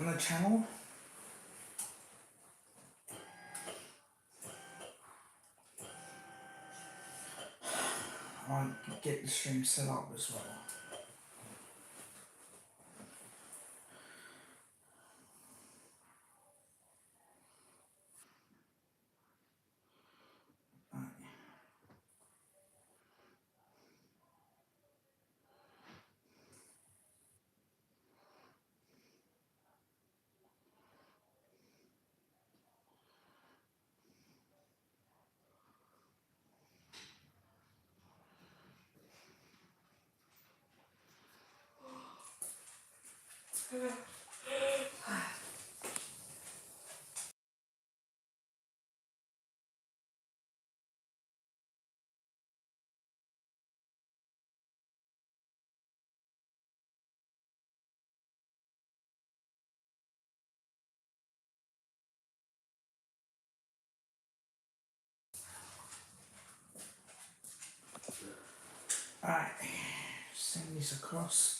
on the channel. I'll get the stream set up as well. Alright, send this across.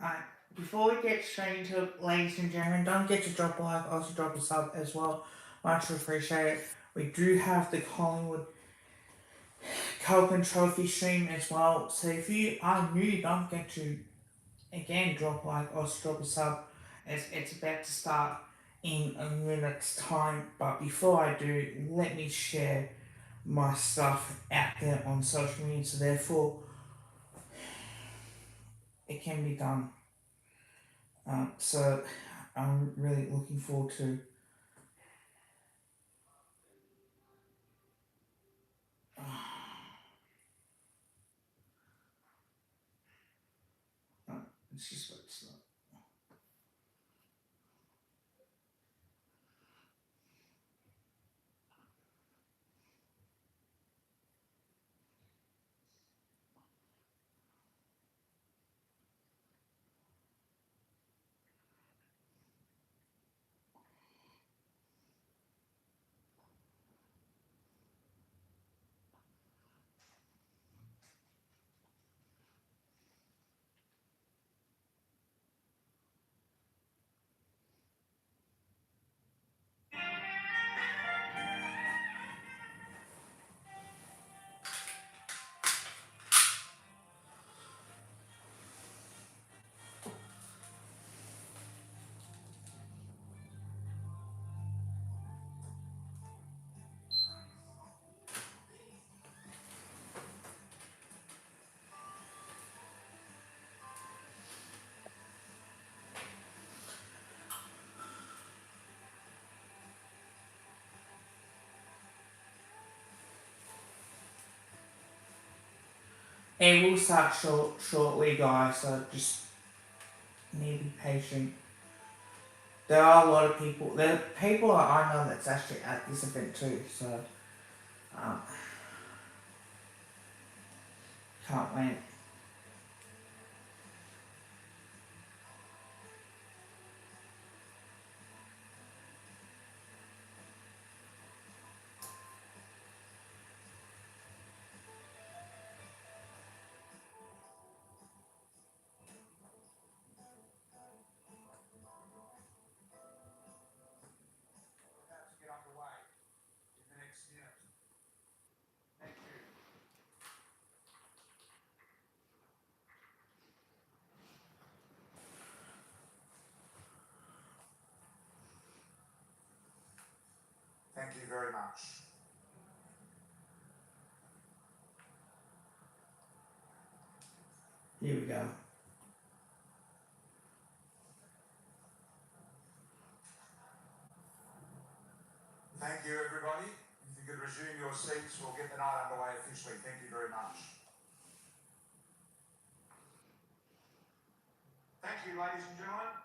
Alright, before we get straight into it, ladies and gentlemen, don't forget to drop a like, also drop a sub as well. Much appreciated. We do have the Collingwood Copeland Trophy stream as well. So if you are new, don't forget to again drop a like, also drop a sub, as it's about to start in a minute's time. But before I do, let me share my stuff out there on social media, so therefore it can be done. So I'm really looking forward to it's just what it's like. It will start shortly, guys, so just need to be patient. There are a lot of people, there are people that I know that's actually at this event too, so can't wait. Thank you very much. Here we go. Thank you, everybody. If you could resume your seats, we'll get the night underway officially. Thank you very much. Thank you, ladies and gentlemen.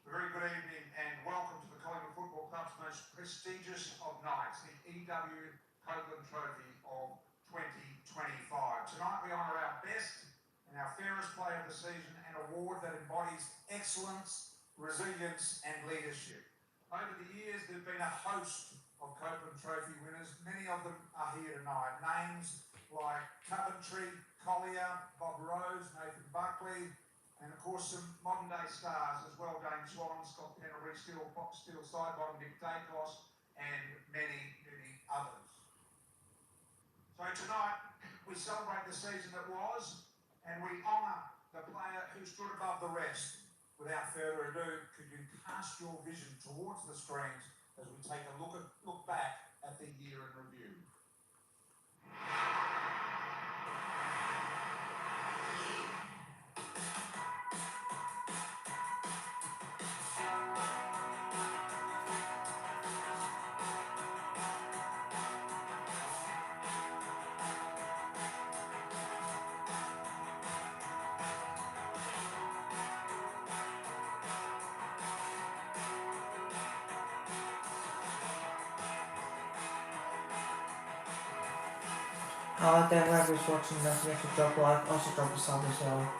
A very good evening and welcome to the Collingwood Football Club's most prestigious of nights, the EW Copeland Trophy of 2025. Tonight we honour our best and our fairest player of the season, an award that embodies excellence, resilience and leadership. Over the years there have been a host of Copeland Trophy winners. Many of them are here tonight. Names like Coventry, Collier, Bob Rose, Nathan Buckley, and of course some modern day stars as well, Dane Swan, Scott Pennery, Steel Sidebottom, Nick Dacos, and many, many others. So tonight we celebrate the season that was, and we honour the player who stood above the rest. Without further ado, could you cast your vision towards the screens as we take a look back at the year in review. Like that, whoever's watching, don't forget to drop a like, also drop a sub as well.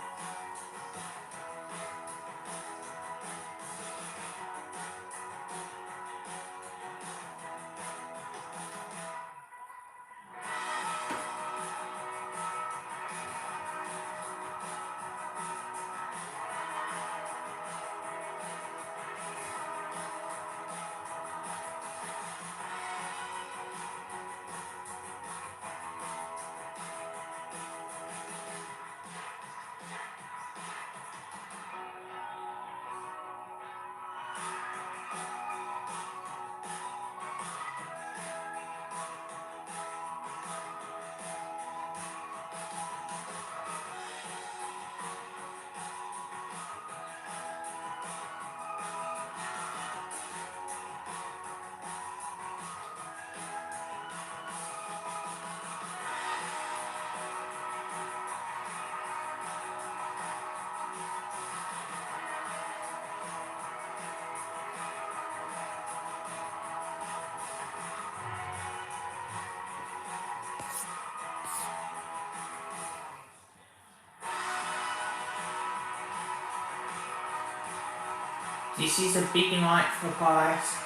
This is a big night for guys.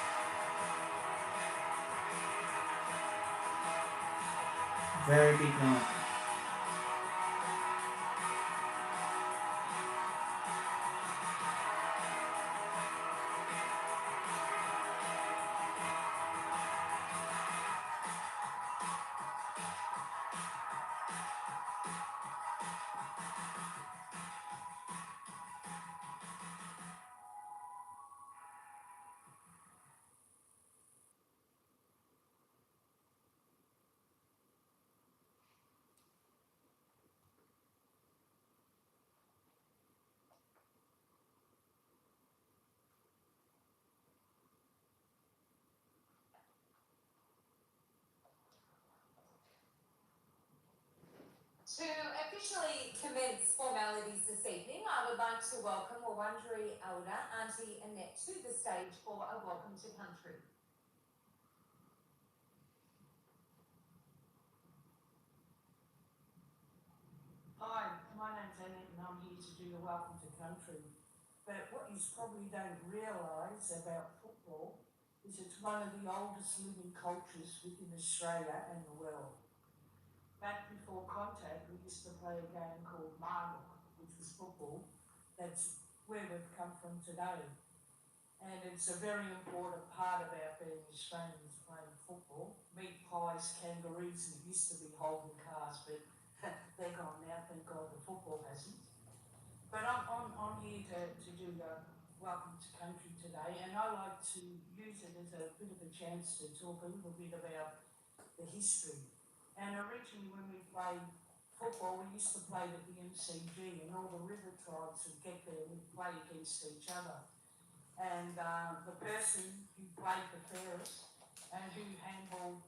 Very big night. To officially commence formalities this evening, I would like to welcome Wurundjeri Elder Auntie Annette to the stage for a welcome to country. Hi, my name's Annette and I'm here to do the welcome to country. But what you probably don't realise about football is it's one of the oldest living cultures within Australia and the world. Back before contact, we used to play a game called marble, which was football. That's where we've come from today. And it's a very important part of our being Australians playing football. Meat pies, kangaroos, and it used to be Holden cars, but they're gone now, thank God the football hasn't. But I'm here to do the welcome to country today, and I like to use it as a bit of a chance to talk a little bit about the history. And originally when we played football, we used to play at the MCG and all the river tribes would get there and we'd play against each other. And the person who played the fairest and who handballed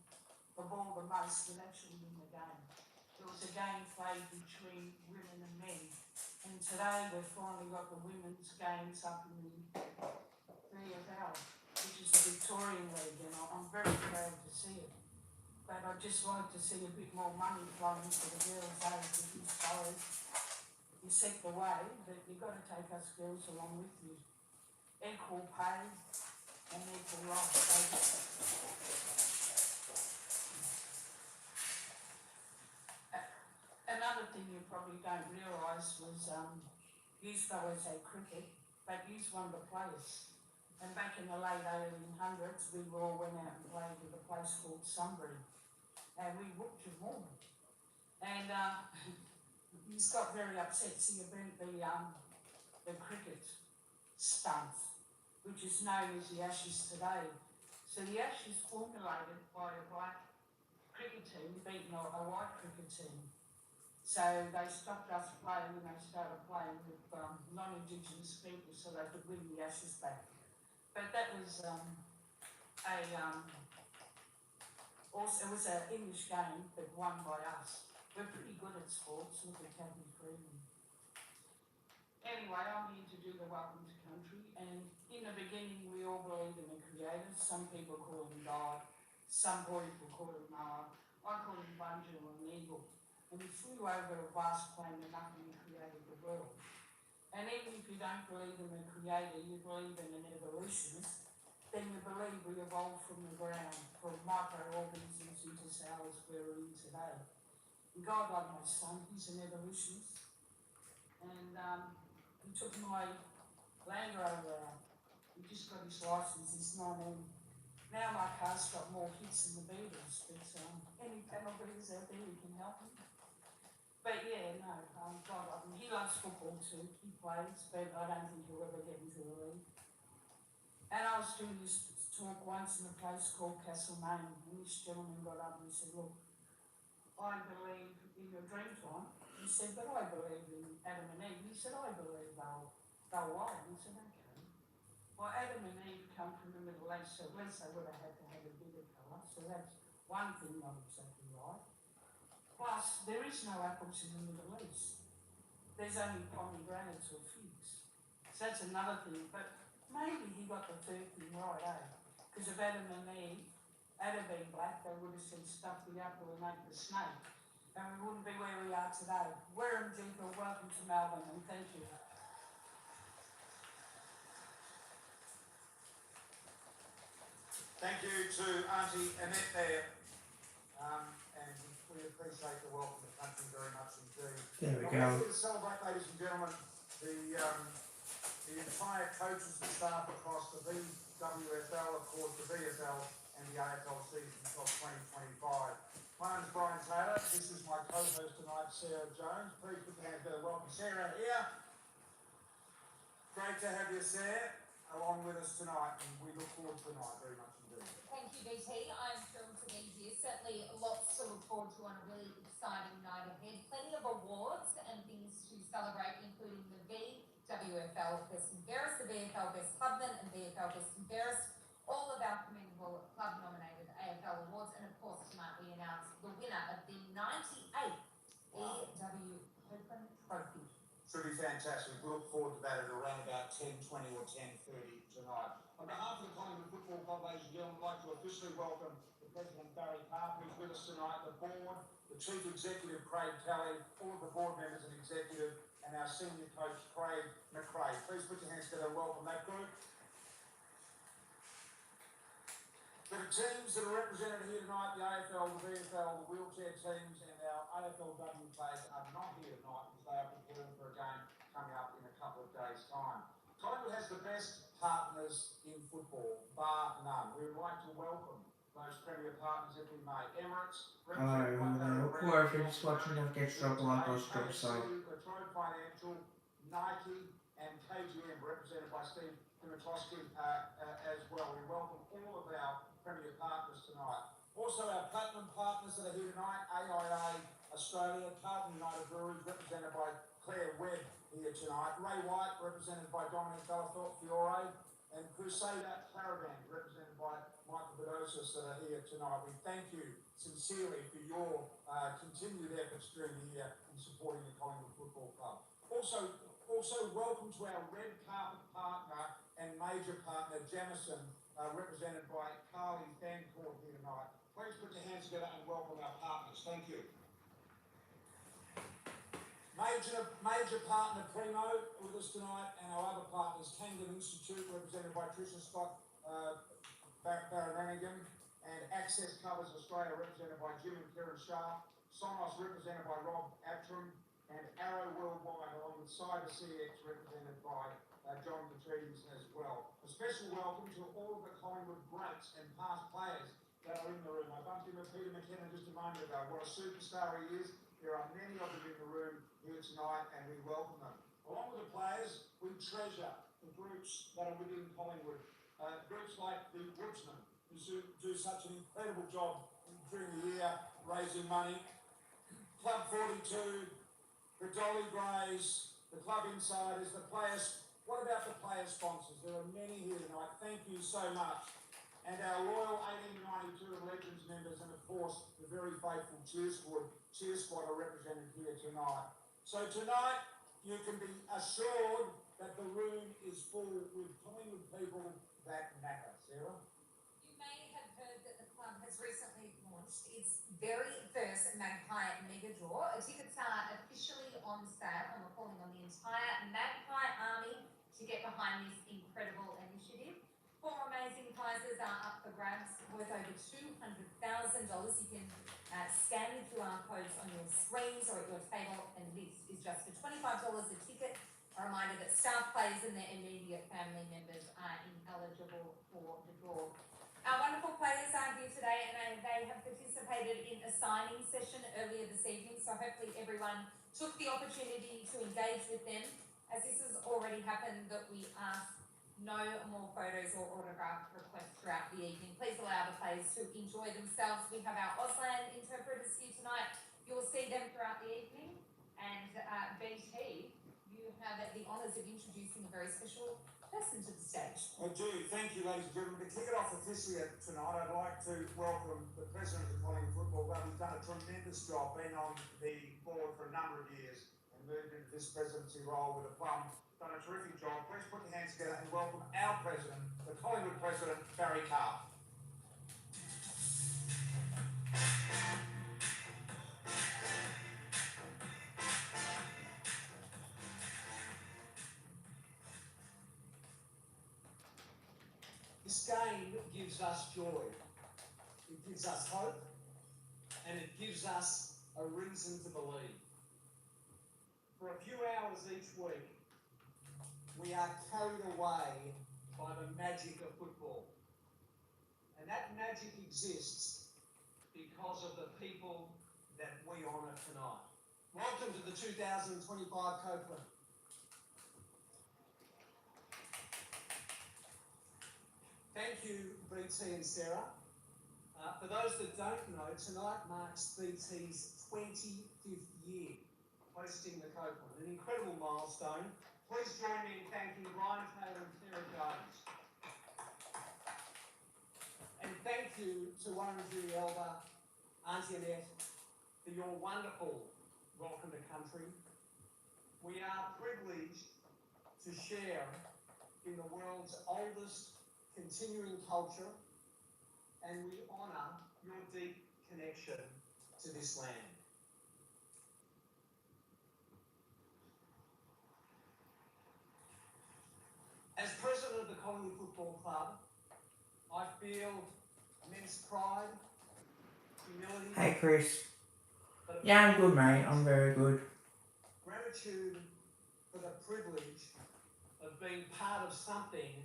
the ball the most would actually win the game. It was a game played between women and men, and today we've finally got the women's games up in the VFL, which is the Victorian League, and I'm very proud to see it. But I'd just like to see a bit more money flowing to the girls' aid, because sorry, you set the way, but you've got to take us girls along with you. Equal pay and equal rights. Another thing you probably don't realise was these fellows had cricket, but he's one of the players. And back in the late 1800s, we all went out and played with a place called Sunbury, and we whooped them all. And he's got very upset, so you burnt the cricket stump, which is known as the Ashes today. So the Ashes formulated by a black cricket team beating a white cricket team. So they stopped us playing and they started playing with non-Indigenous people so they could win the Ashes back. But that was also it was an English game but won by us. We're pretty good at sports, look at Kathy Freeman. Anyway, I'm here to do the Welcome to Country, and in the beginning we all believe in a creator. Some people call him God, some people call him Noah. I call him Bunjil or an eagle. And he flew over a vast plain of nothing and created the world. And even if you don't believe in a creator, you believe in an evolutionist, then you believe we evolved from the ground, from microorganisms into cells we're in today. And God, like my son, he's an evolutionist. And he took my Land Rover out. He just got his licence, he's 19. Now my car's got more hits than the Beatles, but any penalties out there, you can help me. But yeah, no, God, he loves football too, he plays, but I don't think he'll ever get into the league. And I was doing this talk once in a place called Castlemaine, and this gentleman got up and he said, look, I believe in your dream time. He said, but I believe in Adam and Eve. He said, I believe they'll white. He said, okay. Well, Adam and Eve come from the Middle East, so at least they would have had to have a bigger colour, so that's one thing not exactly right. Plus, there is no apples in the Middle East. There's only pomegranates or figs. So that's another thing. But maybe he got the third thing right, eh? Because if Adam and Eve had been black, they would have said stuff the apple and ate the snake. And we wouldn't be where we are today. Wareham Jeeper, welcome to Melbourne, and thank you. Thank you to Auntie Annette there. And we appreciate the welcome to country very much indeed. There we We're go. here to celebrate, ladies and gentlemen, the entire coaches and staff across the VWFL, of course, the VFL and the AFL seasons of 2025. My name is Brian Taylor. This is my co-host tonight, Sarah Jones. Please put your hands together. Welcome, Sarah, here. Great to have you, Sarah, along with us tonight, and we look forward to tonight very much indeed. Thank you, BT. I'm thrilled to be here. Certainly lots to look forward to on a really exciting night ahead. Plenty of awards and things to celebrate, including the VWFL Best and Fairest, the VFL Best Clubman and VFL Best and Fairest, all of our commendable club-nominated AFL awards, and of course tonight we announce the winner of the 98th EW Open Trophy. Should be fantastic. We look forward to that at around about 10:20 or 10:30 tonight. On behalf of the Collingwood Football Club, ladies and gentlemen, I'd like to officially welcome the President Barry Harper, who's with us tonight, the board, the Chief Executive Craig Kelly, all of the board members and executive, and our senior coach Craig McRae. Please put your hands together and welcome that group. The teams that are represented here tonight, the AFL, the VFL, the wheelchair teams and our AFLW players are not here tonight because they are preparing for a game coming up in a couple of days' time. Collingwood has the best partners in football, bar none. We would like to welcome those premier partners, if we may. Emirates, Whoever is watching, don't get drop a like or drop a sub. Latrobe Financial, Nike and KGM, represented by Steve Dimitrowski as well. We welcome all of our premier partners tonight. Also our platinum partners that are here tonight, AIA Australia, Carlton United Breweries, represented by Claire Webb here tonight, Ray White, represented by Dominic Bellathorpe Fiore, and Crusader Caravan, represented by Michael Bedosis, that are here tonight. We thank you sincerely for your continued efforts during the year in supporting the Collingwood Football Club. Also welcome to our red carpet partner and major partner, Jamison, represented by Carly Fancourt here tonight. Please put your hands together and welcome our partners. Thank you. Major partner Primo with us tonight, and our other partners, Kangdom Institute, represented by Tricia Scott Barananigan, and Access Covers Australia, represented by Jim and Karen Sharp, Sonos, represented by Rob Atram, and Arrow Worldwide, along with Cyber CX, represented by John Petries as well. A special welcome to all of the Collingwood greats and past players that are in the room. I bumped into Peter McKenna just a moment ago. What a superstar he is. There are many of them in the room here tonight, and we welcome them. Along with the players, we treasure the groups that are within Collingwood. Groups like the Woodsmen, who do such an incredible job during the year raising money. Club 42, the Dolly Greys, the Club Insiders, the players. What about the player sponsors? There are many here tonight. Thank you so much. And our loyal 1892 and Legends members, and of course, the very faithful cheer squad are represented here tonight. So tonight, you can be assured that the room is full with Collingwood people that matter. Sarah? You may have heard that the club has recently launched its very first Magpie Mega Draw. Tickets are officially on sale, and we're calling on the entire Magpie Army to get behind this incredible initiative. 4 amazing prizes are up for grabs, worth over $200,000. You can scan the QR codes on your screens or at your table, and this is just for $25 a ticket. A reminder that staff players and their immediate family members are ineligible for the draw. Our wonderful players are here today, and they have participated in a signing session earlier this evening, so hopefully everyone took the opportunity to engage with them. As this has already happened, that we ask no more photos or autograph requests throughout the evening. Please allow the players to enjoy themselves. We have our Auslan interpreters here tonight. You'll see them throughout the evening. And BT, you have the honours of introducing a very special person to the stage. I do. Thank you, ladies and gentlemen. To kick it off officially tonight, I'd like to welcome the President of the Collingwood Football Club. He's done a tremendous job, been on the board for a number of years and moved into this presidency role with a plum. Done a terrific job. Please put your hands together and welcome our President, the Collingwood President, Barry Carr. This game gives us joy, it gives us hope, and it gives us a reason to believe. For a few hours each week, we are carried away by the magic of football. And that magic exists because of the people that we honour tonight. Welcome to the 2025 Copeland. Thank you, BT and Sarah. For those that don't know, tonight marks BT's 25th year hosting the Copeland, an incredible milestone. Please join me in thanking Brian Taylor and Sarah Jones. And thank you to Warren Judy Elder, Auntie Annette, for your wonderful welcome to country. We are privileged to share in the world's oldest continuing culture, and we honour your deep connection to this land. As President of the Collingwood Football Club, I feel immense pride, humility. Hey Chris. Yeah, I'm good, mate. I'm very good. Gratitude for the privilege of being part of something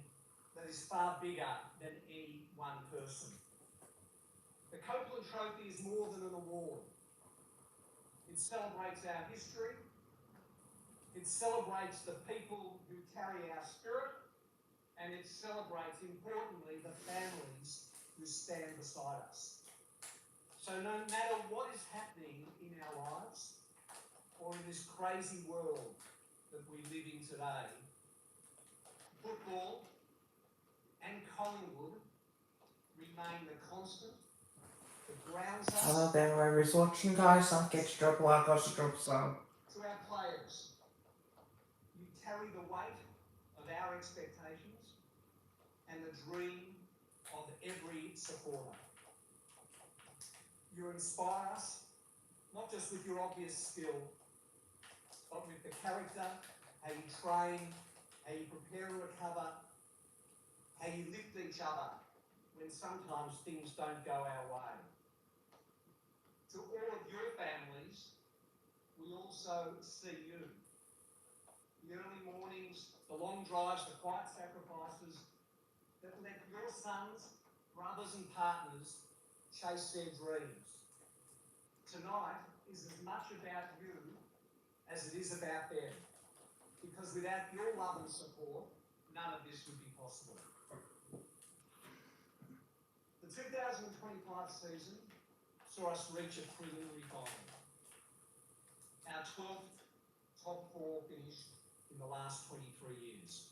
that is far bigger than any one person. The Copeland Trophy is more than an award. It celebrates our history. It celebrates the people who carry our spirit, and it celebrates, importantly, the families who stand beside us. So no matter what is happening in our lives, or in this crazy world that we live in today, football and Collingwood remain the constant that grounds us. Hello there, whoever's watching, guys. Don't forget to drop a like, also drop a sub. To our players, you carry the weight of our expectations and the dream of every supporter. You inspire us, not just with your obvious skill, but with the character, how you train, how you prepare and recover, how you lift each other when sometimes things don't go our way. To all of your families, we also see you. The early mornings, the long drives, the quiet sacrifices that let your sons, brothers and partners chase their dreams. Tonight is as much about you as it is about them, because without your love and support, none of this would be possible. The 2025 season saw us reach a preliminary final. Our 12th top four finish in the last 23 years.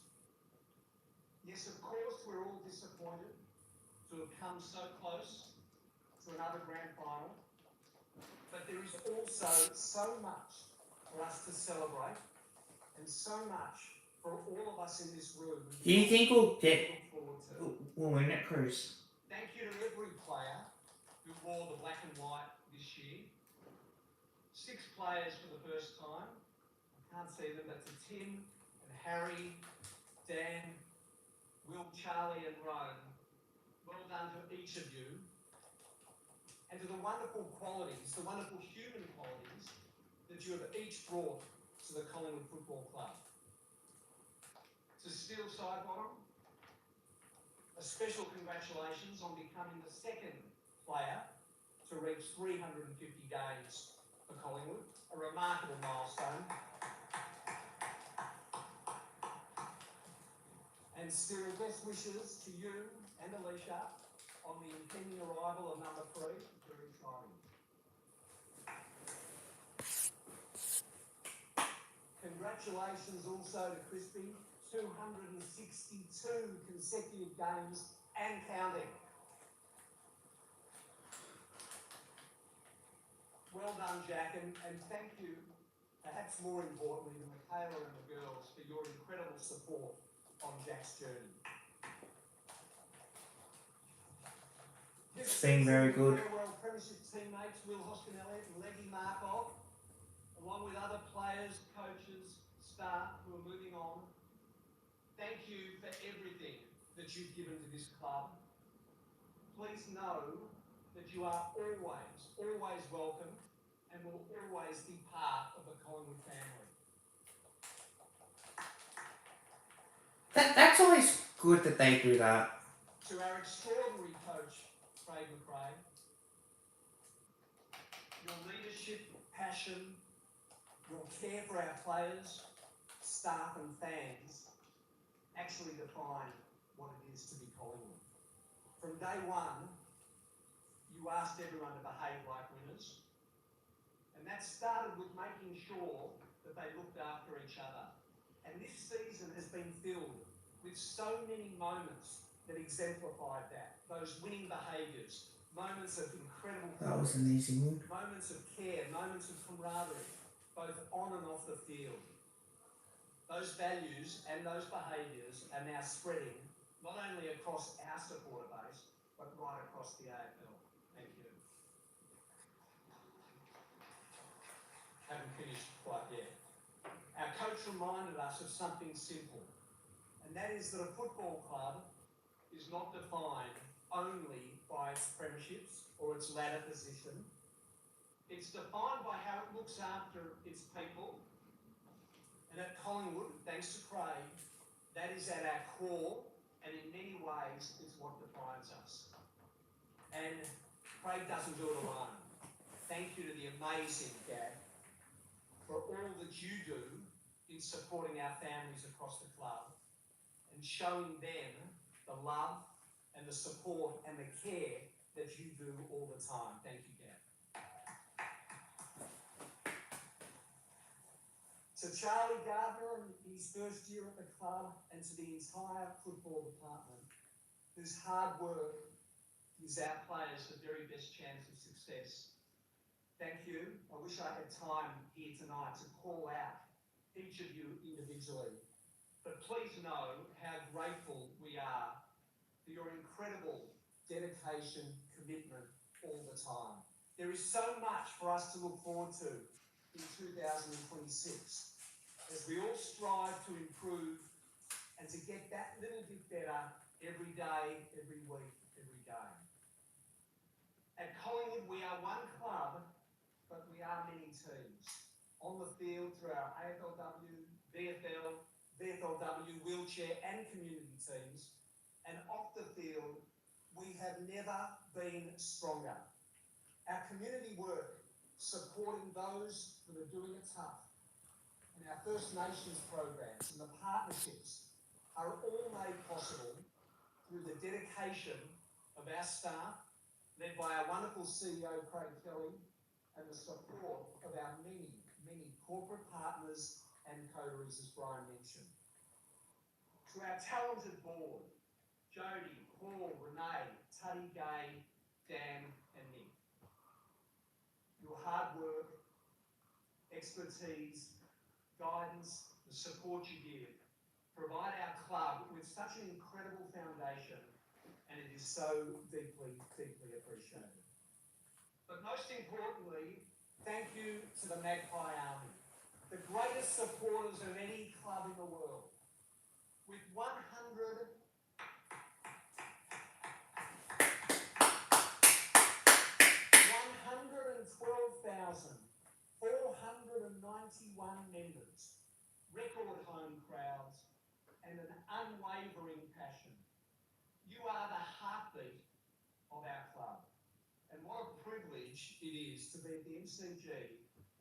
Yes, of course, we're all disappointed to have come so close to another grand final, but there is also so much for us to celebrate and so much for all of us in this room. Do you think we'll We'll win it, Cruz? Thank you to every player who wore the black and white this year. 6 players for the first time. I can't see them, but to Tim and Harry, Dan, Will, Charlie and Roan, well done to each of you. And to the wonderful qualities, the wonderful human qualities that you have each brought to the Collingwood Football Club. To Steel Sidebottom, a special congratulations on becoming the second player to reach 350 games for Collingwood, a remarkable milestone. And still best wishes to you and Alicia on the impending arrival of number 3, very exciting. Congratulations also to Crispy, 262 consecutive games and counting. Well done, Jack, and thank you, perhaps more importantly, to Michaela and the girls for your incredible support on Jack's journey. It's been very good. Farewell Premiership teammates Will Hoskinelli and Leggy Markov, along with other players, coaches, staff who are moving on. Thank you for everything that you've given to this club. Please know that you are always welcome and will always be part of the Collingwood family. That's always good that they do that. To our extraordinary coach, Craig McRae, your leadership, passion, your care for our players, staff and fans actually define what it is to be Collingwood. From day one, you asked everyone to behave like winners, and that started with making sure that they looked after each other. And this season has been filled with so many moments that exemplified that. Those winning behaviours, moments of incredible That was an easy one. moments of care, moments of camaraderie, both on and off the field. Those values and those behaviours are now spreading not only across our supporter base, but right across the AFL. Thank you. Haven't finished quite yet. Our coach reminded us of something simple, and that is that a football club is not defined only by its premierships or its ladder position. It's defined by how it looks after its people. And at Collingwood, thanks to Craig, that is at our core, and in many ways, it's what defines us. And Craig doesn't do it alone. Thank you to the amazing Gab for all that you do in supporting our families across the club and showing them the love and the support and the care that you do all the time. Thank you, Gab. To Charlie Gardner in his first year at the club and to the entire football department, whose hard work gives our players the very best chance of success. Thank you. I wish I had time here tonight to call out each of you individually, but please know how grateful we are for your incredible dedication, commitment all the time. There is so much for us to look forward to in 2026 as we all strive to improve and to get that little bit better every day, every week, every game. At Collingwood, we are one club, but we are many teams. On the field through our AFLW, VFL, VFLW, wheelchair and community teams, and off the field, we have never been stronger. Our community work, supporting those that are doing it tough, and our First Nations programs and the partnerships are all made possible through the dedication of our staff, led by our wonderful CEO, Craig Kelly, and the support of our many corporate partners and coteries, as Brian mentioned. To our talented board, Jody, Paul, Renee, Tuddy, Gay, Dan and Nick. Your hard work, expertise, guidance, the support you give provide our club with such an incredible foundation, and it is so deeply appreciated. But most importantly, thank you to the Magpie Army, the greatest supporters of any club in the world. With 112,491 members, record home crowds, and an unwavering passion. You are the heartbeat of our club. And what a privilege it is to be at the MCG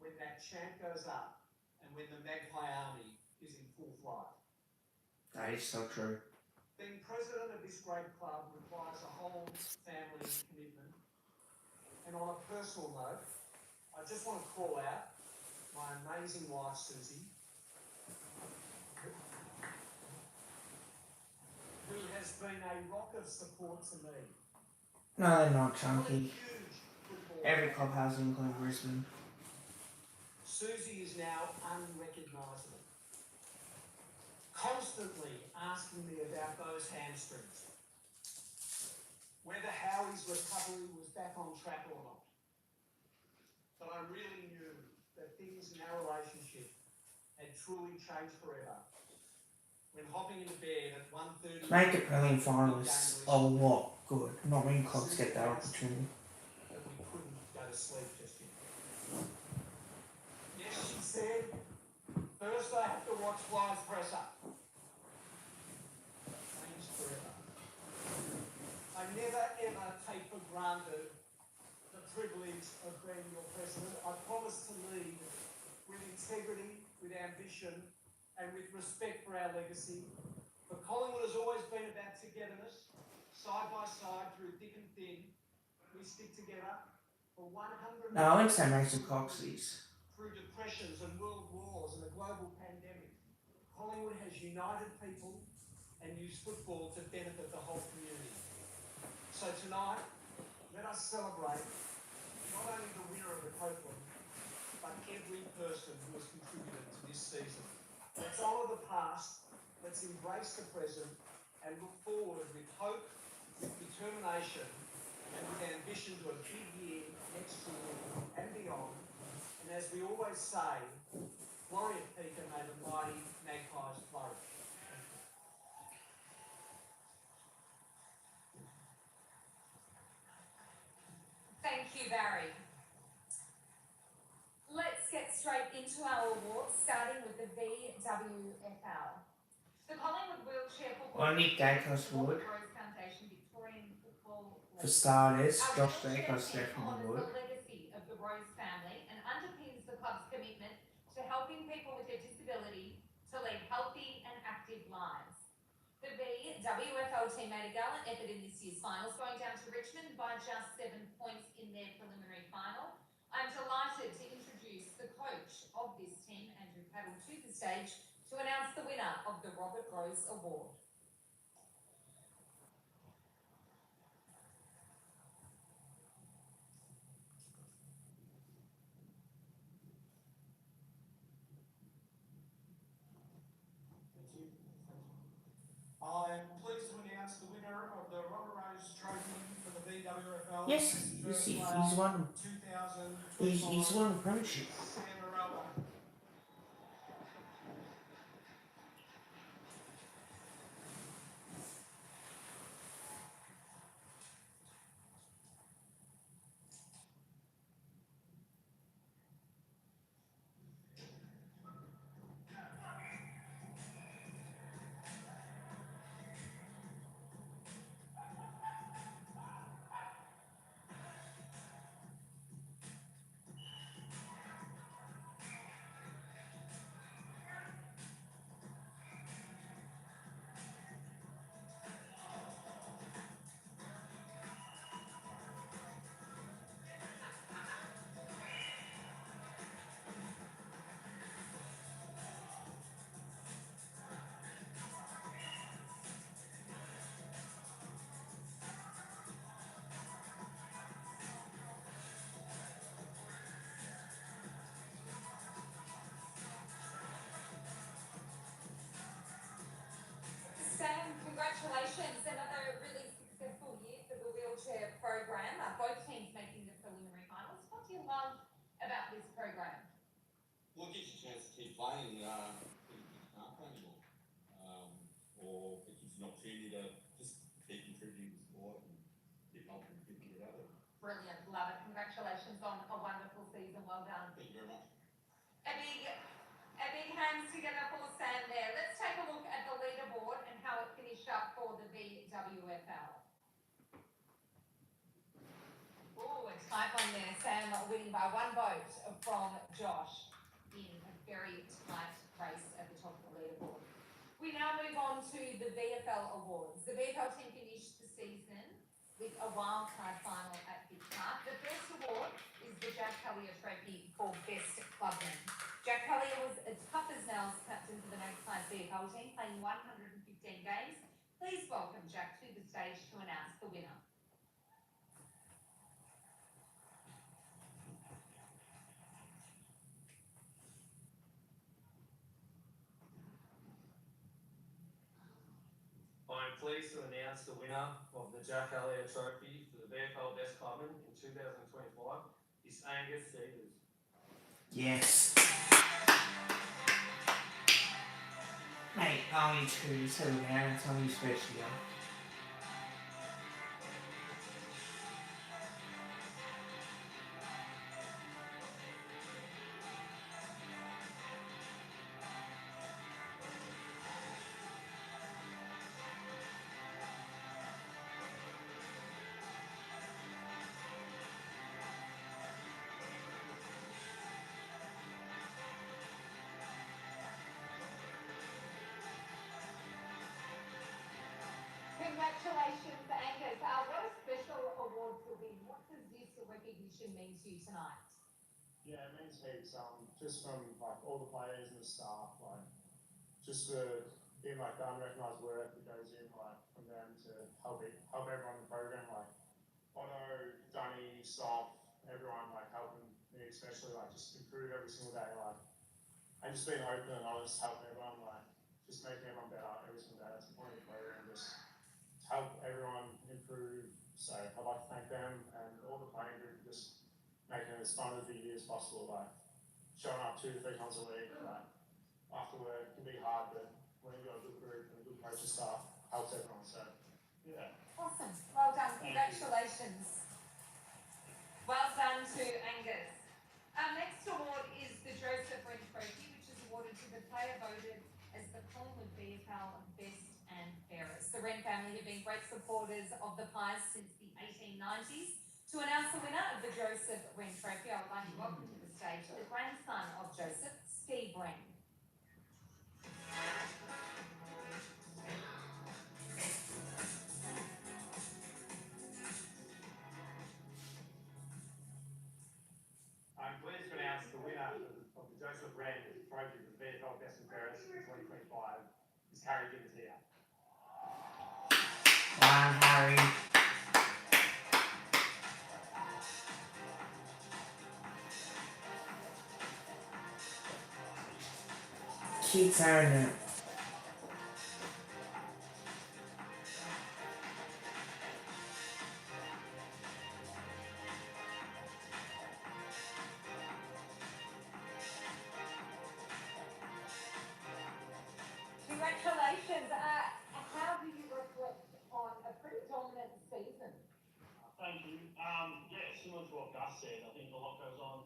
when that chant goes up and when the Magpie Army is in full flight. That is so true. Being president of this great club requires a whole family commitment. And on a personal note, I just want to call out my amazing wife, Susie, who has been a rock of support to me. No, they're not, What a Chunky. huge football Every fan. club has in including Brisbane. Susie is now unrecognisable, constantly asking me about those hamstrings, whether Howie's recovery was back on track or not. But I really knew that things in our relationship had truly changed forever when hopping into bed at 1:30 Make a prelim finalists a lot good. Not many clubs get that opportunity. that we couldn't go to sleep just yet. Yes, she said, first I have to watch Fly's presser. Changed forever. I never ever take for granted the privilege of being your president. I promise to lead with integrity, with ambition, and with respect for our legacy. For Collingwood has always been about togetherness, side by side, through thick and thin. We stick together for 100 No, I wouldn't say Mason Coxies. through depressions and world wars and a global pandemic. Collingwood has united people and used football to benefit the whole community. So tonight, let us celebrate not only the winner of the Copeland, but every person who has contributed to this season. Let's honour the past, let's embrace the present, and look forward with hope, with determination, and with ambition to a big year next year and beyond. And as we always say, glory at peak and may the mighty Magpies flourish. Thank you, Barry. Let's get straight into our awards, starting with the VWFL. The Collingwood Wheelchair Football Well, Nick Dacos would. Rose Foundation Victorian Football For League. starters, Our Josh wheelchair Dacos team definitely honours would. the legacy of the Rose family and underpins the club's commitment to helping people with a disability to lead healthy and active lives. The VWFL team made a gallant effort in this year's finals, going down to Richmond by just 7 points in their preliminary final. I'm delighted to introduce the coach of this team, Andrew Paddle, to the stage to announce the winner of the Robert Rose Award. Yes, he's won. He's won the premiership. Sam, congratulations. Another really successful year for the wheelchair program. Both teams making the preliminary finals. What do you love about this program? Well, it gives you a chance to keep playing when you can't play anymore. Or it gives you an opportunity to just keep contributing to sport and keep helping people get out there. Brilliant, love it. Congratulations on a wonderful season. Well done. Thank you very much. A big hands together for Sam there. Let's take a look at the leaderboard and how it finished up for the VWFL. Oh, a tight one there. Sam winning by 1 vote from Josh in a very tight race at the top of the leaderboard. We now move on to the VFL Awards. The VFL team finished the season with a wildcard final at Vic Park. The first award is the Jack Collier Trophy for Best Clubman. Jack Collier was as tough as nails captain for the Magpies VFL team, playing 115 games. Please welcome Jack to the stage to announce the winner. I'm pleased to announce the winner of the Jack Elliott Trophy for the VFL Best Clubman in 2025 is Angus Stevens. Yes. Mate, only 2, so now it's only supposed to go. Congratulations, Angus. What a special award to win. What does this recognition mean to you tonight? Yeah, it means heaps. Just from like all the players and the staff, like just the being like the unrecognised work that goes in, like from them to help everyone in the program, like Otto, Dunny, Soft, everyone like helping me, especially like just improve every single day, like and just being open and honest, helping everyone, like just making everyone better every single day. That's the point of the program, just to help everyone improve. So I'd like to thank them and all the playing group for just making it as fun of the year as possible, like showing up 2 to 3 times a week, like after work can be hard, but when you've got a good group and a good coaching staff, helps everyone. So yeah. Awesome. Well done. Congratulations. Well done to Angus. Our next award is the Joseph Wren Trophy, which is awarded to the player voted as the Collingwood VFL Best and Fairest. The Wren family have been great supporters of the Pies since the 1890s. To announce the winner of the Joseph Wren Trophy, I would like to welcome to the stage the grandson of Joseph, Steve Wren. I'm pleased to announce the winner of the Joseph Wren Trophy for the VFL Best and Fairest in 2025 is Harry Gimmatia. Wow, Harry. Keeps earning it. Gus said, I think a lot goes on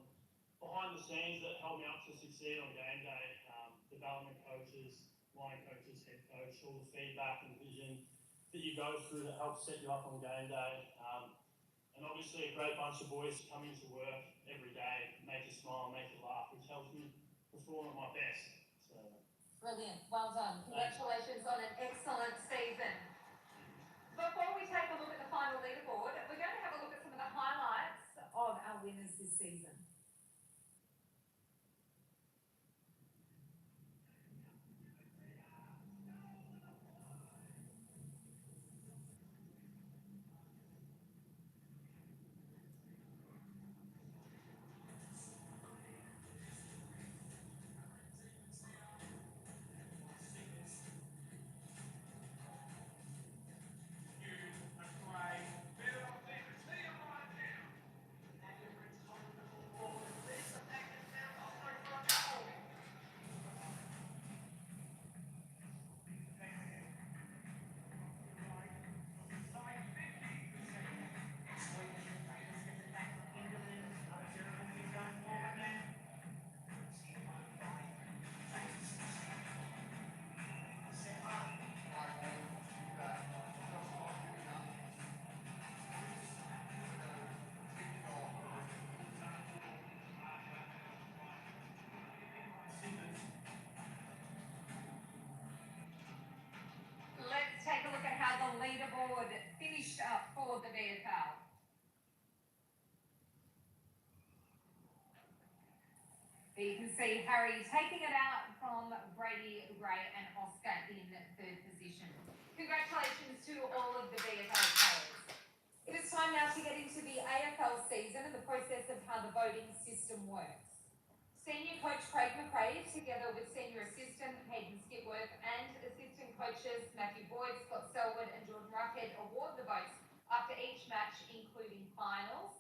behind the scenes that help me up to succeed on game day. Development coaches, line coaches, head coach, all the feedback and vision that you go through that helps set you up on game day. And obviously a great bunch of boys come into work every day, make you smile, make you laugh, which helps me perform at my best. So, Brilliant, well done. Congratulations on an excellent season. Before we take a look at the final leaderboard, we're going to have a look at some of the highlights of our winners this season. Let's take a look at how the leaderboard finished up for the VFL. You can see Harry taking it out from Brady, Gray and Oscar in third position. Congratulations to all of the VFL players. It is time now to get into the AFL season and the process of how the voting system works. Senior coach Craig McRae, together with senior assistant Hayden Skipworth and assistant coaches Matthew Boyd, Scott Selwood and Jordan Ruckhead, award the votes after each match, including finals.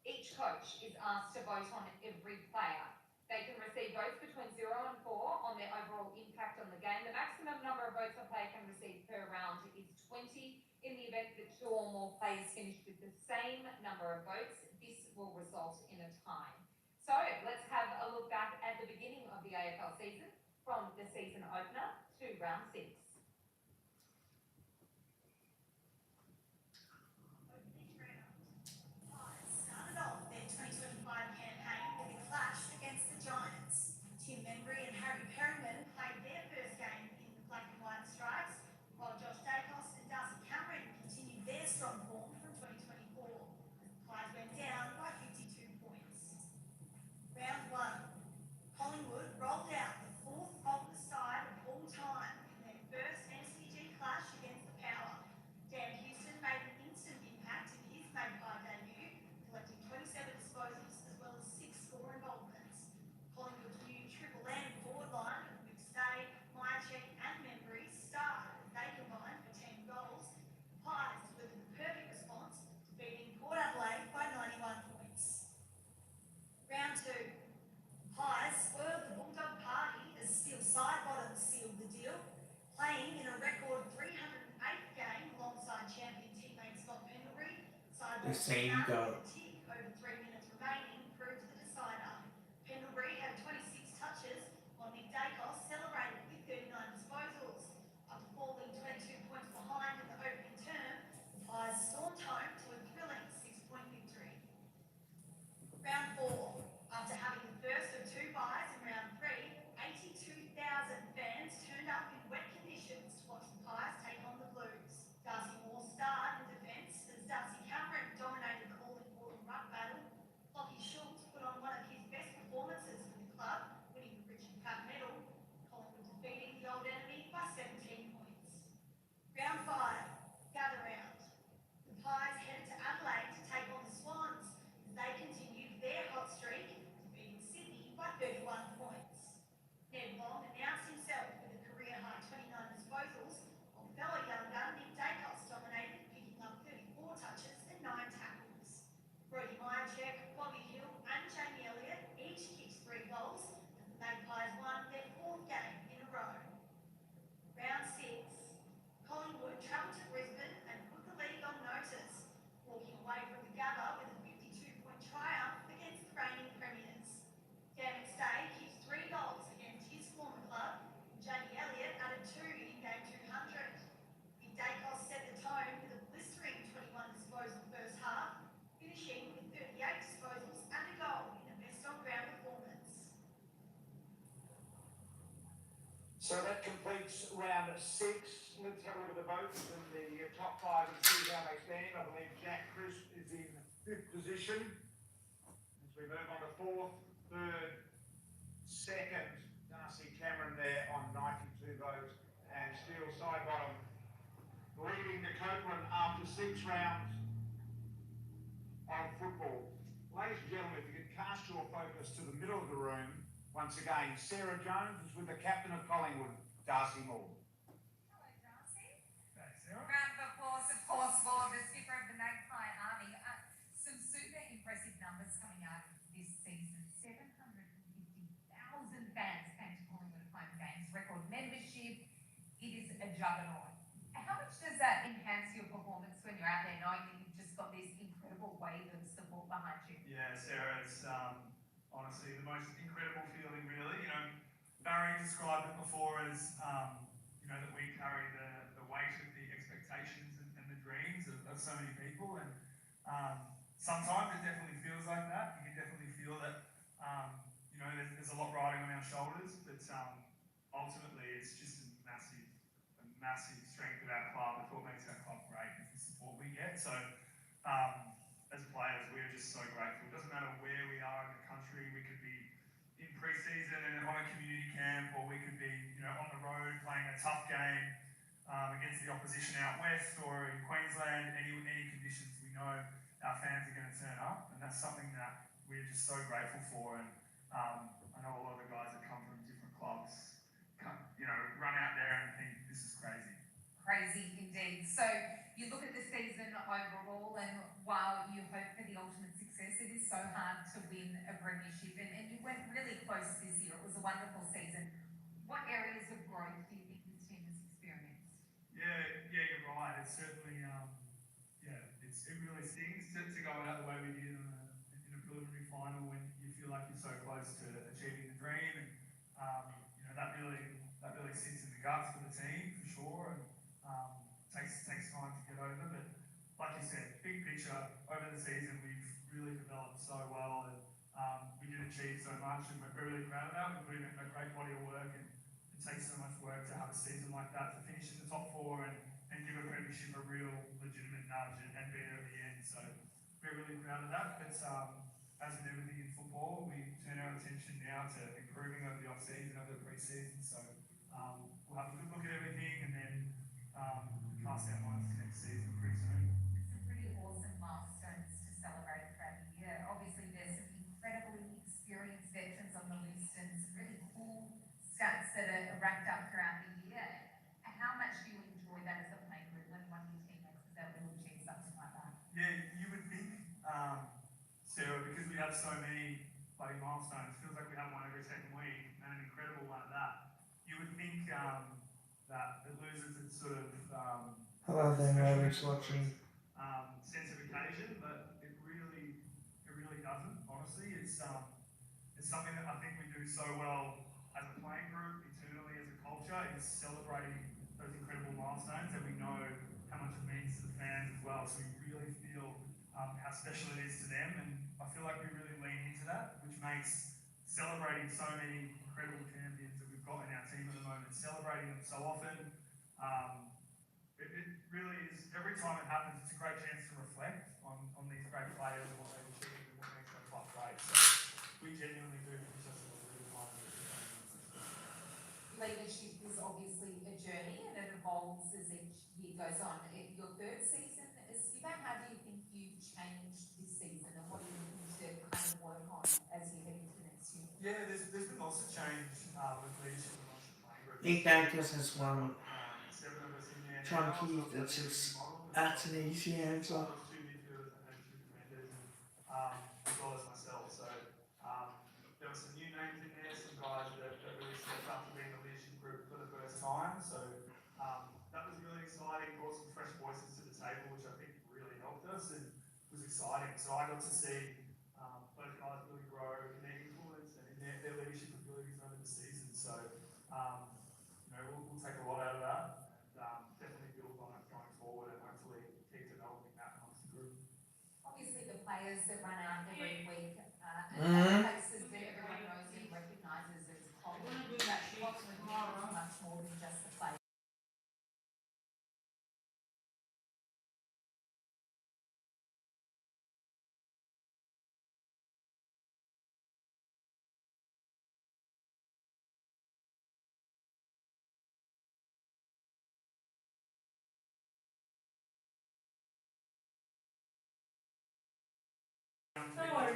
Each coach is asked to vote on every player. They can receive votes between 0 and 4 on their overall impact on the game. The maximum number of votes a player can receive per round is 20. In the event that 2 or more players finish with the same number of votes, this will result in a tie. So let's have a look back at the beginning of the AFL season, from the season opener to round 6. Opening round. Pies started off their 2025 campaign with a clash against the Giants. Tim Membry and Harry Perryman played their first game in the black and white stripes, while Josh Dacos and Darcy Cameron continued their strong form from 2024. Pies went down by 52 points. Round 1. Collingwood rolled out the 4th oldest side of all time in their first MCG clash against the Power. Dan Houston made an instant impact in his Magpie debut, collecting 27 disposals as well as 6 score involvements. Collingwood's new Triple M forward line of McStay, Myercheck and Membry starred as they combined for 10 goals. Pies delivered the perfect response, beating Port Adelaide by 91 points. Round 2. Pies spoiled the Bulldog party as Steel Sidebottom sealed the deal, playing in a record 308th game alongside champion teammate Scott Pendlebury. The same goal. With a tick over 3 minutes remaining proved the decider. Pendlebury had 26 touches, while Nick Dacos celebrated with 39 disposals. After falling 22 points behind in the opening term, the Pies stormed home to a thrilling 6-point victory. Round 4. After having the first of 2 byes in round 3, 82,000 fans turned up in wet conditions to watch the Pies take on the Blues. Darcy Moore starred in defence as Darcy Cameron dominated the all-important ruck battle, So that completes round 6. Let's have a look at the votes and the top 5 and see how they stand. I believe Jack Crisp is in 5th position. As we move on to 4th, 3rd, 2nd, Darcy Cameron there on 92 votes, and Steele Sidebottom leading the Copeland after 6 rounds of football. Ladies and gentlemen, if you could cast your focus to the middle of the room, once again, Sarah Jones is with the captain of Collingwood, Darcy Moore. Hello, Darcy. Thanks, Sarah. Round of applause, of course, for the skipper of the Magpie Army. Some super impressive numbers coming out this season. 750,000 fans came to Collingwood home games, record membership. It is a juggernaut. How much does that enhance your performance when you're out there knowing that you've just got this incredible wave of support behind you? Yeah, Sarah, it's honestly the most incredible feeling, really. You know, Barry described it before as, that we carry the weight of the expectations and the dreams of so many people. And sometimes it definitely feels like that. You can definitely feel that, there's a lot riding on our shoulders. But ultimately, it's just a massive strength of our club. It's what makes our club great, is the support we get. So, as players, we're just so grateful. It doesn't matter where we are in the country. We could be in pre-season and on a community camp, or we could be, on the road playing a tough game against the opposition out west or in Queensland. Any conditions, we know our fans are going to turn up, and that's something that we're just so grateful for. And I know a lot of the guys that come from different clubs, run out there and think this is crazy. Crazy indeed. So you look at the season overall, and while you hope for the ultimate success, it is so hard to win a premiership, and you went really close this year. It was a wonderful season. What areas of growth do you think this team has experienced? Yeah, you're right. It's certainly, it really stings to go out the way we did in a preliminary final when you feel like you're so close to achieving the dream, and that really sits in the guts for the team for sure, and takes time to get over. But like you said, big picture over the season, we've really developed so well, and we did achieve so much, and we're really proud of that. We're putting in a great body of work, and it takes so much work to have a season like that, to finish in the top 4 and give a premiership a real legitimate nudge and be there at the end. So we're really proud of that. But as with everything in football, we turn our attention now to improving over the off-season, over the pre-season. So we'll have a good look at everything, and then cast our minds to next season pretty soon. Some pretty awesome milestones to celebrate throughout the year. Obviously, there's some incredibly experienced veterans on the list and some really cool stats that are racked up throughout the year. How much do you enjoy that as a playing group when one of your teammates is able to achieve something like that? Yeah, you would think, Sarah, because we have so many bloody milestones, feels like we have one every second week, and an incredible one at that. You would think that it loses its sort of Hello there, Mavis watching. sense of occasion, but it really doesn't. Honestly, it's something that I think we do so well as a playing group, internally as a culture, is celebrating those incredible milestones, and we know how much it means to the fans as well. So we really feel how special it is to them, and I feel like we really lean into that, which makes celebrating so many incredible champions that we've got in our team at the moment, celebrating them so often. It really is, every time it happens, it's a great chance to reflect on these great players and what they've achieved and what makes our club great. So we genuinely do think it's just a really time. Leadership is obviously a journey, and it evolves as each year goes on. In your 3rd season as skipper, how do you think you've changed this season, and what are you looking to kind of work on as you head into next year? Yeah, there's been lots of change with leadership amongst the playing group. Big Davis has one. 7 of us in there. John Keith, that's an easy answer. 2 midfielders and 2 defenders, as well as myself. So there were some new names in there, some guys that really stepped up to being the leadership group for the first time. So that was really exciting. Brought some fresh voices to the table, which I think really helped us and was exciting. So I got to see those guys really grow in their influence and in their leadership abilities over the season. So we'll take a lot out of that. Definitely build on it going forward, and hopefully keep developing that amongst the group. Obviously, the players that run out every week and places that everyone knows and recognises as Collingwood, that Collingwood is much more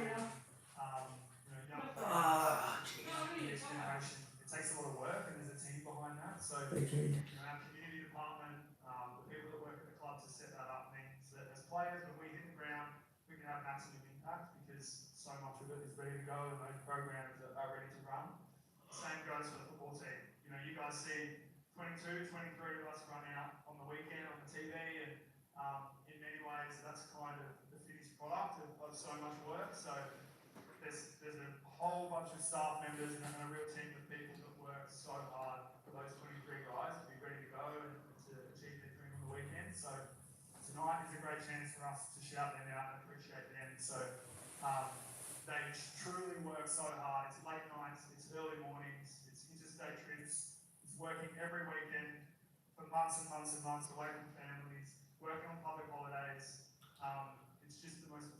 young Ah, players, this generation, it takes a lot of work and there's a team behind that. So, they did. our community department, the people that work at the club to set that up means that as players, when we hit the ground, we can have maximum impact because so much of it is ready to go and those programs are ready to run. The same goes for the football team. You guys see 22, 23 of us run out on the weekend on the TV, and in many ways that's kind of the finished product of so much work. So there's a whole bunch of staff members and a real team of people that work so hard for those 23 guys to be ready to go and to achieve their dream on the weekend. So tonight is a great chance for us to shout them out and appreciate them. So they truly work so hard. It's late nights, it's early mornings, it's interstate trips, it's working every weekend for months and months and months away from families, working on public holidays. It takes the most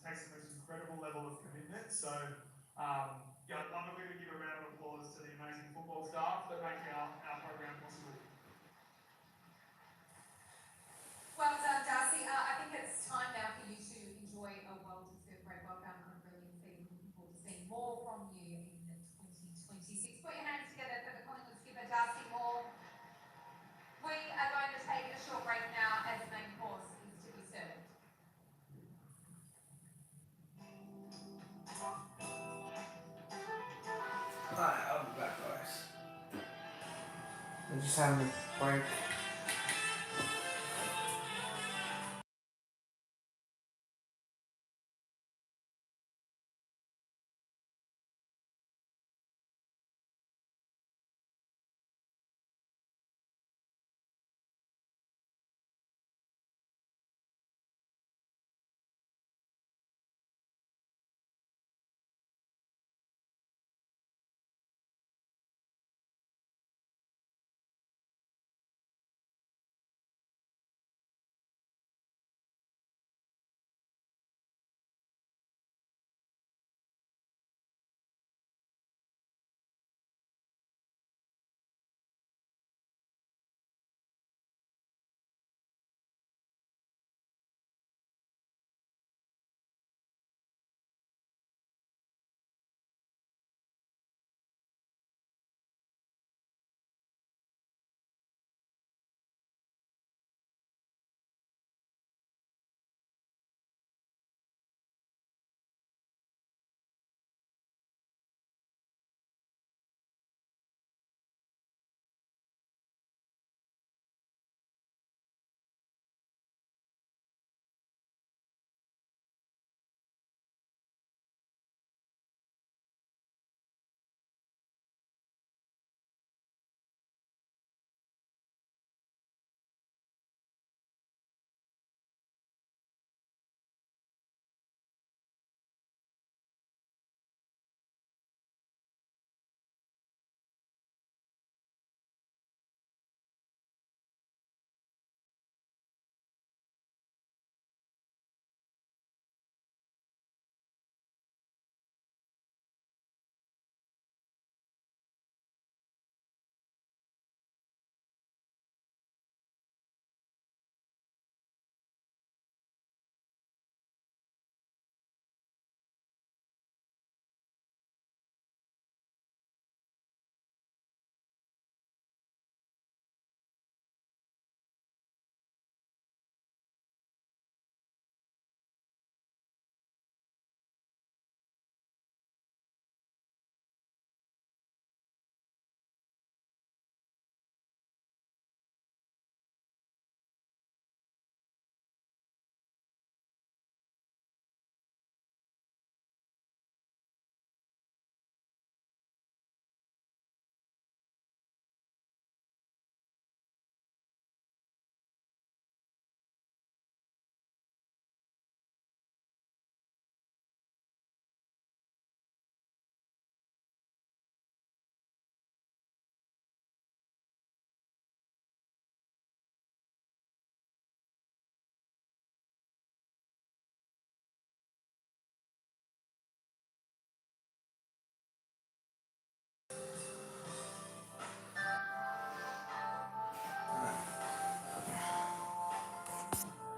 incredible level of commitment. So I'd love if we could give a round of applause to the amazing football staff that make our program possible. Well done, Darcy. I think it's time now for you to enjoy a well-deserved great welcome. I'm really looking forward to seeing more from you in 2026. Put your hands together for the Collingwood skipper, Darcy Moore. We are going to take a short break now as the main course is to be served. Alright, I'll be back, guys. We're just having a break.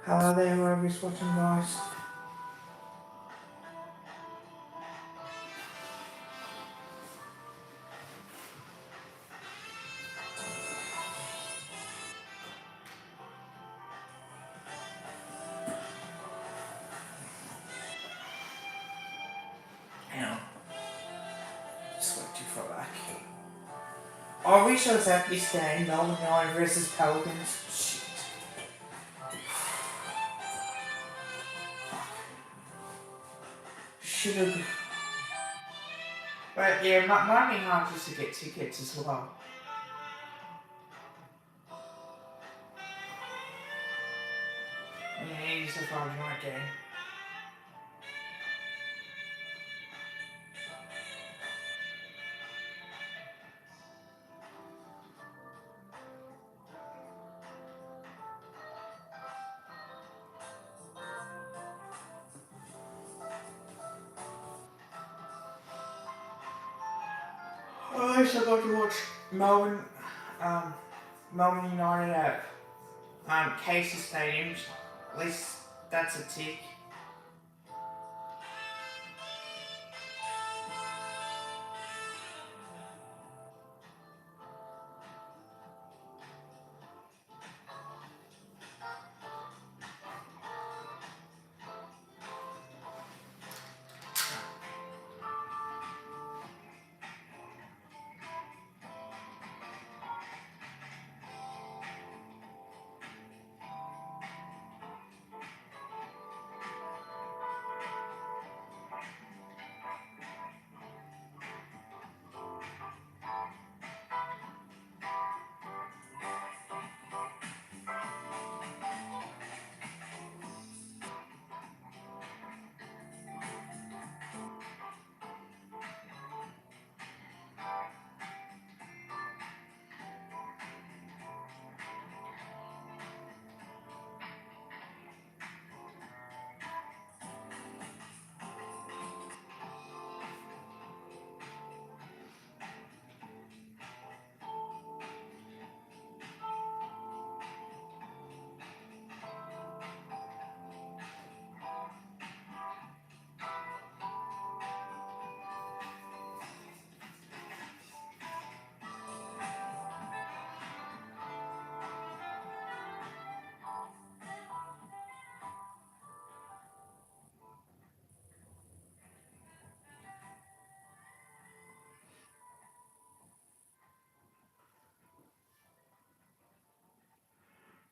Hello there, whoever's watching, guys. Hang on. Just went too far back. I wish I was at this game, Melbourne United versus Pelicans. Shit. Should have. But yeah, it might be hard just to get tickets as well. Yeah, it is a Friday night game. I also got to watch Melbourne United at Casey Stadium. At least that's a tick.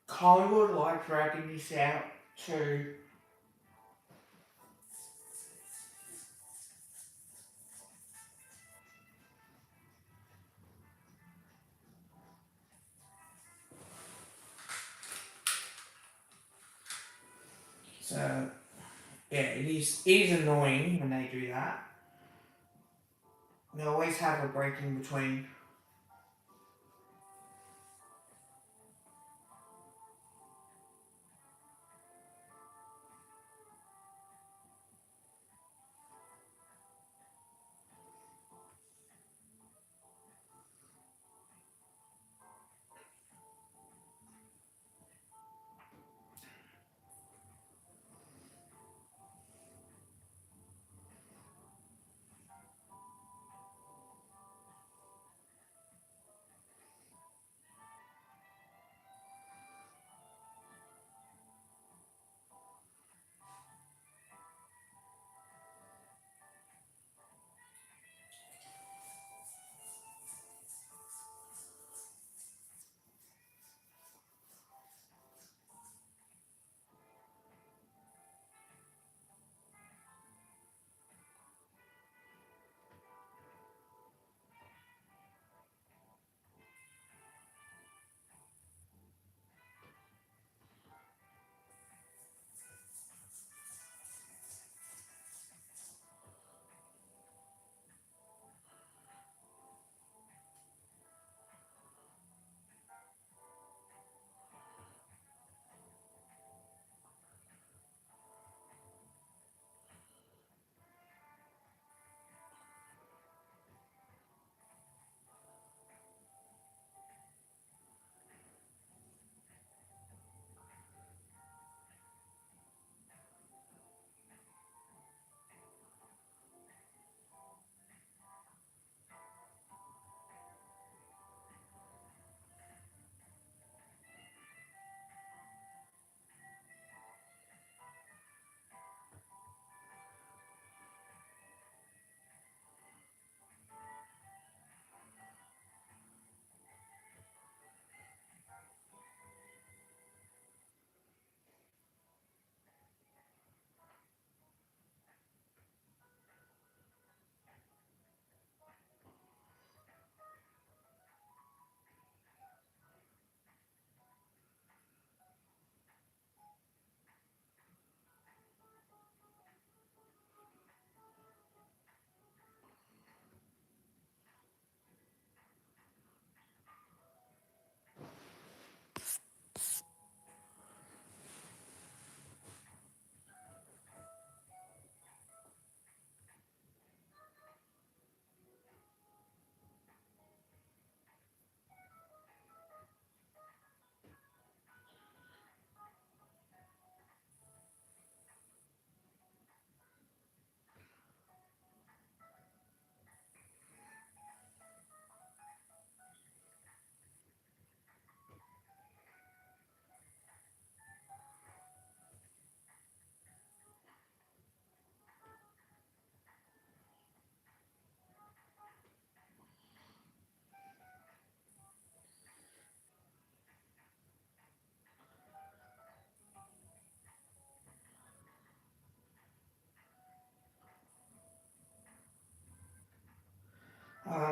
Collingwood like dragging this out too. So yeah, it is annoying when they do that. They always have a break in between.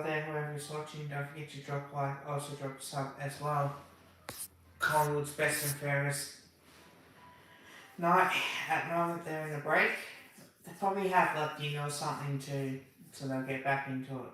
there, whoever's watching, don't forget to drop a like, also drop a sub as well. Collingwood's best and fairest night at the moment. They're in a break. They probably have left dinner or something too, so they'll get back into it.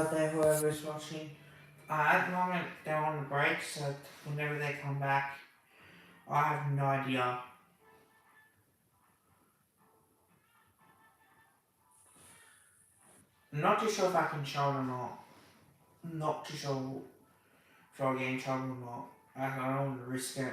out there, whoever's watching. At the moment, they're on the break, so whenever they come back, I have no idea. I'm not too sure if I can show it or not. I'm not too sure if I'll get in trouble or not. I don't want to risk it.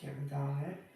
Kevin Garnett.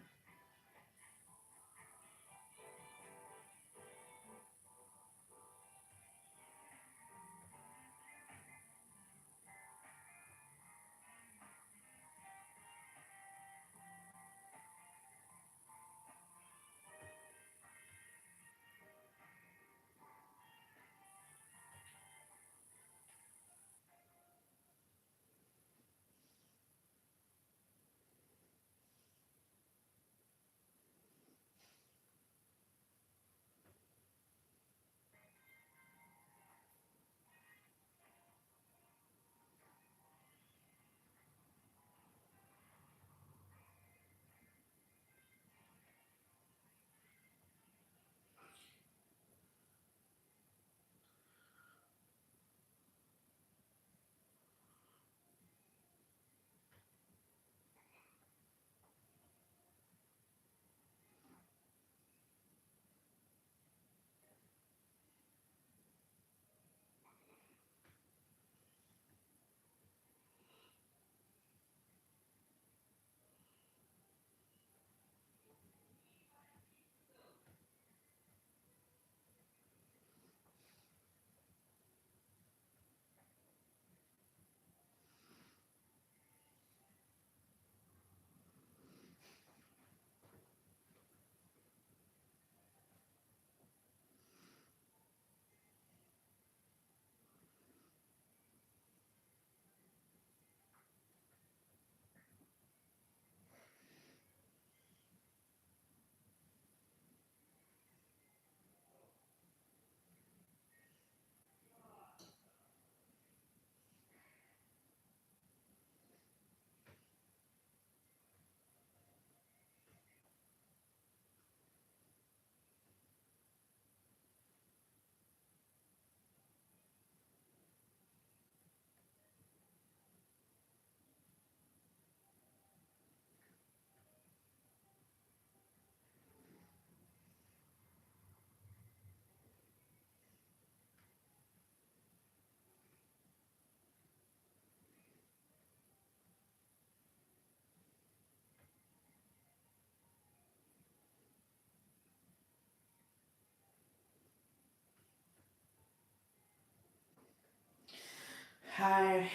Hi,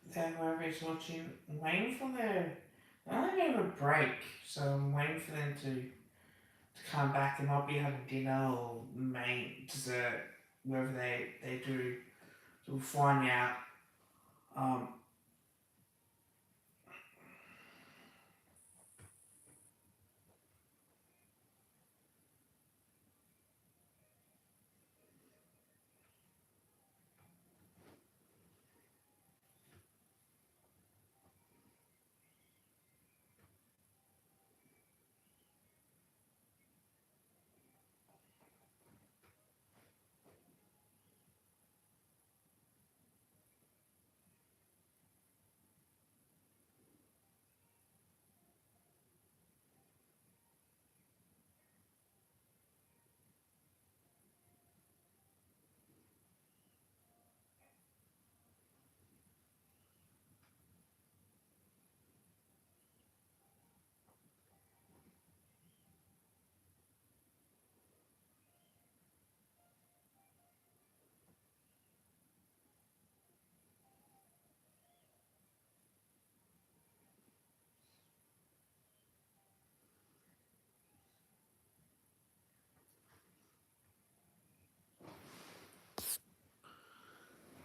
there, whoever is watching. I'm waiting for I only have a break, so I'm waiting for them to come back and I'll be having dinner or main dessert, wherever they do. So we'll find out. Um,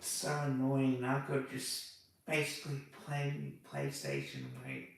so annoying. I could just basically play PlayStation, right?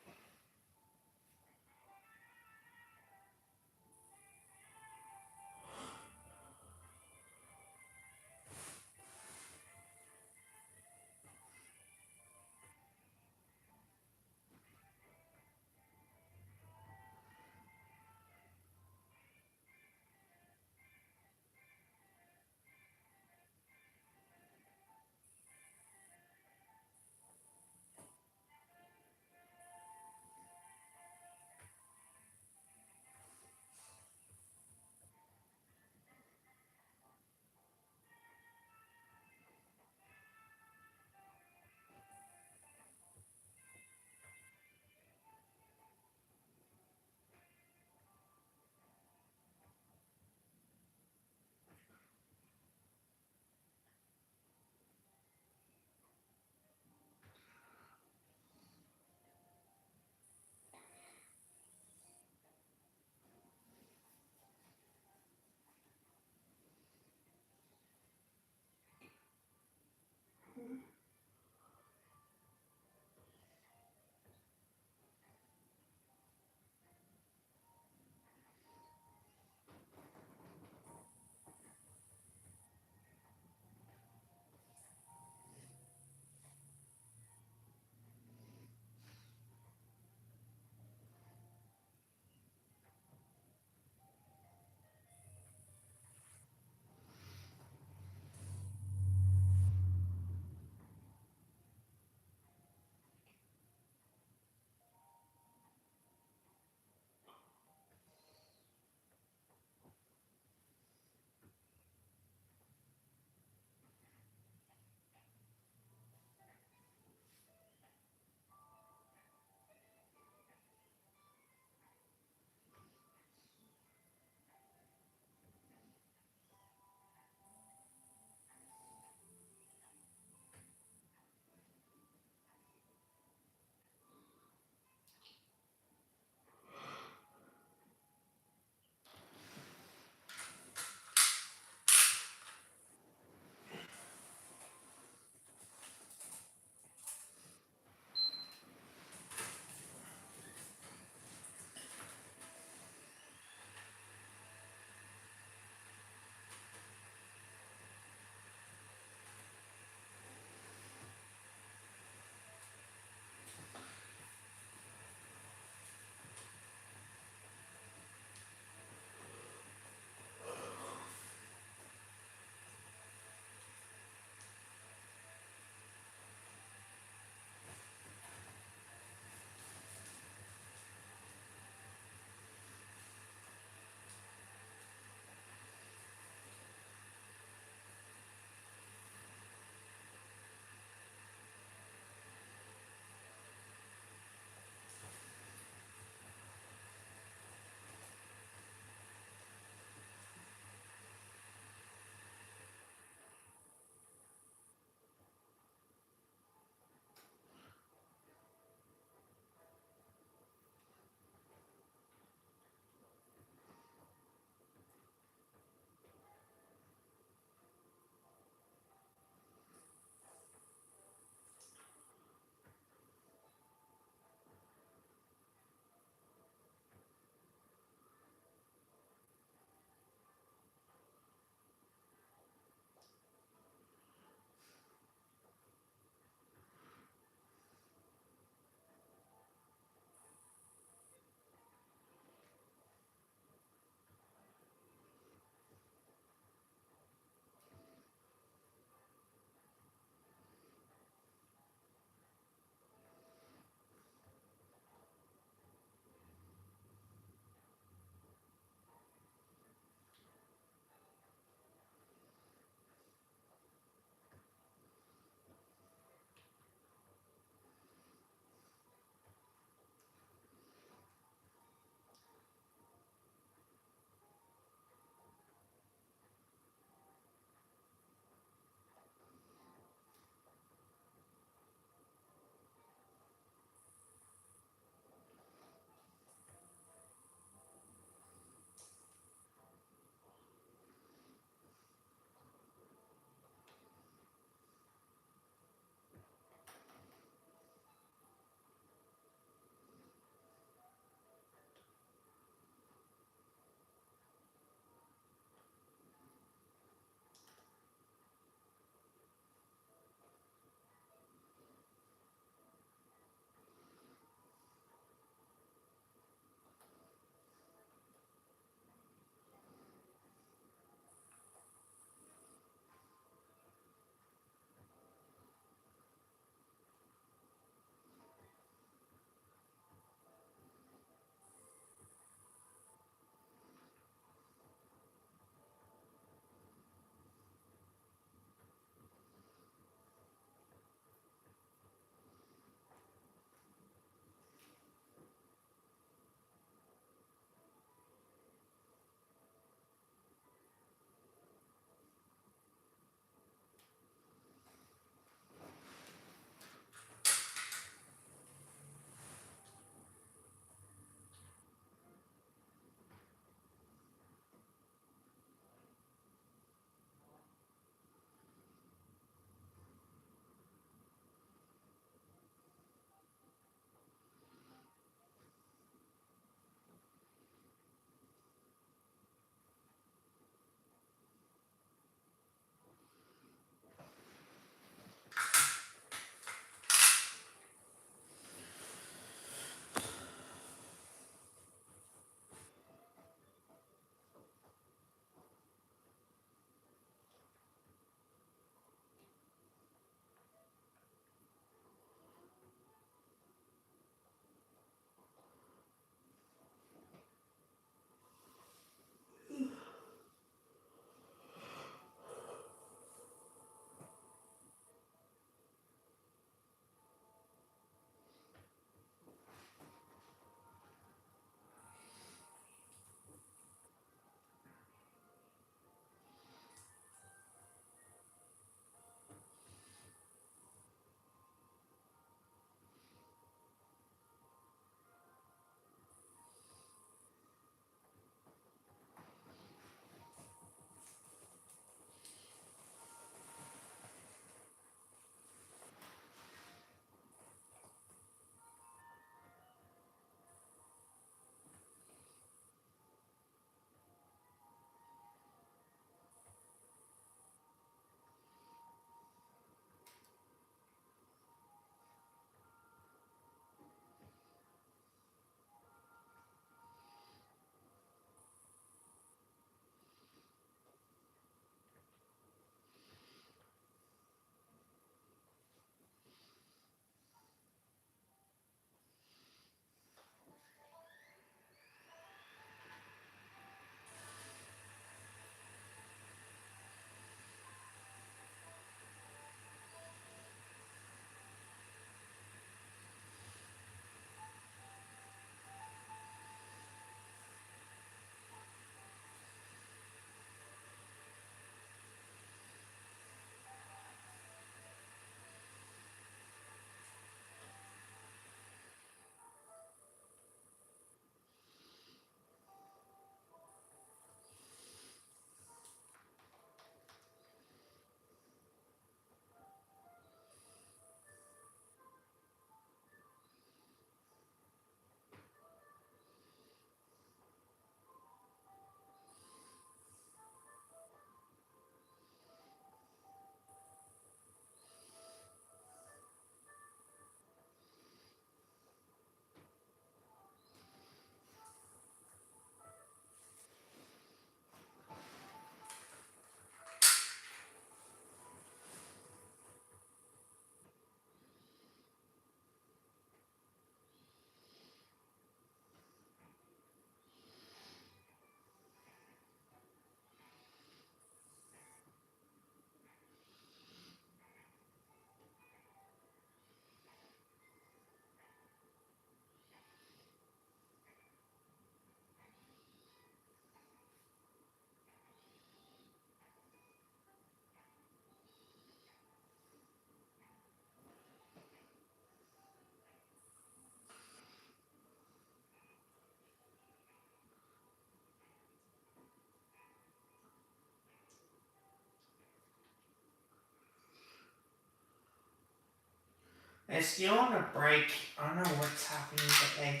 they're still on a break. I don't know what's happening, but they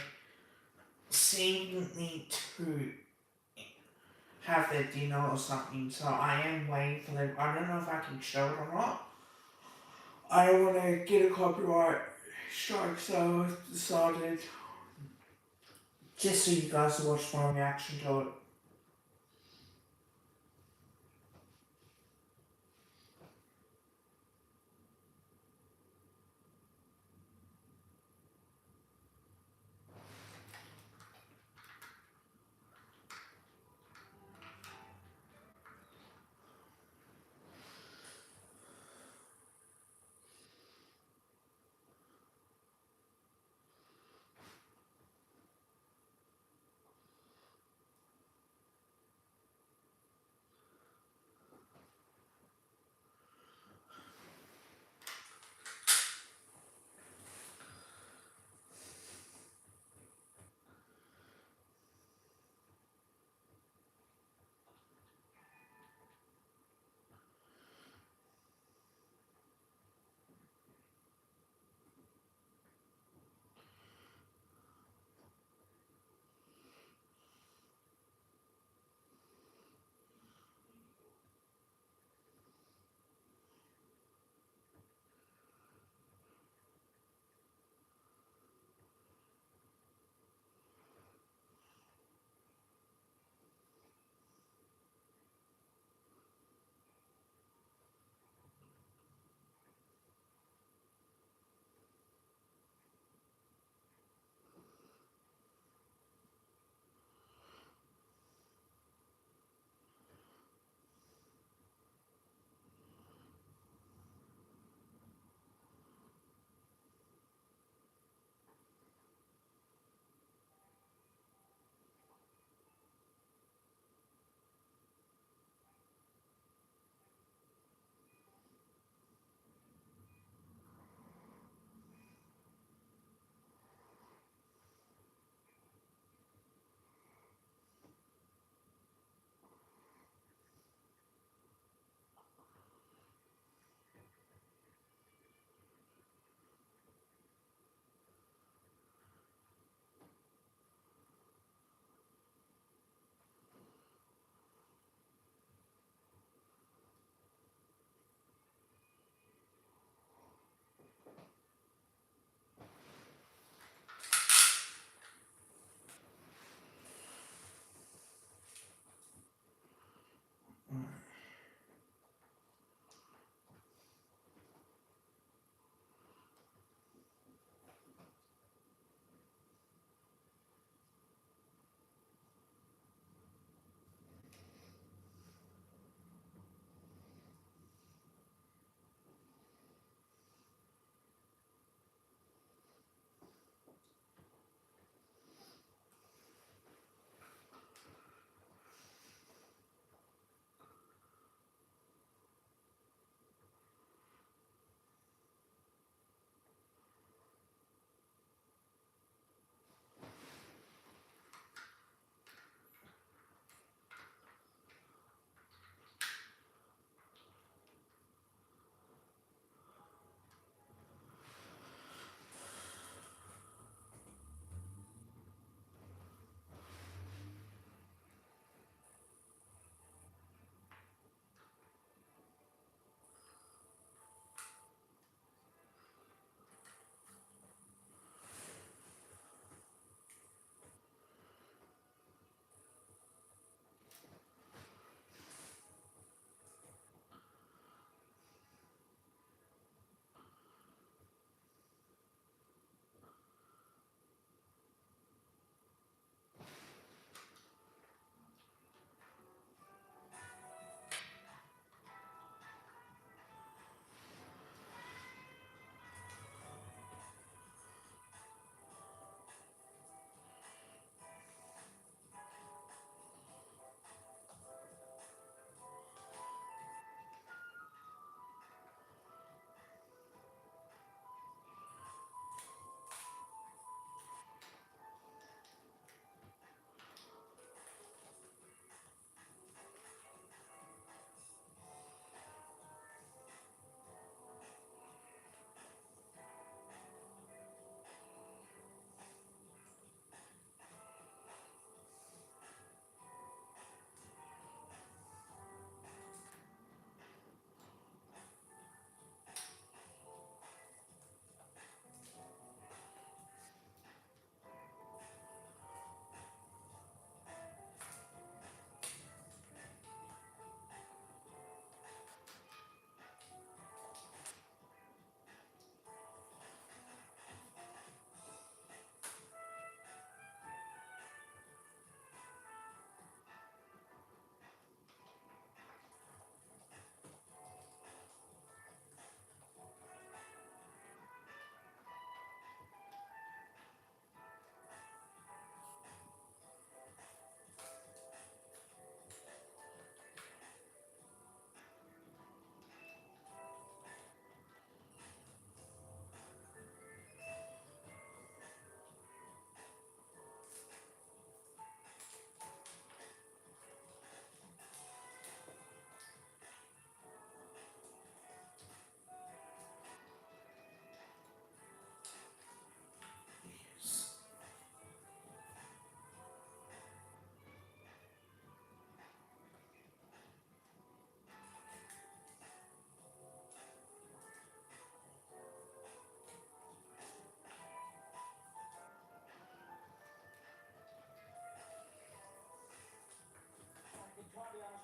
seemingly to have their dinner or something, so I am waiting for them. I don't know if I can show it or not. I don't want to get a copyright strike, so I decided just so you guys to watch my reaction to it.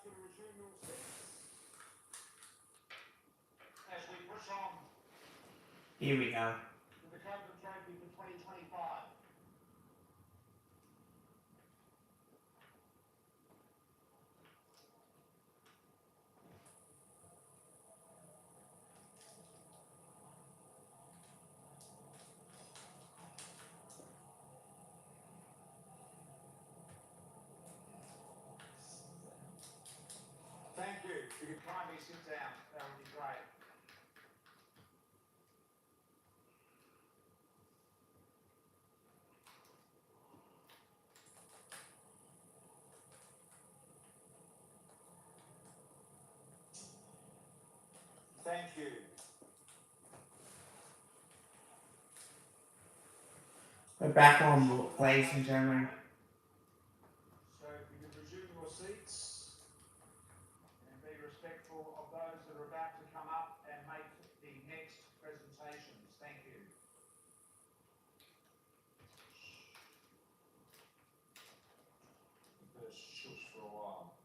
to resume your seats. As we push on Here we go. with the Copeland Trophy for 2025. Thank you. If you could kindly sit down, that would be great. Thank you. We're back on, ladies and gentlemen. So if you could resume your seats and be respectful of those that are about to come up and make the next presentations. Thank you. Just shush for a while.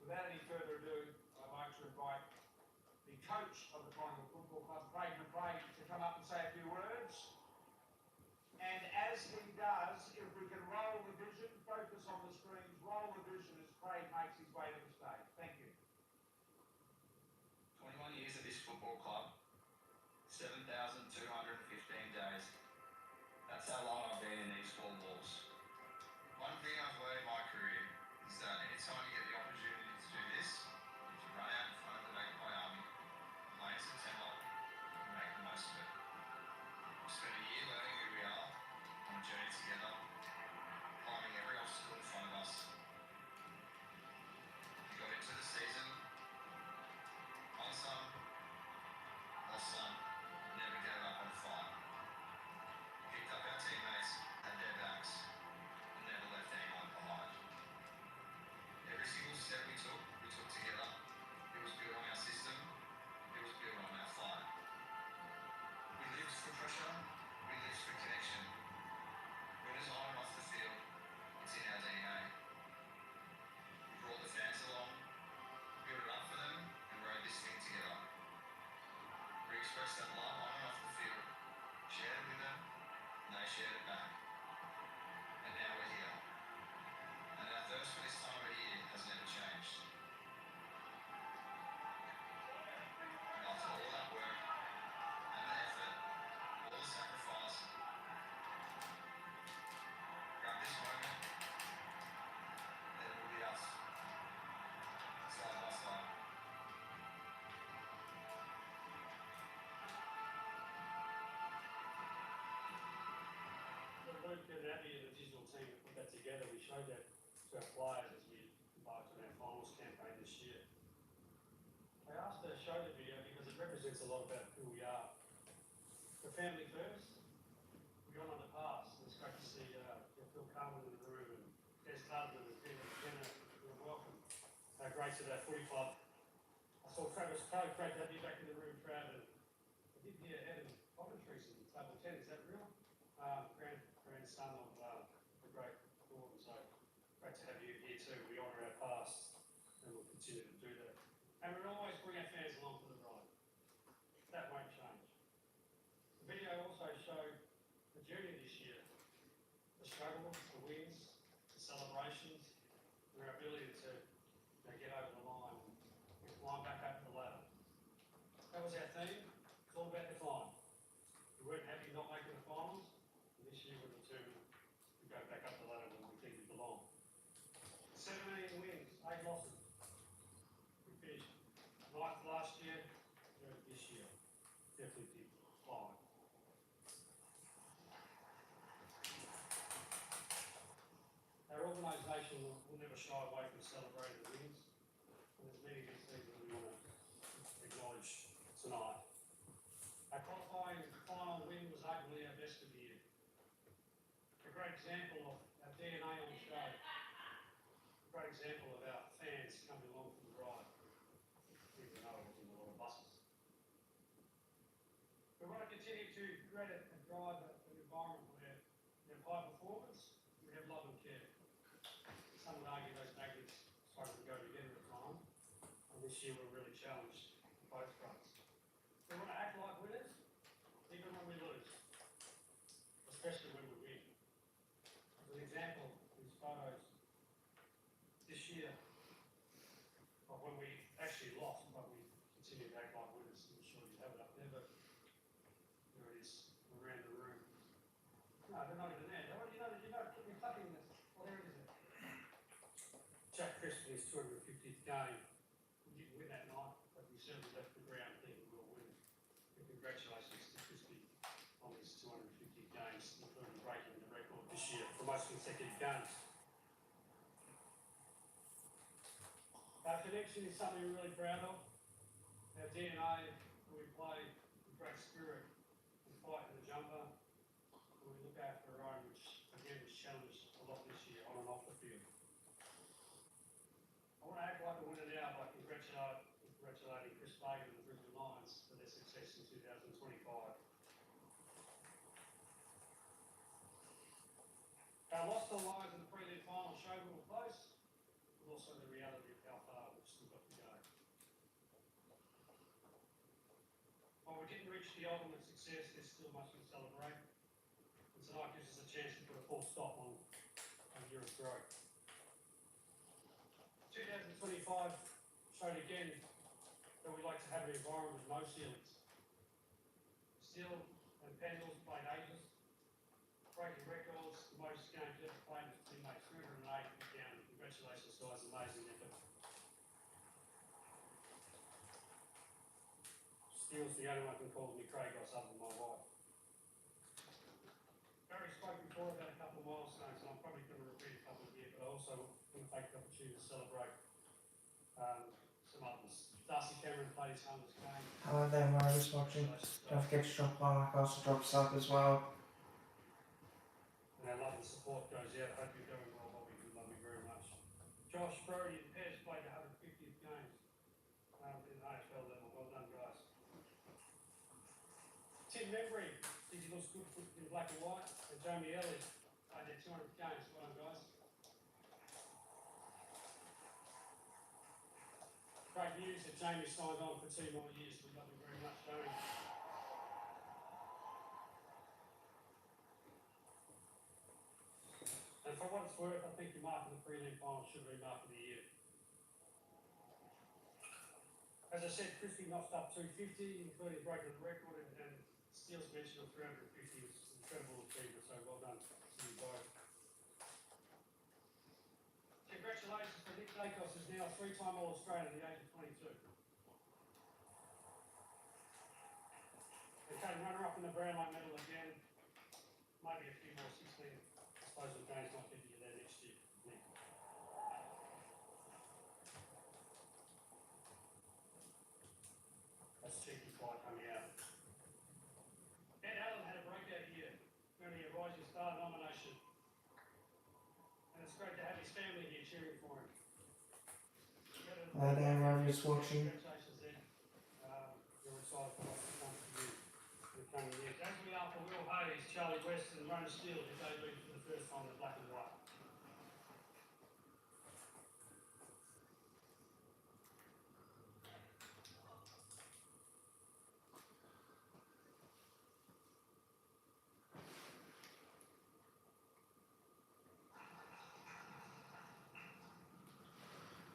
Without any further ado, I'd like to invite the coach of the Collingwood Football Club, Craig McRae, to come up and say a few words. And as he does, if we can roll the vision, focus on the screens, roll the vision as Craig makes his way to the stage. Thank you. 21 years at this football club, 7,215 days. That's how long I've been in these four walls. One thing I've learned in my career is that anytime you get the opportunity to do this, if you run out in front of the Magpie Army, play in September, and make the most of it. We've spent a year learning who we are, on a journey together, climbing every obstacle in front of us. We got into the season, won some, lost some, never gave up on the fight. Picked up our teammates, had their backs, and never left anyone behind. Every single step we took together. It was built on our system, it was built on our fight. We lived for pressure, we lived for connection. Winners on and off the field, it's in our DNA. We brought the fans along, built it up for them, and rode this thing together. We expressed that love on and off the field, shared it with them, and they shared it back. And now we're here. And our thirst for this time of year has never changed. And after all that work, and the effort, all the sacrifice, grab this moment, then it will be us, side by side. Well, Luke and Abby and the digital team that put that together, we showed that to our players as we embarked on our finals campaign this year. I asked to show the video because it represents a lot about who we are. For family first, we got on the past. It's great to see Phil Carmen in the room and Des Tubman and Peter McKenna. Welcome. Great to that footy club. I saw Travis Coe, great to have you back in the room, Trav. And I did hear Evan commentaries in table 10. Is that real? Grandson of the great Gordon. So great to have you here too. We honour our past and we'll continue to do that. And we'll always bring our fans along for the ride. That won't change. The video also showed the journey this year, the struggles, the wins, the celebrations, and our ability to get over the line and climb back up the ladder. That was our theme. It's all about the climb. We weren't happy not making the finals, and this year we're determined to go back up the ladder when we think we belong. 17 wins, 8 losses. We finished 9th last year, 3rd this year. Definitely did fine. Our organisation will never shy away from celebrating the wins, and there's many of these things that we want to acknowledge tonight. Our qualifying final win was arguably our best of the year. A great example of our DNA on show. A great example of our fans coming along for the ride, even though it wasn't a lot of buses. We want to continue to create and drive an environment where we have high performance, we have love and care. Some would argue those magnitudes game. We didn't win that night, but we certainly left the ground thinking we'll win. And congratulations to Crispy on his 250 games, including breaking the record this year for most consecutive games. Our connection is something we're really proud of. Our DNA, we play with great spirit and fight in the jumper. And we look after our own, which again was challenged a lot this year on and off the field. I want to act like a winner now by congratulating Chris Fagan and the Brisbane Lions for their success in 2025. Our loss to the Lions in the pre-league final showed we were close, but also the reality of how far we've still got to go. While we didn't reach the ultimate success, there's still much to celebrate. And tonight gives us a chance to put a full stop on a year of growth. 2025 showed again that we like to have an environment with no ceilings. Still and Pendles played ages, breaking records, the most games ever played with teammates, 308 down. Congratulations guys, amazing effort. Steele's the only one who calls me Kragos other than my wife. Barry spoke before about a couple of milestones, and I'm probably going to repeat a couple here, but I also want to take the opportunity to celebrate some others. Darcy Cameron played his 100th game. Hello there, Marvis watching. Don't forget to drop a like, also drop a sub as well. And our love and support goes out. Hope you're doing well, Bobby. We love you very much. Josh Brody and Pez played 150th games in the AFL level. Well done, guys. Tim Membry, he looks good in black and white. And Jamie Ellie played their 200th games. Well done, guys. Great news that Jamie signed on for 2 more years. We love you very much, Jamie. And for what it's worth, I think your mark in the pre-league final should be mark of the year. As I said, Christie notched up 250, including breaking the record, and Steele's mention of 350 is an incredible achievement, so well done to you both. Congratulations to Nick Dacos, who's now a 3-time All-Australian at the age of 22. And came runner-up in the Brownlow medal again, maybe a few more 16. I suppose the games might get you there next year, Nick. That's cheeky fly coming out. Ed Allen had a breakout year, earning a Rising Star nomination. And it's great to have his family here cheering for him. Hello there, Marvis watching. Congratulations, Ed. You're excited for what's to come for you in the coming years. As we are for Will Hayes, Charlie West and Rona Steele, who debuted for the first time in black and white.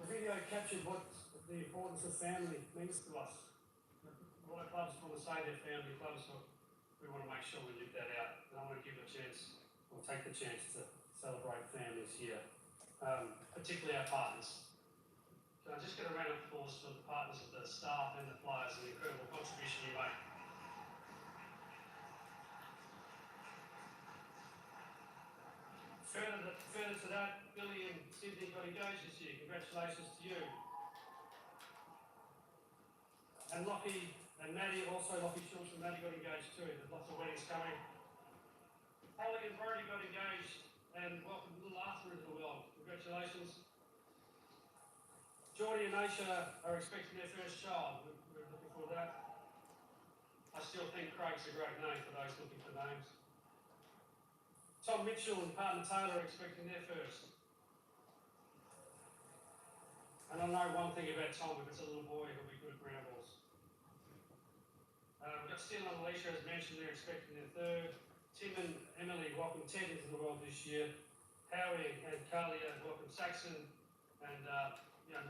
The video captured what the importance of family means to us. A lot of clubs want to say they're family clubs, but we want to make sure we live that out. And I want to give a chance, or take the chance to celebrate families here, particularly our partners. So I'm just going to round of applause for the partners of the staff and the players and the incredible contribution you make. Further to that, Billy and Sydney got engaged this year. Congratulations to you. And Lockie and Maddie, also Lockie Schultz and Maddie got engaged too. There's lots of weddings coming. Holly and Brody got engaged and welcomed little Arthur into the world. Congratulations. Geordie and Aisha are expecting their first child. We're looking forward to that. I still think Craig's a great name for those looking for names. Tom Mitchell and partner Taylor are expecting their first. And I know one thing about Tom, if it's a little boy, he'll be good at ground balls. We've got Steele and Alicia, as mentioned, they're expecting their third. Tim and Emily welcome Ted into the world this year. Howie and Carlia welcome Saxon. And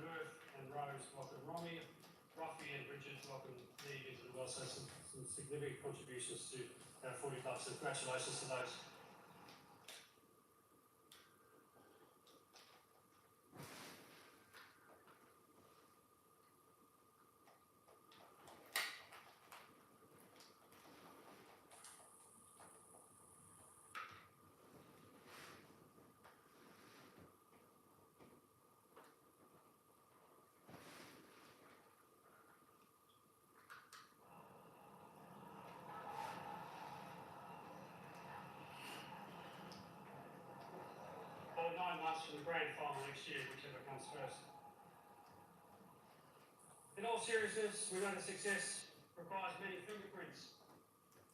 Murph and Rose welcome Romy. Ruffy and Richard welcome Neve into the world. So some significant contributions to our footy club. So congratulations to those. chance for the grand final next year, whichever comes first. In all seriousness, we know that success requires many fingerprints,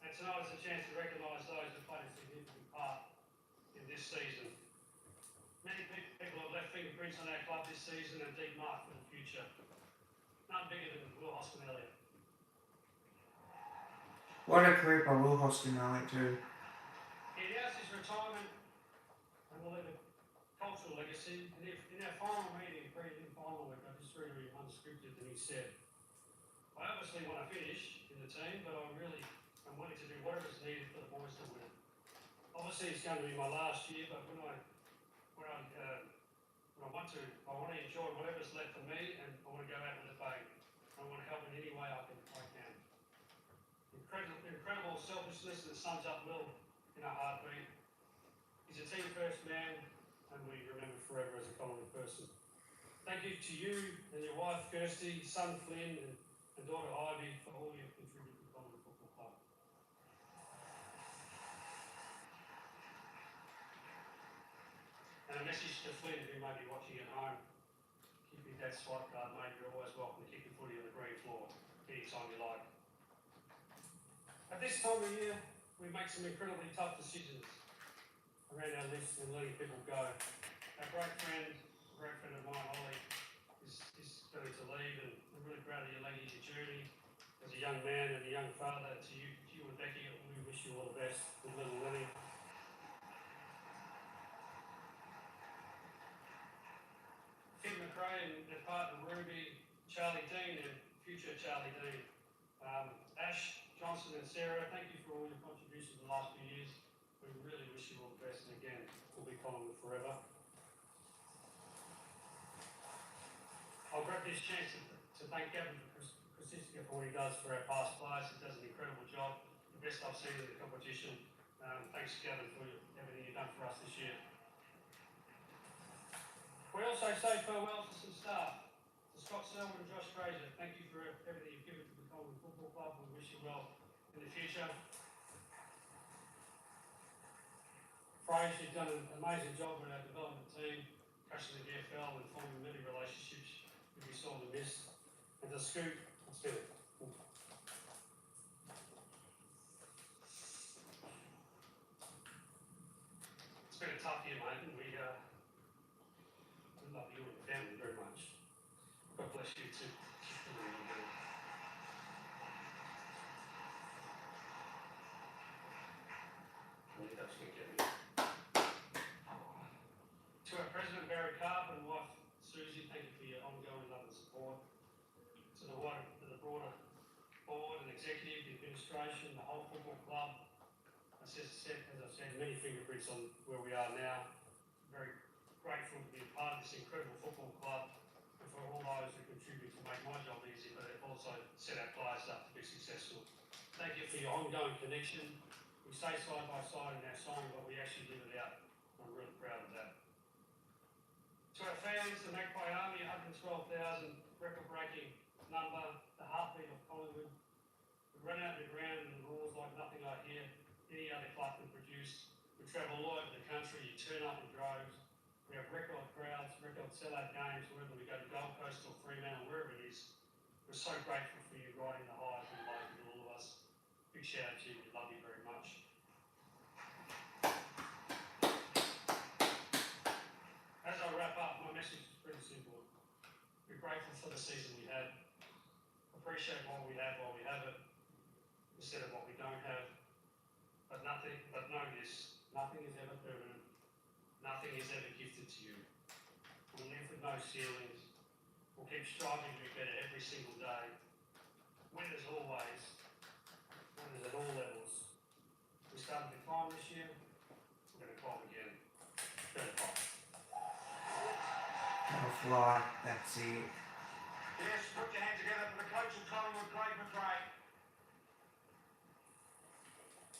and tonight is a chance to recognise those who played a significant part in this season. Many people have left fingerprints on our club this season and deep mark for the future. None bigger than Will Hoskin-Elliott. What a career by Will Hoskin-Elliott too. He announced his retirement and will leave a cultural legacy. And in our final meeting, final week, I just read him unscripted and he said, I obviously want to finish in the team, but am willing to do whatever is needed for the boys to win. Obviously it's going to be my last year, but when I want to enjoy whatever's left for me, and I want to go out with a bang. I want to help in any way I can. Incredible selflessness that sums up Will in a heartbeat. He's a team first man, and we remember forever as a Collingwood person. Thank you to you and your wife Kirsty, son Flynn, and daughter Ivy for all you've contributed to Collingwood Football Club. And a message to Flynn, who may be watching at home. Keep your dad's swipe card, mate. You're always welcome to kick your footy on the green floor anytime you like. At this time of year, we make some incredibly tough decisions around our list and letting people go. Our great friend of mine, Ollie, is going to leave, and we're really proud of you leading your journey as a young man and a young father. To you and Becky, we wish you all the best with little Lenny. Finn McRae and partner Ruby, Charlie Dean and future Charlie Dean. Ash, Johnson and Sarah, thank you for all your contributions in the last few years. We really wish you all the best, and again, we'll be Collingwood forever. I'll grab this chance to thank Gavin Krasistka for what he does for our past players. He does an incredible job, the best I've seen in the competition. Thanks, Gavin, for everything you've done for us this year. We also say farewell to some staff. To Scott Selwood and Josh Fraser, thank you for everything you've given to the Collingwood Football Club. We wish you well in the future. Fraser, you've done an amazing job with our development team, coaching the VFL and forming many relationships that we sorely missed. And to Scoot, it's been a tough year, mate, and we love you and the family very much. God bless you too. To our President Barry Carp and wife Susie, thank you for your ongoing love and support. To the broader board and executive, the administration, the whole football club. As I've said, many fingerprints on where we are now. Very grateful to be a part of this incredible football club, and for all those who contribute to make my job easy, but also set our players up to be successful. Thank you for your ongoing connection. We stay side by side in our song, but we actually live it out. I'm really proud of that. To our fans, the Magpie Army, 112,000, record-breaking number, the heartbeat of Collingwood. We run out of the ground and the roars like nothing I hear any other club can produce. We travel all over the country, you turn up in droves. We have record crowds, record sellout games, whether we go to Gold Coast or Fremantle, wherever it is. We're so grateful for you riding the highs and lows with all of us. Big shout out to you, we love you very much. As I wrap up, my message is pretty simple. We're grateful for the season we had. Appreciate what we have while we have it, instead of what we don't have. But know this, nothing is ever permanent. Nothing is ever gifted to you. We live with no ceilings. We'll keep striving to be better every single day. Winners always. Winners at all levels. We started to climb this year. We're going to climb again. Go to climb. I'll fly. That's it. Yes, put your hand together for the coach of Collingwood, Craig McRae.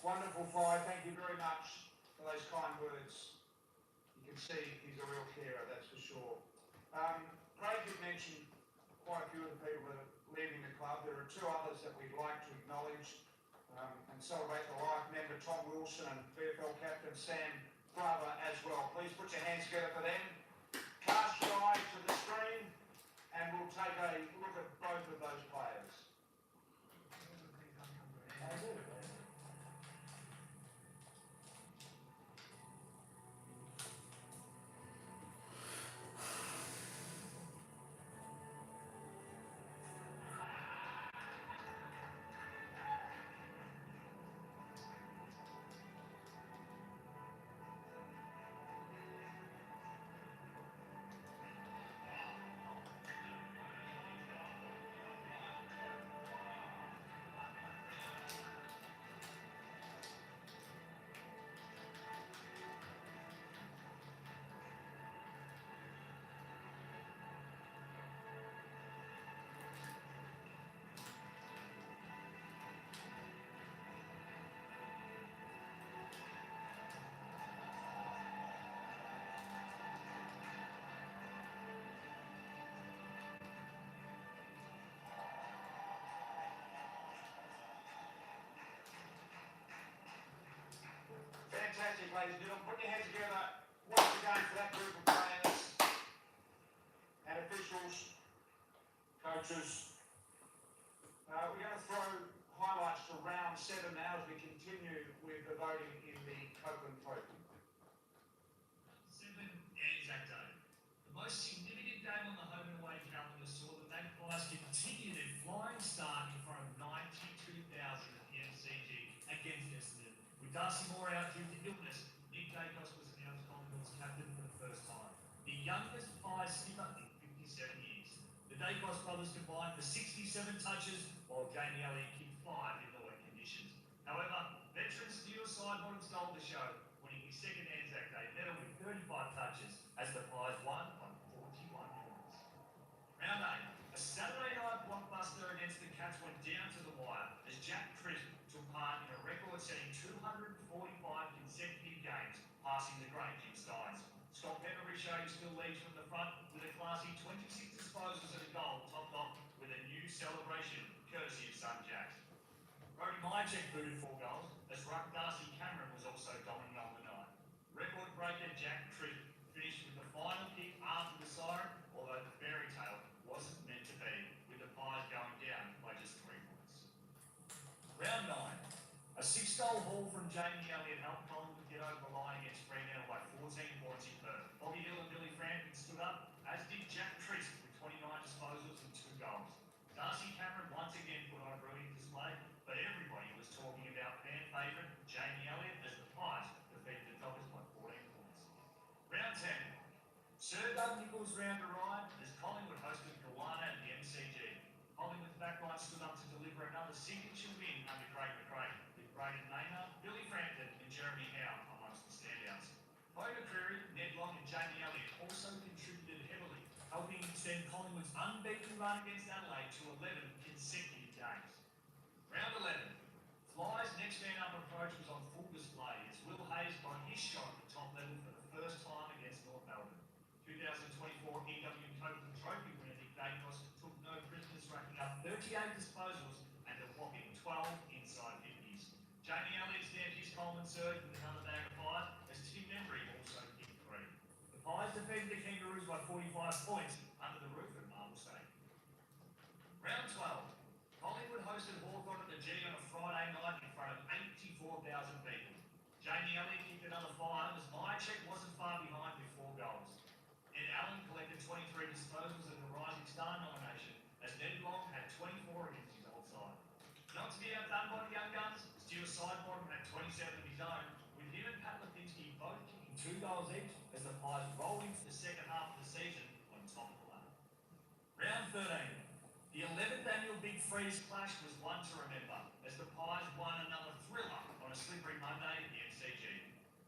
Wonderful fly, thank you very much for those kind words. You can see he's a real carer, that's for sure. Craig, you've mentioned quite a few of the people that are leaving the club. There are two others that we'd like to acknowledge and celebrate the life. Member Tom Wilson and VFL captain Sam Glover as well. Please Please put your hands together for them. Cast your eyes to the screen and we'll take a look at both of those players. Fantastic, ladies and gentlemen. Put your hands together once again for that group of players and officials, coaches. We're going to throw highlights to round 7 now as we continue with the voting in the Copeland Trophy. 7 Anzac Day. The most significant game on the home and away calendar saw the Magpies continue their flying start in front of 92,000 at the MCG against Essendon. With Darcy Moore out due to illness, Nick Dacos was announced Collingwood's captain for the first time. The youngest Pies skipper in 57 years. The Dacos brothers combined for 67 touches, while Jamie Elliott kicked 5 in the wet conditions. However, veteran Steele Sidebottom stole the show, winning his second Anzac Day medal with 35 touches as the Pies won on 41 points. Round 8. A Saturday night blockbuster against the Cats went down to the wire as Jack Crisp took part in a record-setting 245 consecutive games, passing the great Jim Steins. Scott Peppery showed he still leads from the front with a classy 26 disposals and a goal, topped off with a new celebration courtesy of son Jacks. Brody Mychek booted 4 goals as ruck Darcy Cameron was also dominant on the night. Record breaker Jack Crisp finished with the final kick after the siren, although the fairy tale wasn't meant to be, with the Pies going down by just 3 points. Round 9. A 6-goal haul from Jamie Elliott helped Collingwood get over the line against Fremantle by 14 points in Perth. Bobby Hill and Billy Frampton stood up, as did Jack Crisp with 29 disposals and 2 goals. Darcy Cameron once again put on a brilliant display, but everybody was talking about fan favourite Jamie Elliott as the Pies defeated the Dockers by 14 points. Round 10. Sir Doug Nichols round to ride as Collingwood hosted Gowana at the MCG. Collingwood's backline stood up to deliver another signature win under Craig McRae, with Braden Maynard, Billy Frampton and Jeremy Howe amongst the standouts. Bo McCreary, Ned Long and Jamie Elliott also contributed heavily, helping extend Collingwood's unbeaten run against Adelaide to 11 consecutive games. Round 11. Fly's next man up approach was on full display as Will Hayes got his shot at the top level for the first time against North Melbourne. 2024 EW Copeland Trophy winner Nick Dacos took no prisoners, racking up 38 disposals and a whopping 12 inside 50s. Jamie Elliott stamped his Coleman surge with another bag of 5 as Tim Membry also kicked 3. The Pies defeated the Kangaroos by 45 points under the roof at Marble Stadium. Round 12. Collingwood hosted Hawthorn at the G on a Friday night in front of 84,000 people. Jamie Elliott kicked another 5 as Mychek wasn't far behind with 4 goals. Ed Allen collected 23 disposals at the Rising Star nomination as Ned Long had 24 against his old side. Not to be outdone by the young guns, Steele Sidebottom had 27 of his own, with him and Pat Lipinski both kicking 2 goals each as the Pies rolled into the second half of the season on top of the ladder. Round 13. The 11th annual Big Freeze clash was one to remember as the Pies won another thriller on a slippery Monday at the MCG.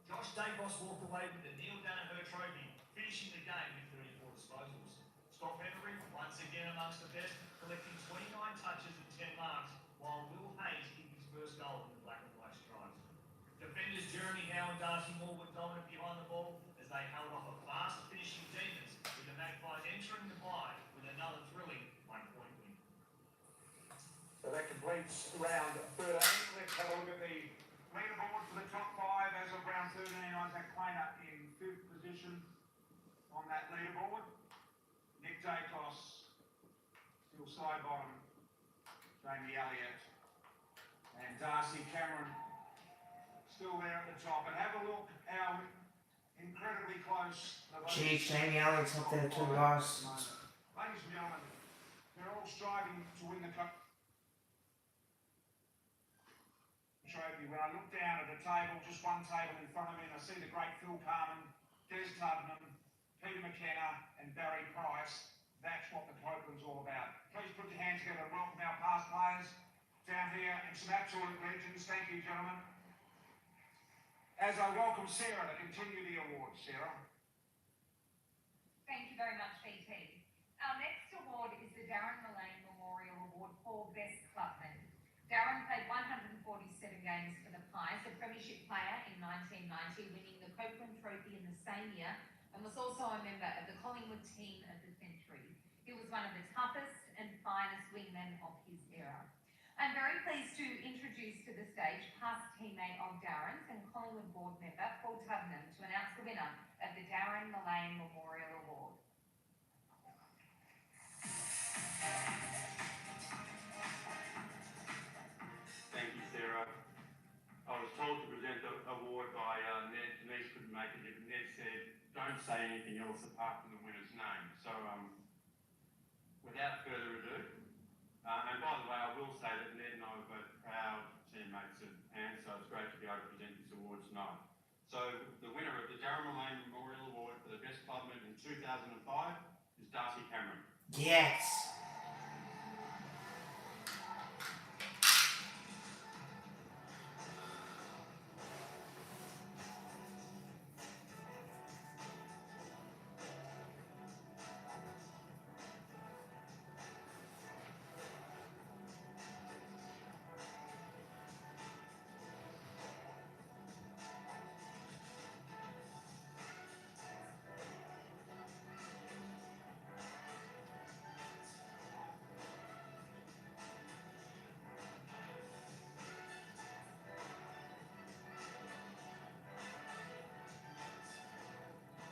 Josh Dacos walked away with the Neil Danaher Trophy, finishing the game with 34 disposals. Scott Peppery, once again amongst the best, collecting 29 touches and 10 marks, while Will Hayes kicked his first goal in the black and white stripes. Defenders Jeremy Howe and Darcy Moore were dominant behind the ball as they held off a fast finishing Demons, with the Magpies entering the bye with another thrilling 1-point win. So that completes round 13. Let's have a look at the leaderboard for the top 5 as of round 13. Isaac Plainer in 5th position. position on that leaderboard. Nick Dacos, still side bottom, Jamie Elliott, and Darcy Cameron still there at the top. And have a look how incredibly close the Geez, Jamie Elliott's up there too, guys. Ladies and gentlemen, they're all striving to win the cup trophy. When I look down at the table, just one table in front of me, and I see the great Phil Carman, Des Tubman, Peter McKenna, and Barry Price. That's what the Copeland's all about. Please put your hands together and welcome our past players down here and some absolute legends. Thank you, gentlemen. As I welcome Sarah to continue the awards. Sarah. Thank you very much, BT. Our next award is the Darren Mullane Memorial Award for Best Clubman. Darren played 147 games for the Pies, a premiership player in 1990, winning the Copeland Trophy in the same year, and was also a member of the Collingwood team of the century. He was one of the toughest and finest wingmen of his era. I'm very pleased to introduce to the stage past teammate of Darren's and Collingwood board member Paul Tubman to announce the winner of the Darren Mullane Memorial Award. Thank you, Sarah. I was told to present the award by Ned. Denise couldn't make it. Ned said, don't say anything else apart from the winner's name. So, without further ado, and by the way, I will say that Ned and I are both proud teammates of Anne, so it's great to be able to present this award tonight. So, the winner of the Darren Mullane Memorial Award for the Best Clubman in 2005 is Darcy Cameron. Yes.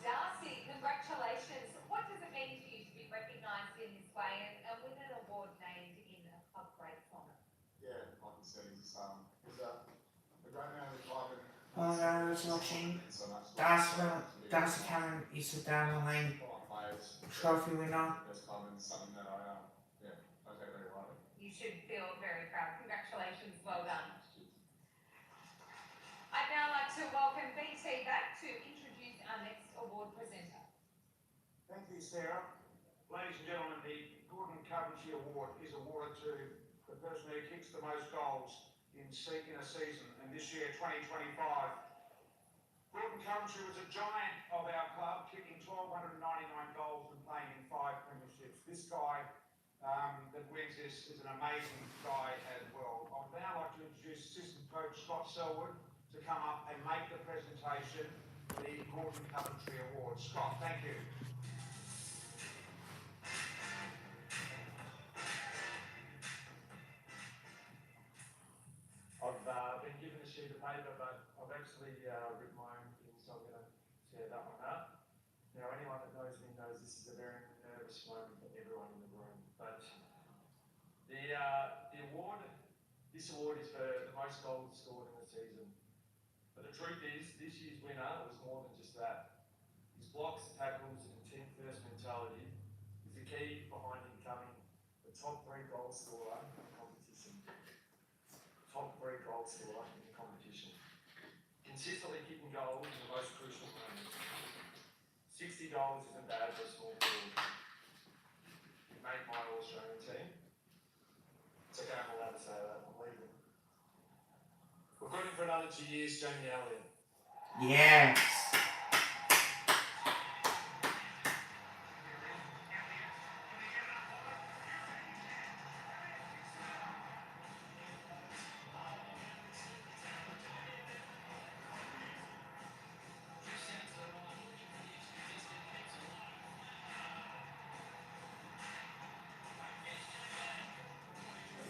Darcy, congratulations. What does it mean to you to be recognised in this way and win an award named in a club great's honour? Yeah, like you said, he's a great man of the club. Oh no, it's watching. Darcy Cameron is the Darren Mullane Trophy winner. Best clubman is something that I take very lightly. You should feel very proud. Congratulations, well done. I'd now like to welcome BT back to introduce our next award presenter. Thank you, Sarah. Ladies and gentlemen, the Gordon Coventry Award is awarded to the person who kicks the most goals in a season, and this year, 2025. Gordon Coventry was a giant of our club, kicking 1,299 goals and playing in 5 premierships. This guy that wins this is an amazing guy as well. I'd now like to introduce assistant coach Scott Selwood to come up and make the presentation for the Gordon Coventry Award. Scott, thank you. I've been given a sheet of paper, but I've actually written my own thing, so I'm going to tear that one up. Now, anyone that knows me knows this is a very nervous moment for everyone in the room. But the award, this award is for the most goals scored in the season. But the truth is, this year's winner was more than just that. His blocks, tackles, and team-first mentality is the key behind him becoming the top 3 goal scorer in the competition. Top 3 goal scorer in the competition. Consistently kicking goals in the most crucial moments. 60 goals isn't bad for a small forward. He made my All-Australian team. It's okay, I'm allowed to say that. I'm leaving. We've got him for another 2 years, Jamie Elliott. Yes.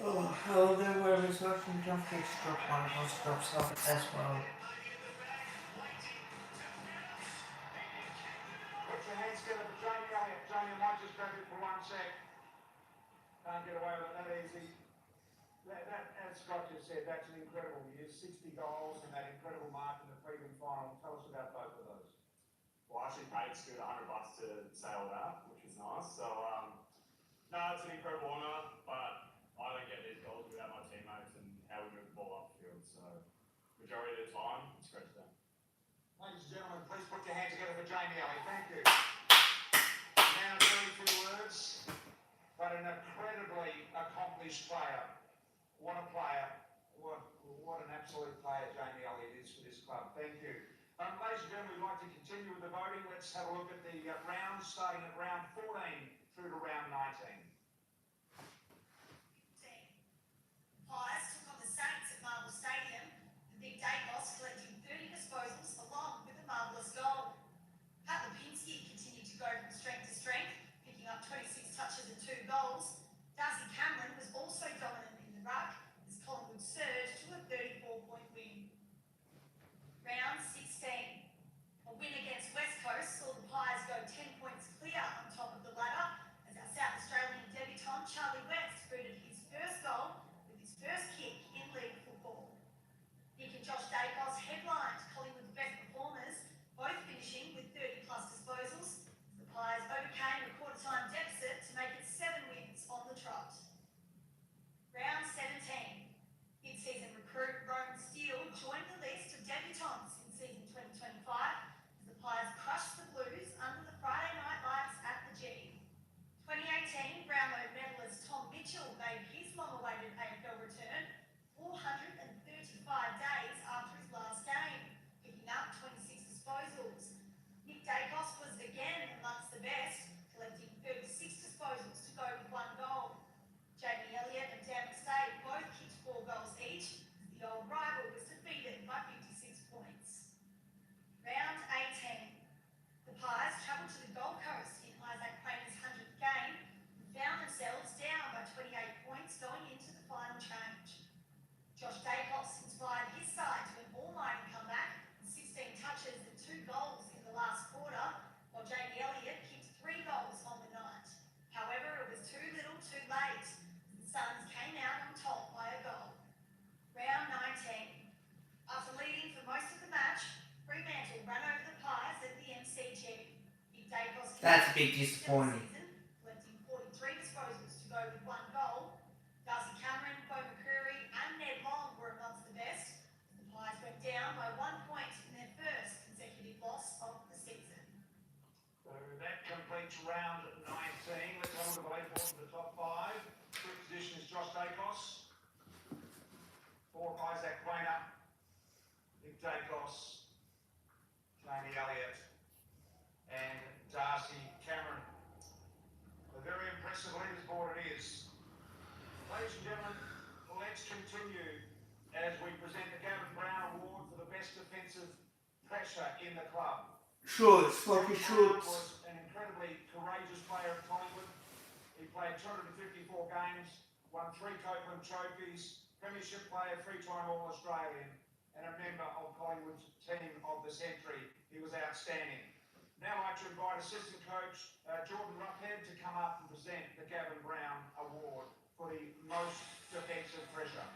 Oh, hello there, wherever it's watching, don't forget to drop one of us drops off as well. can't get away with it that easy. As Scott just said, that's an incredible year. 60 goals and that incredible mark in the prelim final. Tell us about both of those. Well, I actually paid Scoot $100 to say all that, which was nice. So, no, it's an incredible honour, but I don't get these goals without my teammates and how we move the ball upfield. So, majority of the time, it's great to them. Ladies and gentlemen, please put your hands together for Jamie Elliott. Thank you. Now, very few words, but an incredibly accomplished player. What a player. What an absolute player Jamie Elliott is for this club. Thank you. Ladies and gentlemen, we'd like to continue with the voting. Let's have a look at the rounds, starting at round 14 through to round 19. Pies took on the Saints at Marvel Stadium. The Big Day Boss collecting 30 disposals along with a marvellous goal. Pat Lipinski continued to go from strength to strength, picking up 26 touches and 2 goals. Darcy Cameron was also dominant in the ruck as Collingwood surged to a 34-point win. Round 16. A win against West Coast saw the Pies go 10 points clear on top of the ladder as our South Australian debutant Charlie West booted his first goal with his first kick in league football. Nick and Josh Dacos headlined Collingwood's best performers, both finishing with 30 plus disposals. The Pies overcame a quarter-time deficit to make it 7 wins on the trot. Round 17. Mid-season recruit Roman Steele joined the list of debutants in season 2025 as the Pies crushed the Blues under the Friday night lights at the G. 2018 Brownlow medalist Tom Mitchell made his long-awaited AFL return 435 days after his last game, picking up 26 disposals. Nick Dacos was again amongst the best, collecting 36 disposals to go with 1 goal. Jamie Elliott and Dan McStay both kicked 4 goals each. The old rival was defeated by 56 points. Round 18. The Pies travelled to the Gold Coast in Isaac Quayner's 100th game and found themselves down by 28 points going into the final change. Josh Dacos inspired his side to an almighty comeback with 16 touches and 2 goals in the last quarter, while Jamie Elliott kicked 3 goals on the night. However, it was too little too late. The Suns came out on top by a goal. Round 19. After leading for most of the match, Fremantle ran over the Pies at the MCG. Big Dacos That's a big disappointment. collecting 43 disposals to go with 1 goal. Darcy Cameron, Bo McCreary and Ned Long were amongst the best. The Pies went down by 1 point in their first consecutive loss of the season. So that completes round 19. Let's have a look at the leaderboard for the top 5. Fifth position is Josh Dacos. 4, Isaac Quayner. Nick Dacos. Jamie Elliott. And Darcy Cameron. A very impressive leaderboard it is. Ladies and gentlemen, let's continue as we present the Gavin Brown Award for the best defensive pressure in the club. Schultz, Floppy Schultz. Was an incredibly courageous player at Collingwood. He played 254 games, won 3 Copeland trophies, premiership player, 3-time All-Australian, and a member of Collingwood's team of the century. He was outstanding. Now I'd like to invite assistant coach Jordan Rockhead to come up and present the Gavin Brown Award for the most defensive pressure.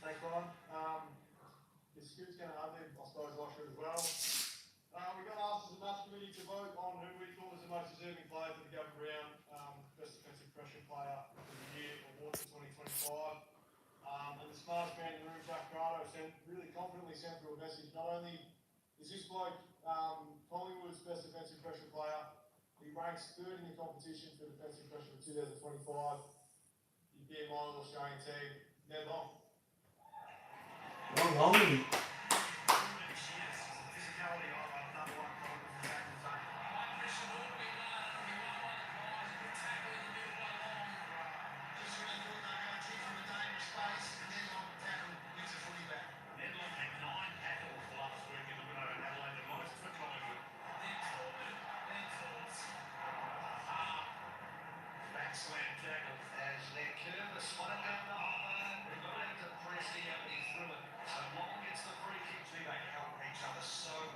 Thanks, Ron. This Scoot's going to have them, I suppose, Osher as well. We're going to ask the match committee to vote on who we thought was the most deserving player for the Gavin Brown Best Defensive Pressure Player of the Year Award for 2025. And the smartest man in the room, Jack Prado, really confidently sent through a message. Not only is this bloke Collingwood's Best Defensive Pressure Player, he ranks 3rd in the competition for defensive pressure for 2025. He'd be in my Australian team, Ned Long. Longy. Slam tackle as they're careless. One down the hole. They've got out to press the opening through it. So Long gets the free kick. They help each other so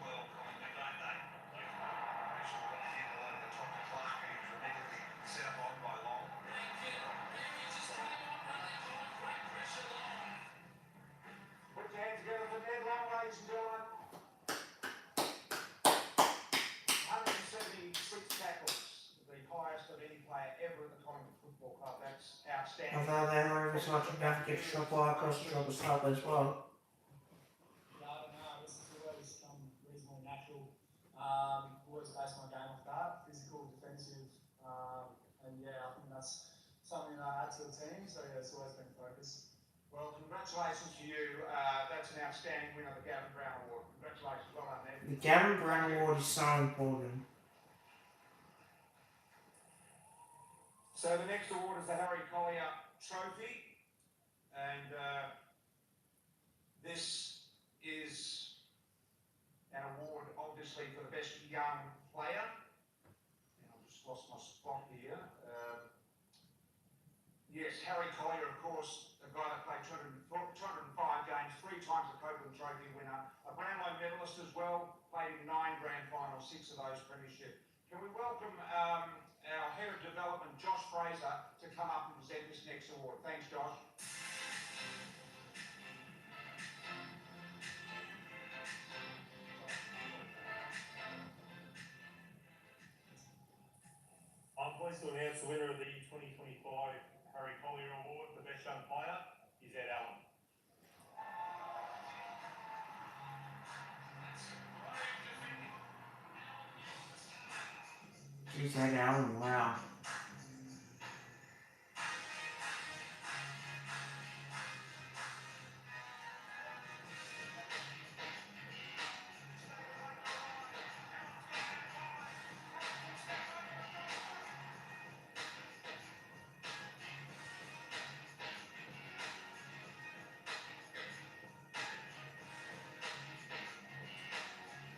Chris Hodgson, don't forget to drop by, across to drop a sub as well. Yeah, I don't know. I guess it's always come reasonably natural. Always base my game off that, physical, defensive, and yeah, I think that's something that I add to the team. So yeah, it's always been focused. Well, congratulations to you. That's an outstanding winner of the Gavin Brown Award. Congratulations, well done there. The Gavin Brown Award is so important. So the next award is the Harry Collier Trophy, and this is an award obviously for the best young player. And I've just lost my spot here. Yes, Harry Collier, of course, a guy that played 205 games, 3 times the Copeland Trophy winner, a Brownlow medalist as well, played in 9 grand finals, 6 of those premiership. Can we welcome our Head of Development, Josh Fraser, to come up and present this next award. Thanks, Josh. I'm pleased to announce the winner of the 2025 Harry Collier Award for Best Young Player is Ed Allen. Jeez, Ed Allen, wow.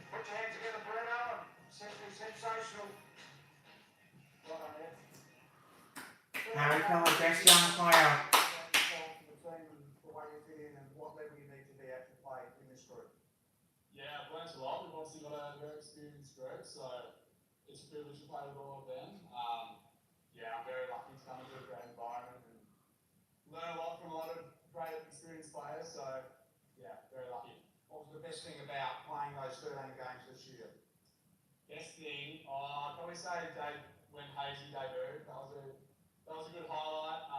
Put your hands together for Ed Allen. Simply sensational. Well done, Ed. Harry Collier, best young player. The way you fit in and what level you need to be at to play in this group. Yeah, I've learned a lot. We've obviously got a very experienced group, so it's a privilege to play with all of them. Yeah, I'm very lucky to come into a great environment and learn a lot from a lot of great experienced players. So yeah, very lucky. What was the best thing about playing those 13 games this year? Best thing, I'd probably say when Hazy debuted, that was a good highlight.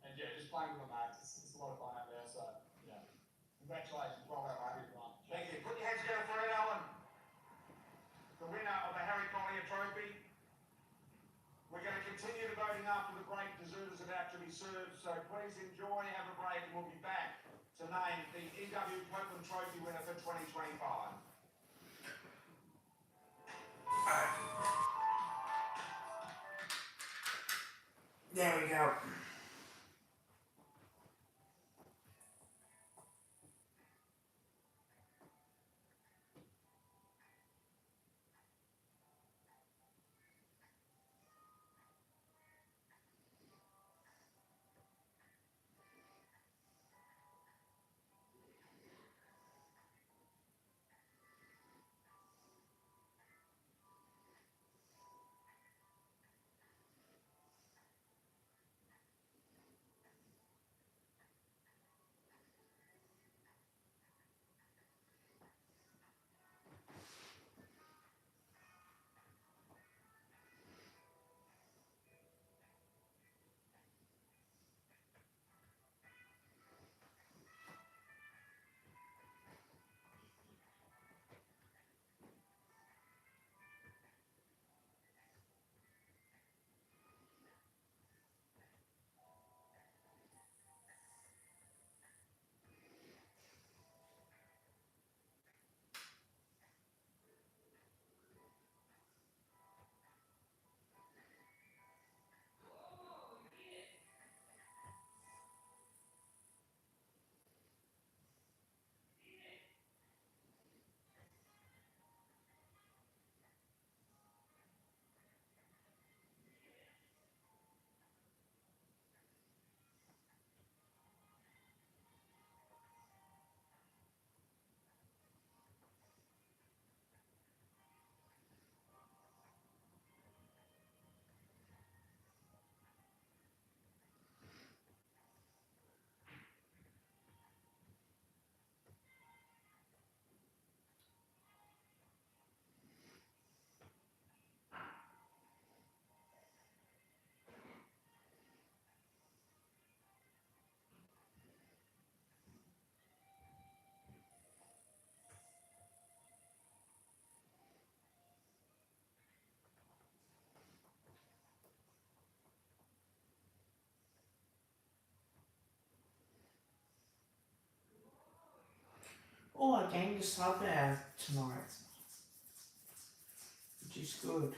And yeah, just playing with my mates, it's a lot of fun out there. So yeah, Congratulations, well done, mate. everyone. Thank you. Put your hands together for Ed Allen, the winner of the Harry Collier Trophy. We're going to continue the voting after the break. Dessert is about to be served, so please enjoy, have a break, and we'll be back to name the EW Copeland Trophy winner for 2025. There we go. Oh, I gained a sub out tonight, which is good.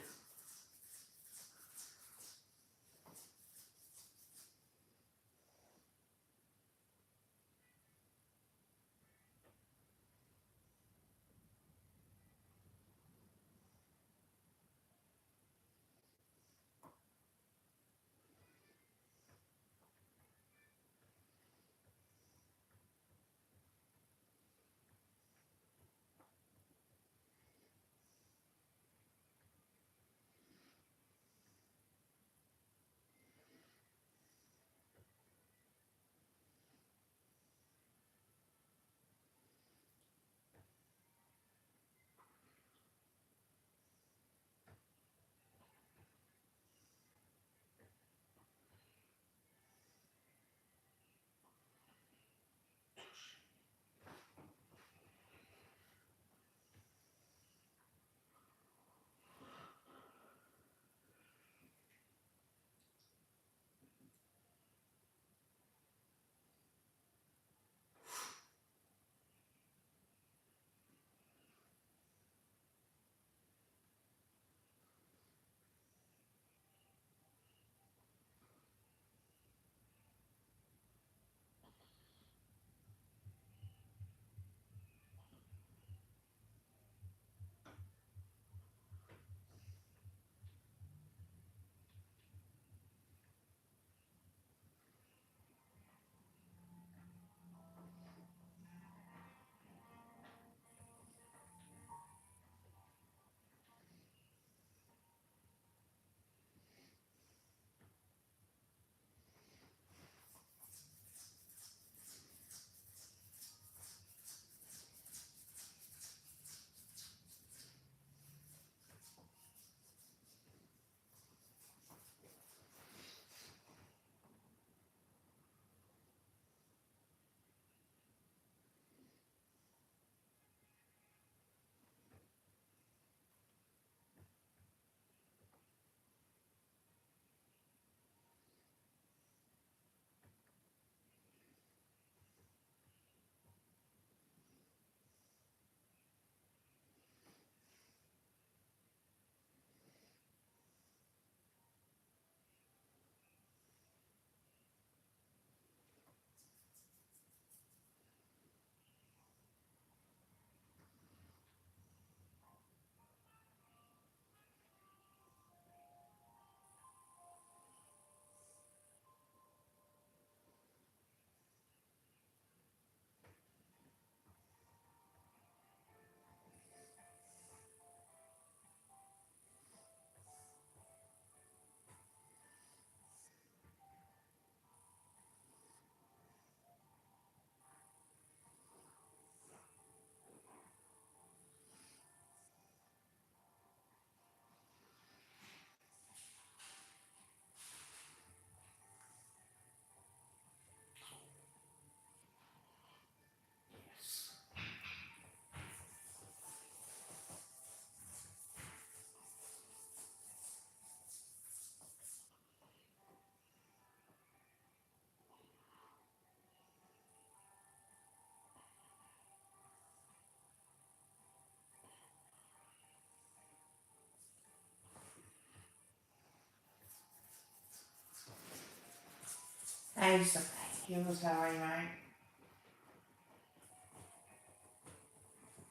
Hey, so here's how I mate.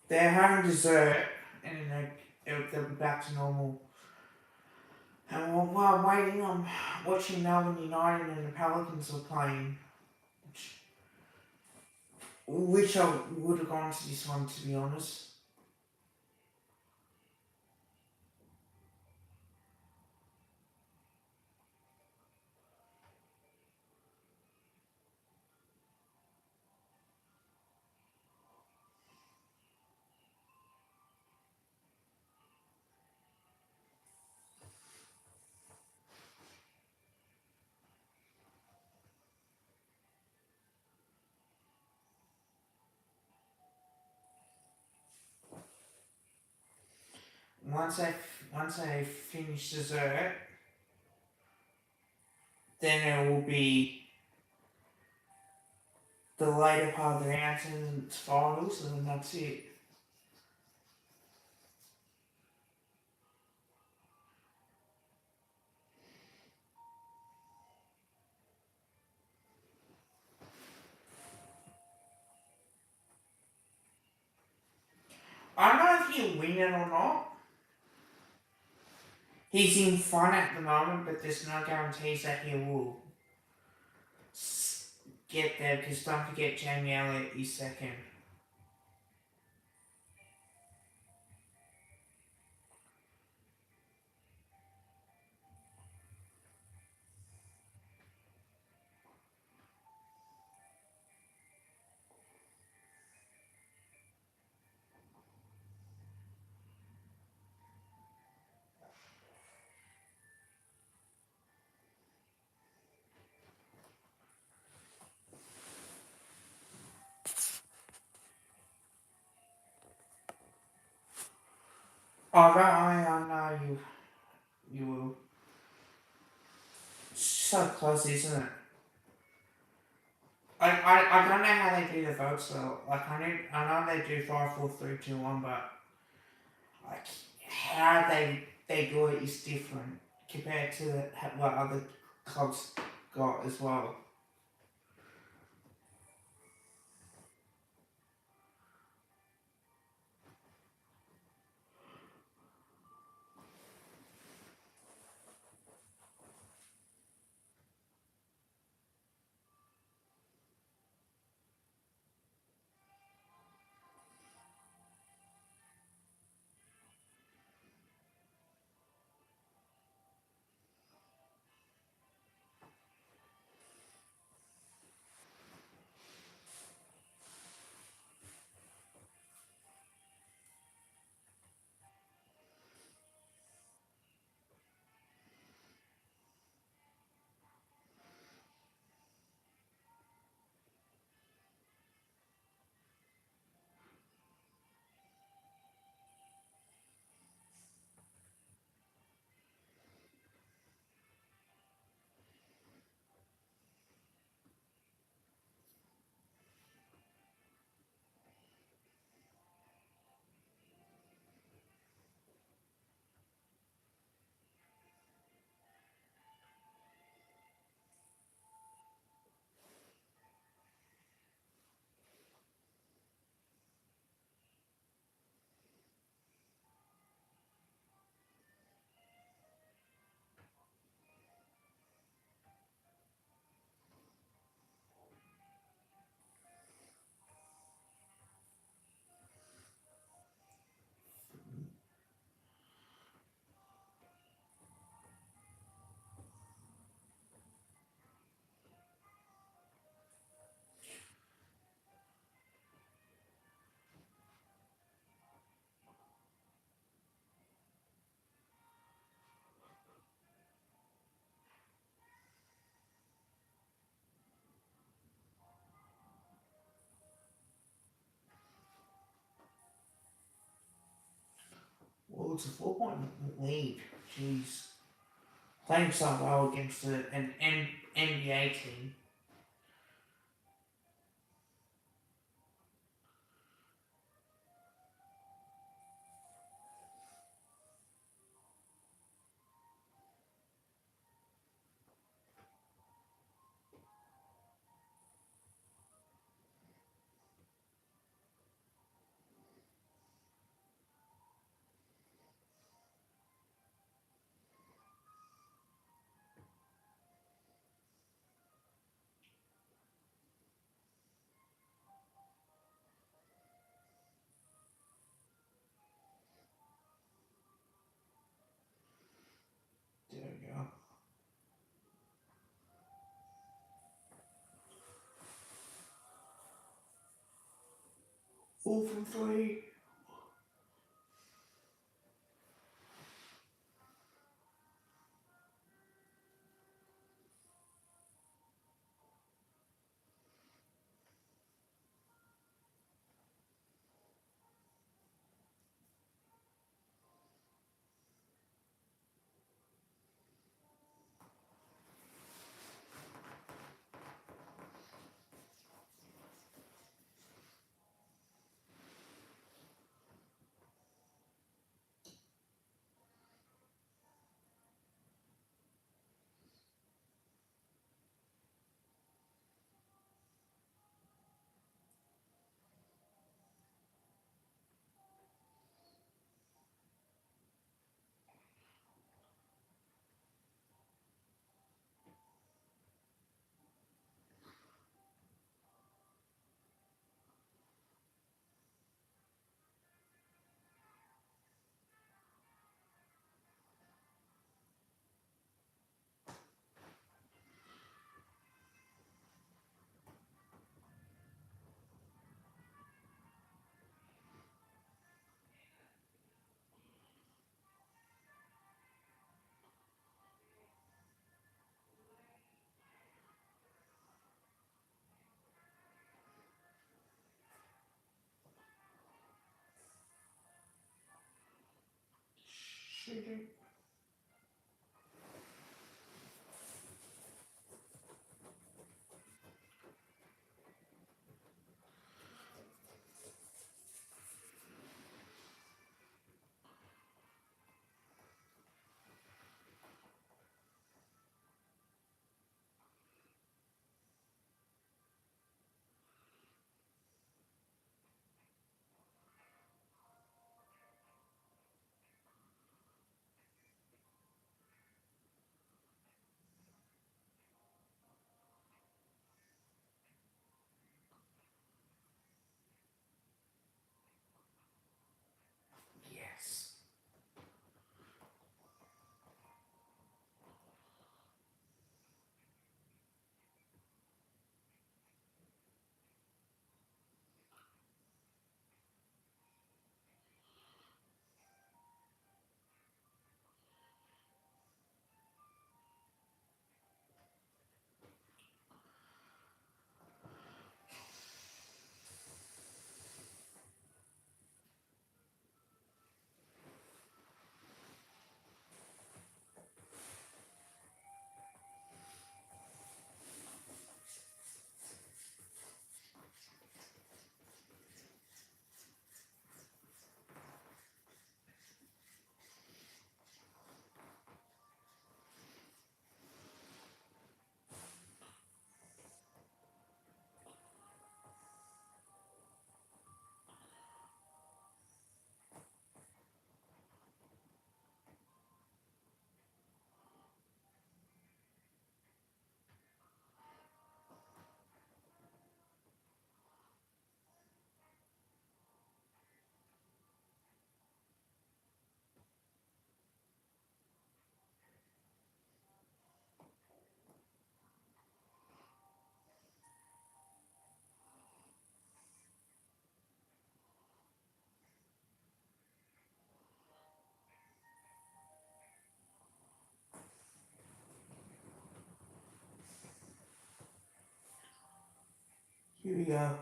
They're having dessert, and then they'll be back to normal. And while I'm waiting, I'm watching Melbourne United and the Pelicans were playing, which I would have gone to this one, to be honest. Once I finish dessert, then it will be the later part of the round and finals, and then that's it. I don't know if he'll win it or not. He's in front at the moment, but there's no guarantees that he will get there, because don't forget Jamie Elliott is second. I know you will. It's so close, isn't it? I don't know how they do the votes though. Like I know they do 5, 4, 3, 2, 1, but like how they do it is different compared to what other clubs got as well. Well, it's a 4-point lead. Jeez, playing so well against an NBA team. There we go. 4 from 3. Yes. Here we go.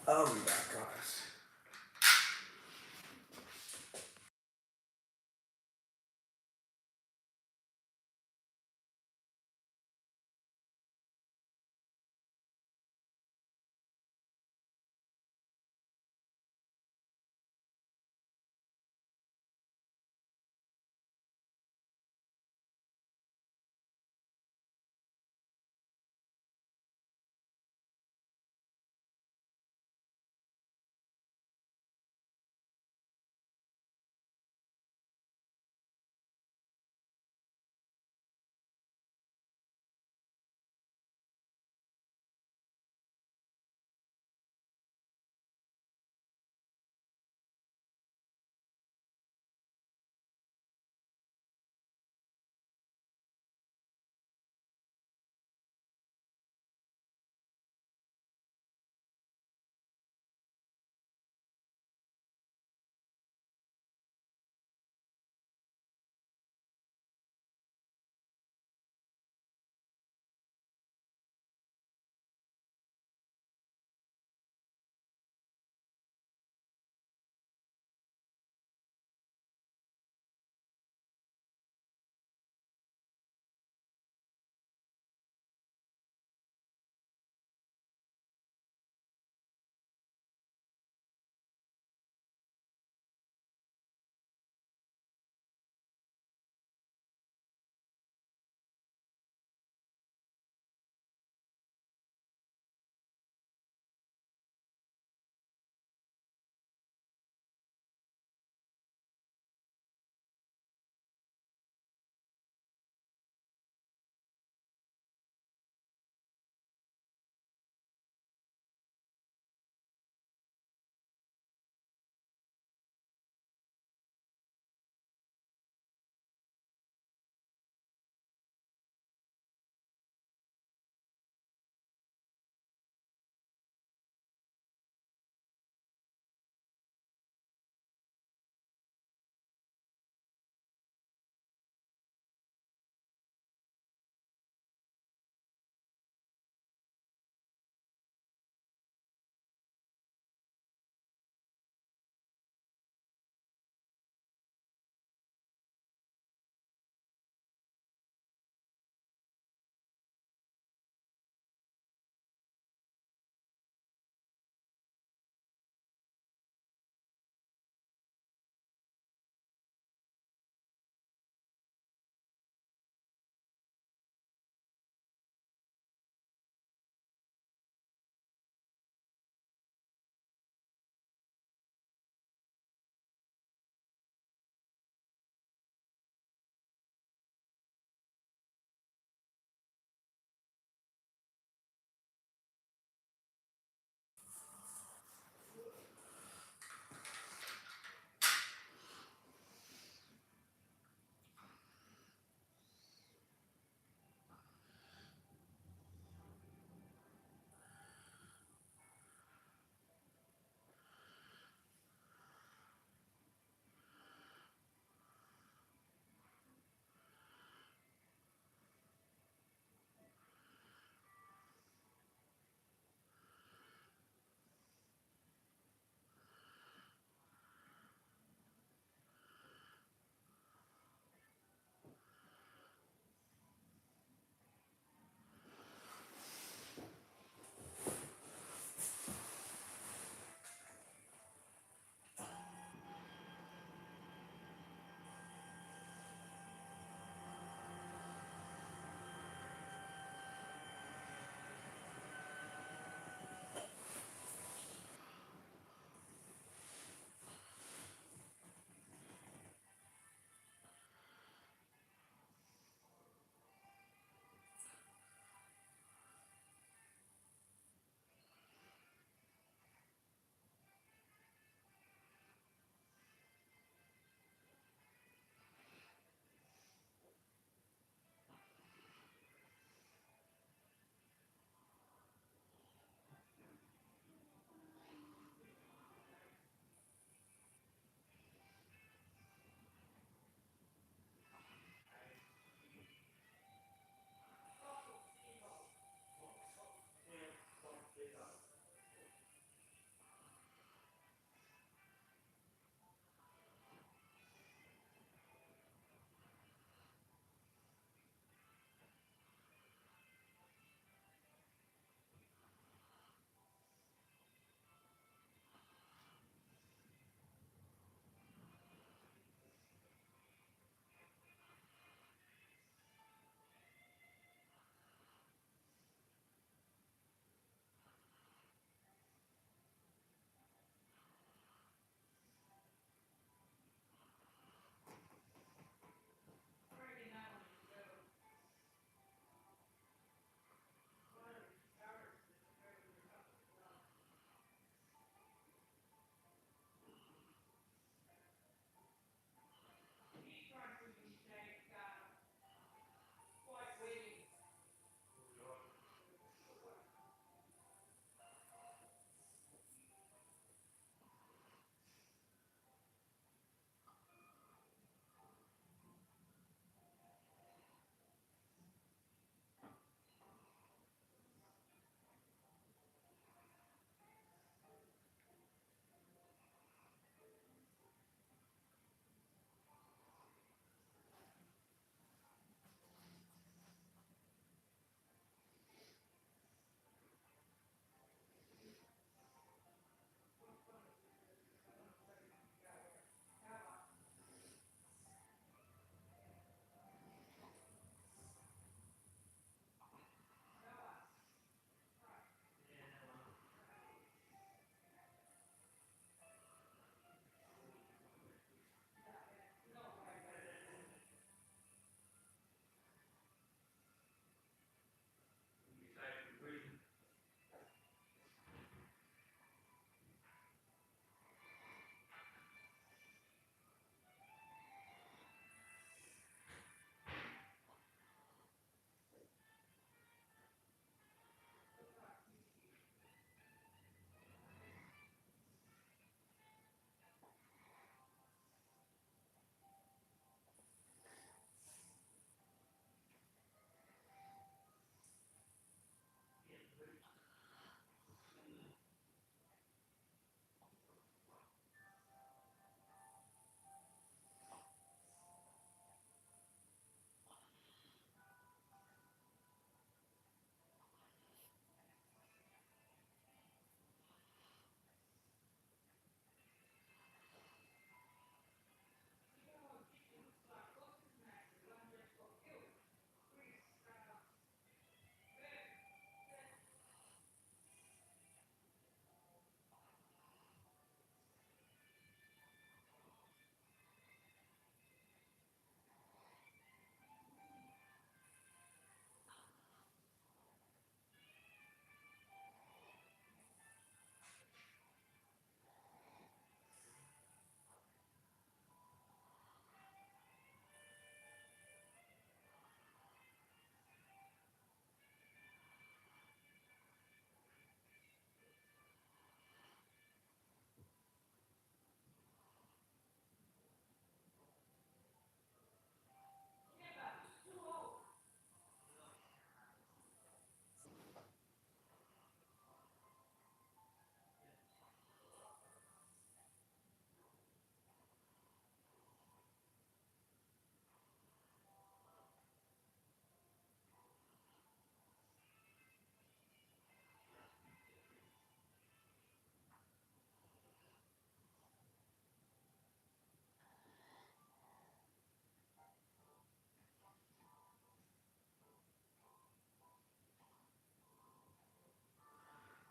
I'll be back, guys.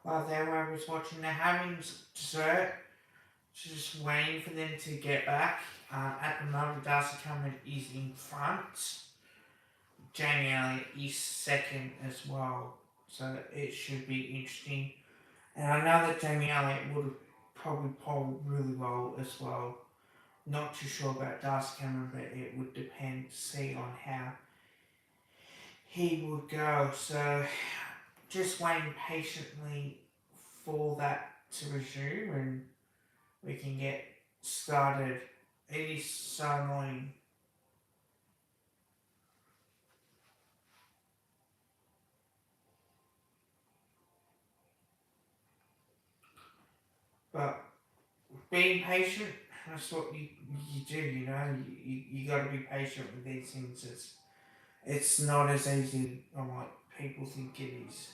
while I was watching, they're having dessert, just waiting for them to get back. At the moment, Darcy Cameron is in front. Jamie Elliott is second as well, so it should be interesting. And I know that Jamie Elliott would have probably polled really well as well. Not too sure about Darcy Cameron, but it would depend to see on how he would go. So just waiting patiently for that to resume and we can get started. It is so annoying. But being patient, that's what you do, you know. You got to be patient with these things. It's not as easy on what people think it is.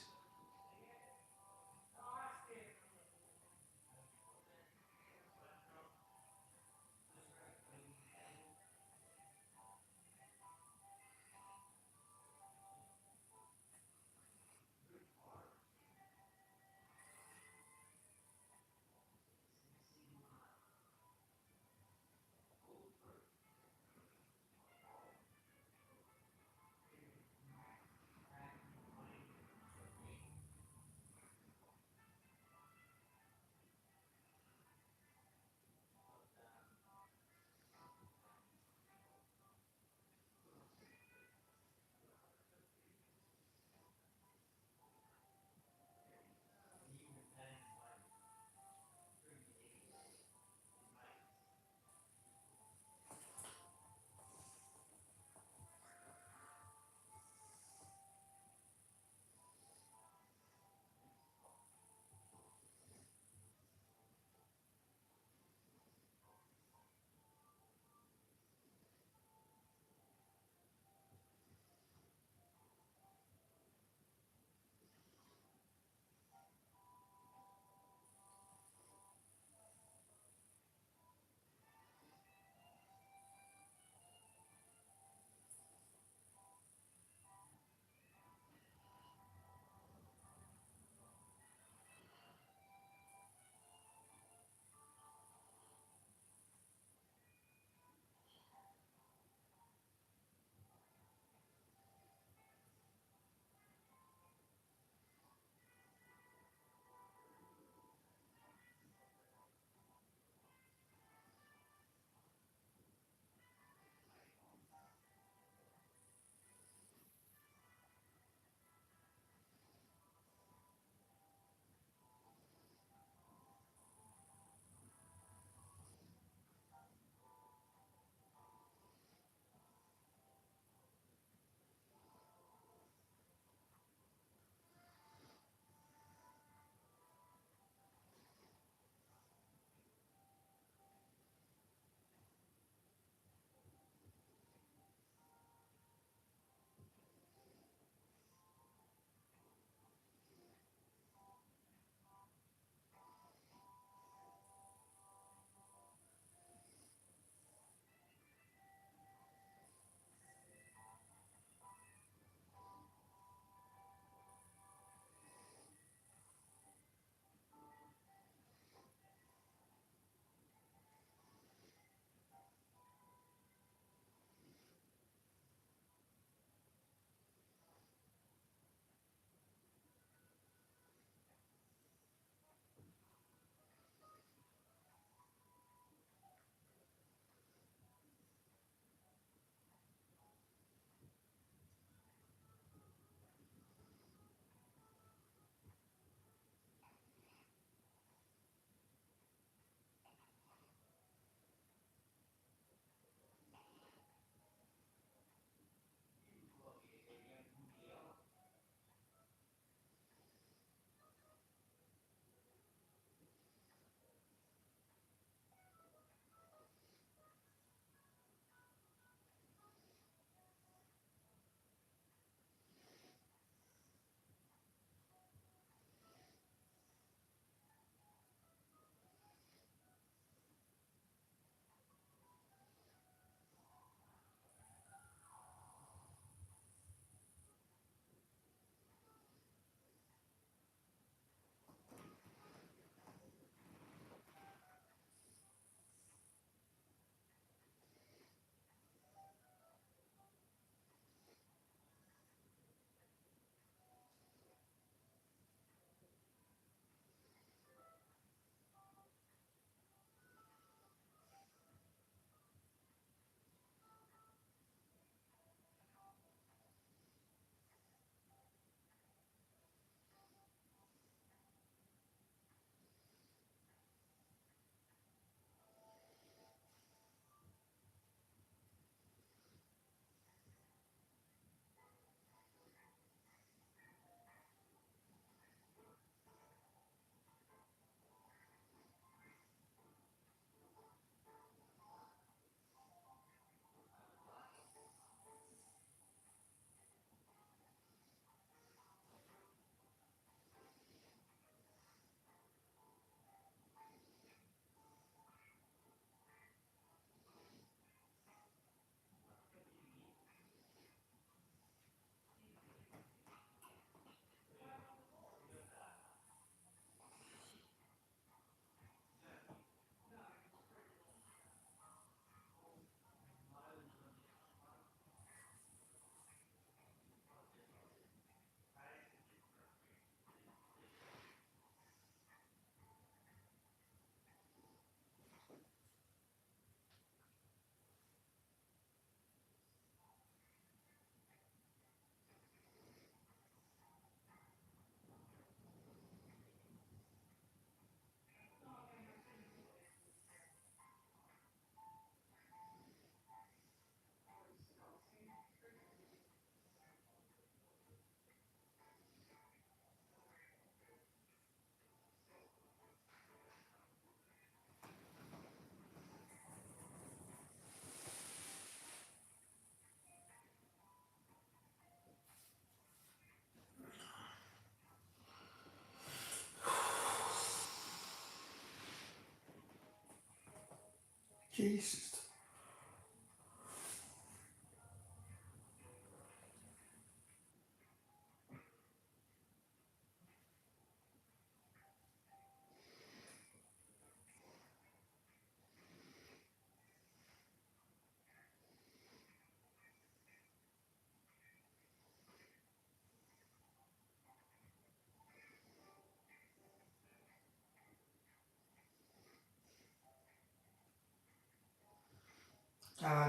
Jesus.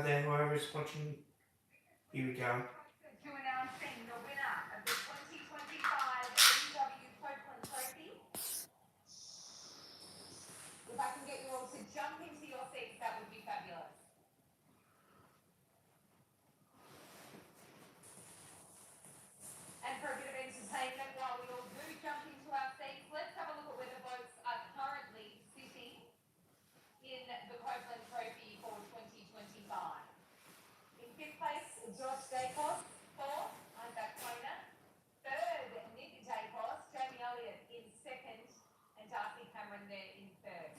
There, whoever's watching, here we go. To announcing the winner of the 2025 EW Copeland Trophy. If I can get you all to jump into your seats, that would be fabulous. And for a bit of entertainment, while we all do jump into our seats, let's have a look at where the votes are currently sitting in the Copeland Trophy for 2025. In fifth place, Josh Dacos. Fourth, Isaac Quainer. Third, Nick Dacos. Jamie Elliott in second, and Darcy Cameron there in third.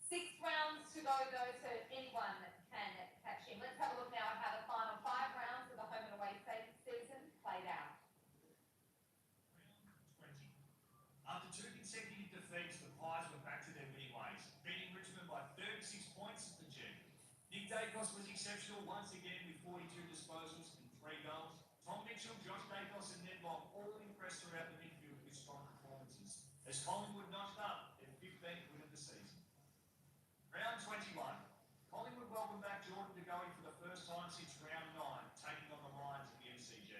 6 rounds to go though, so anyone can catch him. Let's have a look now at how the final 5 rounds of the home and away season played out. Round 20. After 2 consecutive defeats, the Pies were back to their winning ways, beating Richmond by 36 points at the G. Nick Dacos was exceptional once again with 42 disposals and 3 goals. Tom Mitchell, Josh Dacos and Ned Long all impressed throughout the midfield with strong performances, as Collingwood notched up their 15th win of the season. Round 21. Collingwood welcomed back Jordan De Goey for the first time since round 9, taking on the Lions at the MCG.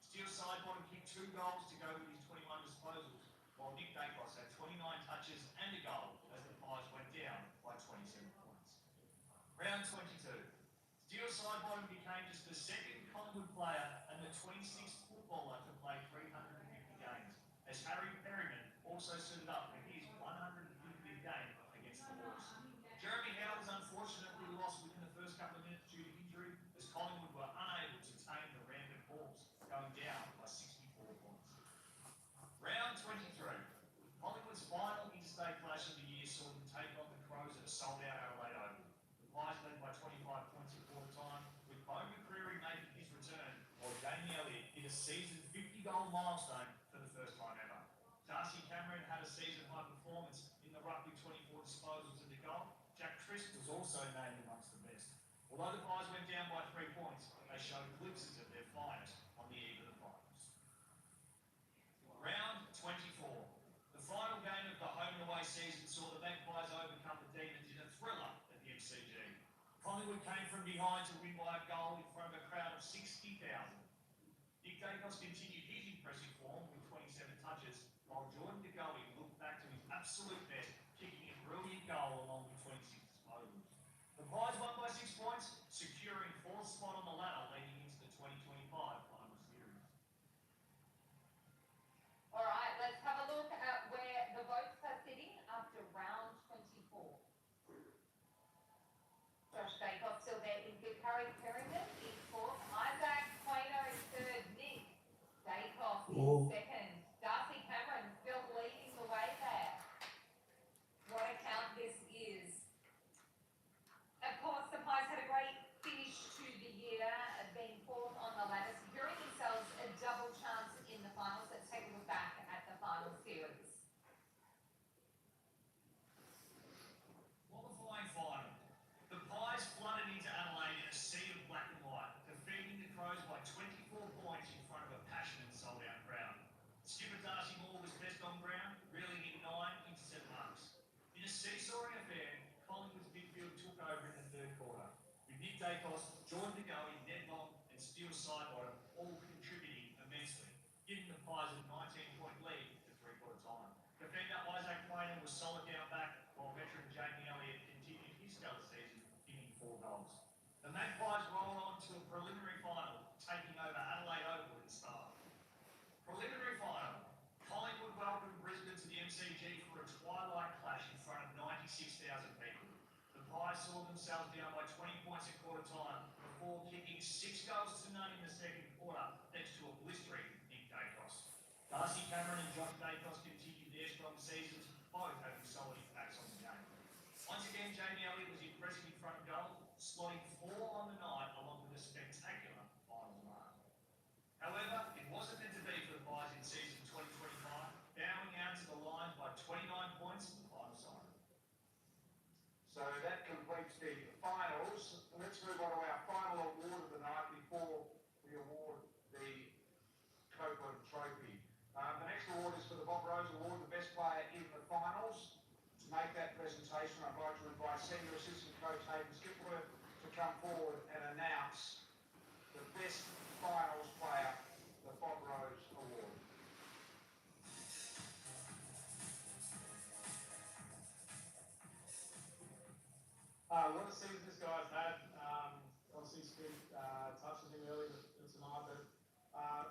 Steele Sidebottom kicked 2 goals to go with his 21 disposals, while Nick Dacos had 29 touches and a goal as the Pies went down by 27 points. Round 22. Steele Sidebottom became just the second Collingwood player and the 26th footballer to play 350 games, as Harry Perryman also suited up for his 150th game against the Hawks. Jeremy Howe was unfortunately lost within the first couple of minutes due to injury, as Collingwood were unable to tame the rampant Hawks, going down by 64 points. Round 23. Collingwood's final interstate clash of the year saw them take on the Crows at a sold-out Adelaide Oval. The Pies led by 25 points at quarter time, with Bo McCreary making his return, while Jamie Elliott hit a season 50-goal milestone for the first time ever. Darcy Cameron had a season-high performance in the roughly 24 disposals and a goal. Jack Crisp was also named amongst the best. Although the Pies went down by 3 points, they showed glimpses of their finest on the eve of the finals. Round 24. The final game of the home and away season saw the Magpies overcome the Demons in a thriller at the MCG. Collingwood came from behind to win by a goal in front of a crowd of 60,000. Nick Dacos continued his impressive form with 27 touches, while Jordan De Goey looked back to his absolute best, kicking a brilliant goal along with 26 disposals. The Pies won by 6 points, securing 4th spot on the ladder leading into the 2025 final series. All right, let's have a look at where the votes are sitting after round 24. Josh Dacos still there in fifth, Harry Perryman in fourth, Isaac Quainer in third, Nick Dacos in second, Darcy Cameron still leading the way there. What a count this is. Of course, the Pies had a great finish to the year, being fourth on the ladder, securing themselves a double chance in the finals. Let's take a look back at the final series. Qualifying final. The Pies flooded into Adelaide in a sea of black and white, defeating the Crows by 24 points in front of a passionate sold-out crowd. Skipper Darcy Moore was best on ground, reeling in 9 intercept marks. In a seesawing affair, Collingwood's midfield took over in the third quarter, with Nick Dacos, Jordan De Goey, Ned Long and Steele Sidebottom all contributing immensely, giving the Pies a 19-point lead at three-quarter time. Defender Isaac Quainer was solid down back, while veteran Jamie Elliott continued his stellar season, hitting 4 goals. The Magpies rolled on to a preliminary final, taking over Adelaide Oval in style. Preliminary final. Collingwood welcomed Brisbane to the MCG for a twilight clash in front of 96,000 people. The Pies saw themselves down by 20 points at quarter time before kicking 6 goals to none in the second quarter, thanks to a blistering Nick Dacos. Darcy Cameron and Josh Dacos continued their strong seasons, both having The next award is for the Bob Rose Award, the best player in the finals. To make that presentation, I'd like to invite Senior Assistant Coach Hayden Skipworth to come forward and announce the best finals player, the Bob Rose Award. What a season this guy's had. Obviously, Skip touched on him earlier tonight, but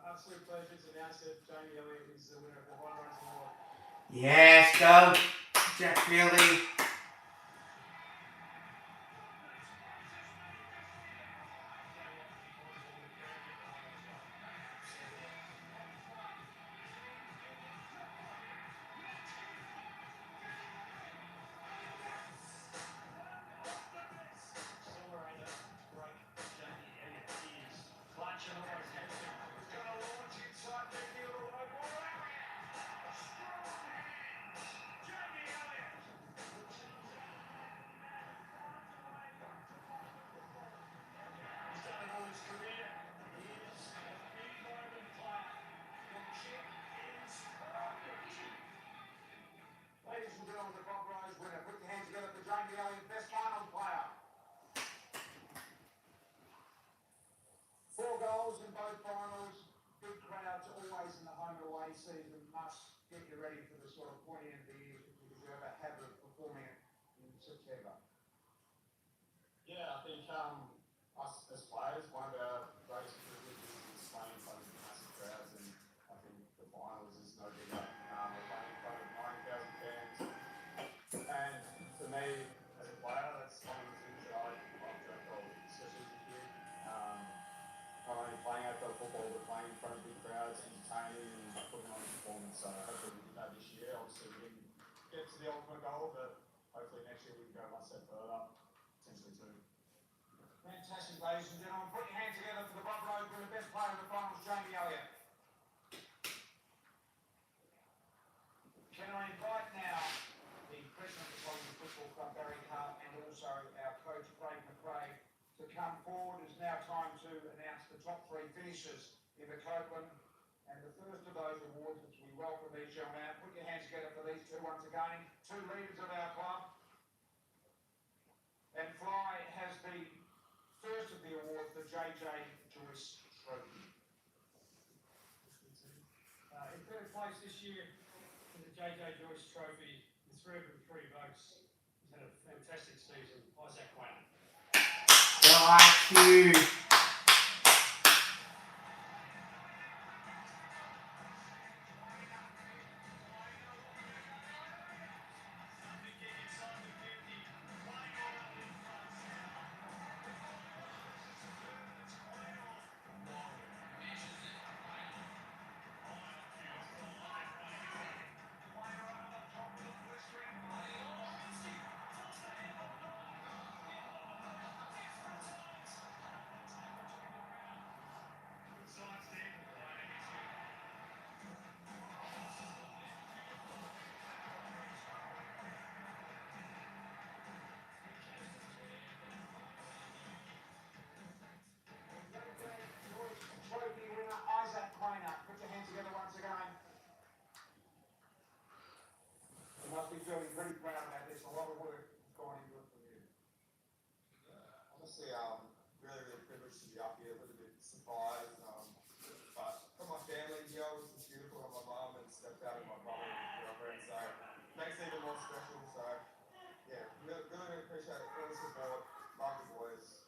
absolute pleasure to announce that Jamie Elliott is the winner of the Bob Rose Award. Yes, go, Jack Billy. Ladies and gentlemen, the Bob Rose winner. Put your hands together for Jamie Elliott, best finals player. 4 goals in both finals. Big crowds always in the home and away season. Must get you ready for the sort of pointy end of the year because you have a habit of performing it in September. Yeah, I think us as players, one of our greatest privileges is playing in front of massive crowds, and I think the finals is no bigger. We're playing in front of 90,000 fans, and for me as a player, that's one of the things that I dreamt of, especially as a kid. Not only playing AFL football, but playing in front of big crowds, entertaining and putting on a performance. So hopefully we did that this year. Obviously we didn't get to the ultimate goal, but hopefully next year we can go one step further, potentially two. Fantastic, ladies and gentlemen. Put your hands together for the Bob Rose winner, best player in the finals, Jamie Elliott. Can I invite now the president of the Collingwood Football Club, Barry Hart, and also our coach, Craig McRae, to come forward. It's now time to announce the top 3 finishers in the Copeland. And the first of those awards, which we welcome these young men. Put your hands together for these 2 once again. 2 leaders of our club. And Fly has the first of the awards, the JJ Joyce Trophy. In third place this year in the JJ Joyce Trophy, with 303 votes, he's had a fantastic season, Isaac Quayle. Go IQ. Trophy winner, Isaac Quayle. Put your hands together once again. You must be feeling pretty proud about this. A lot of work has gone into it for you. Honestly, really privileged to be up here, a little bit surprised. But for my family here, it was beautiful on my mum and stepped out of my brother and girlfriend, so makes it even more special. So yeah, really appreciate all the support. Love the boys.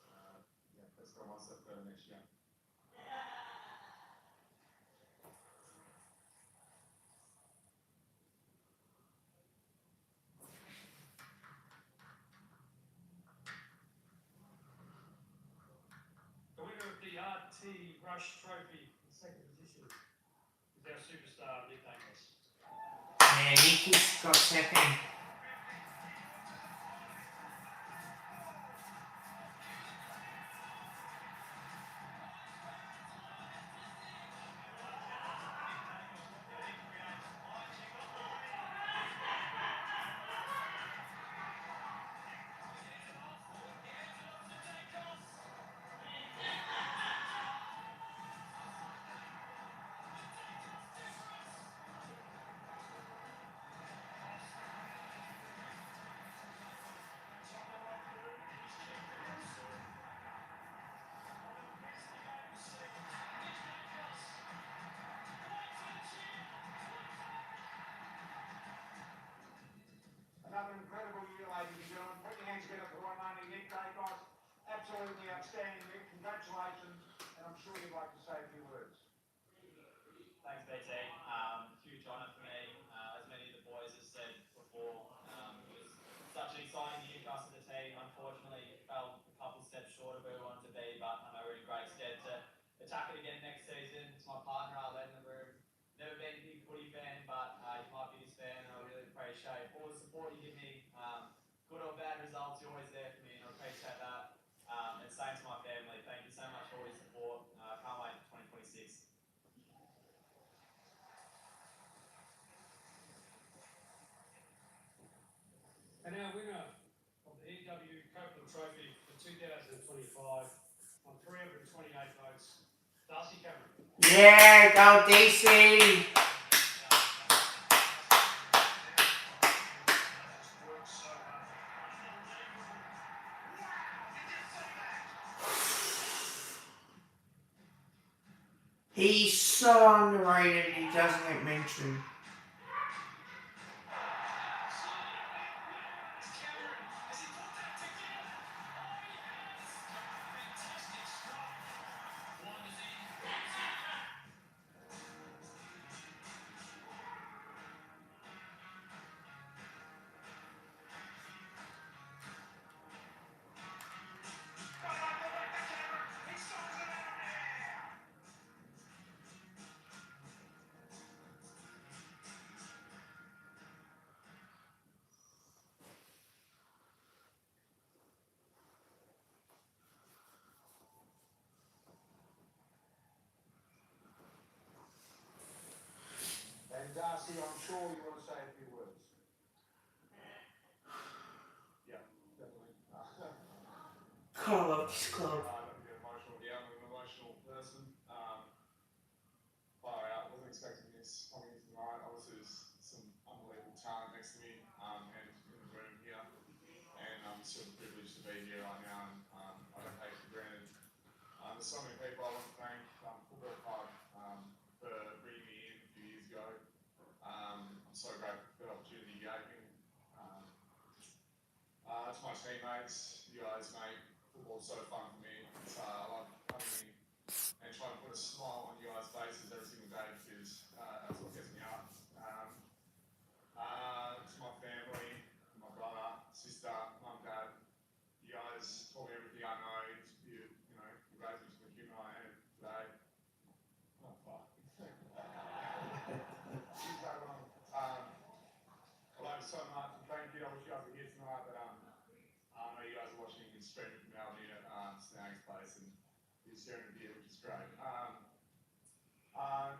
Yeah, let's go one step further next year. The winner of the RT Rush Trophy in second position is our superstar, Nick Davis. Yeah, Nicky's got second. ladies and gentlemen. Put your hands together for the one and only Nick Dacos. Absolutely outstanding, Nick. Congratulations. And I'm sure you'd like to say a few words. Thanks, BT. Huge honour for me. As many of the boys have said before, it was such an exciting year for us as a team. Unfortunately, fell a couple steps short of where we wanted to be, but I know we're in great stead to attack it again next season. It's my partner, Arlene, in the room. Never been a big footy fan, but he's my biggest fan, and I really appreciate all the support you give me. Good or bad results, you're always there for me, and I appreciate that. And same to my family. Thank you so much for all your support. Can't wait for 2026. And our winner of the EW Copeland Trophy for 2025 on 328 votes, Darcy Cameron. Yeah, go DC! He's so underrated, he doesn't get mentioned. And Darcy, I'm sure you want to say a few words. Yeah, definitely. Call up this club. Don't get emotional. Yeah, I'm an emotional person. Far out. Wasn't expecting this coming into tonight. Obviously, there's some unbelievable talent next to me and in the room here. And I'm super privileged to be here right now. And I don't take it for granted. There's so many people I want to thank. Football Club for bringing me in a few years ago. I'm so grateful for the opportunity you gave me. To my teammates, you guys make football so fun for me. I love coming in and trying to put a smile on you guys' faces every single day because that's what gets me up. To my family, my brother, sister, mum, dad, you guys taught me everything I know. You raised me to the human I am today. Oh, fuck. I love you so much and thank you. I wish you guys were here tonight, but I know you guys are watching and streaming from out here at Snag's place and you're sharing a beer, which is great.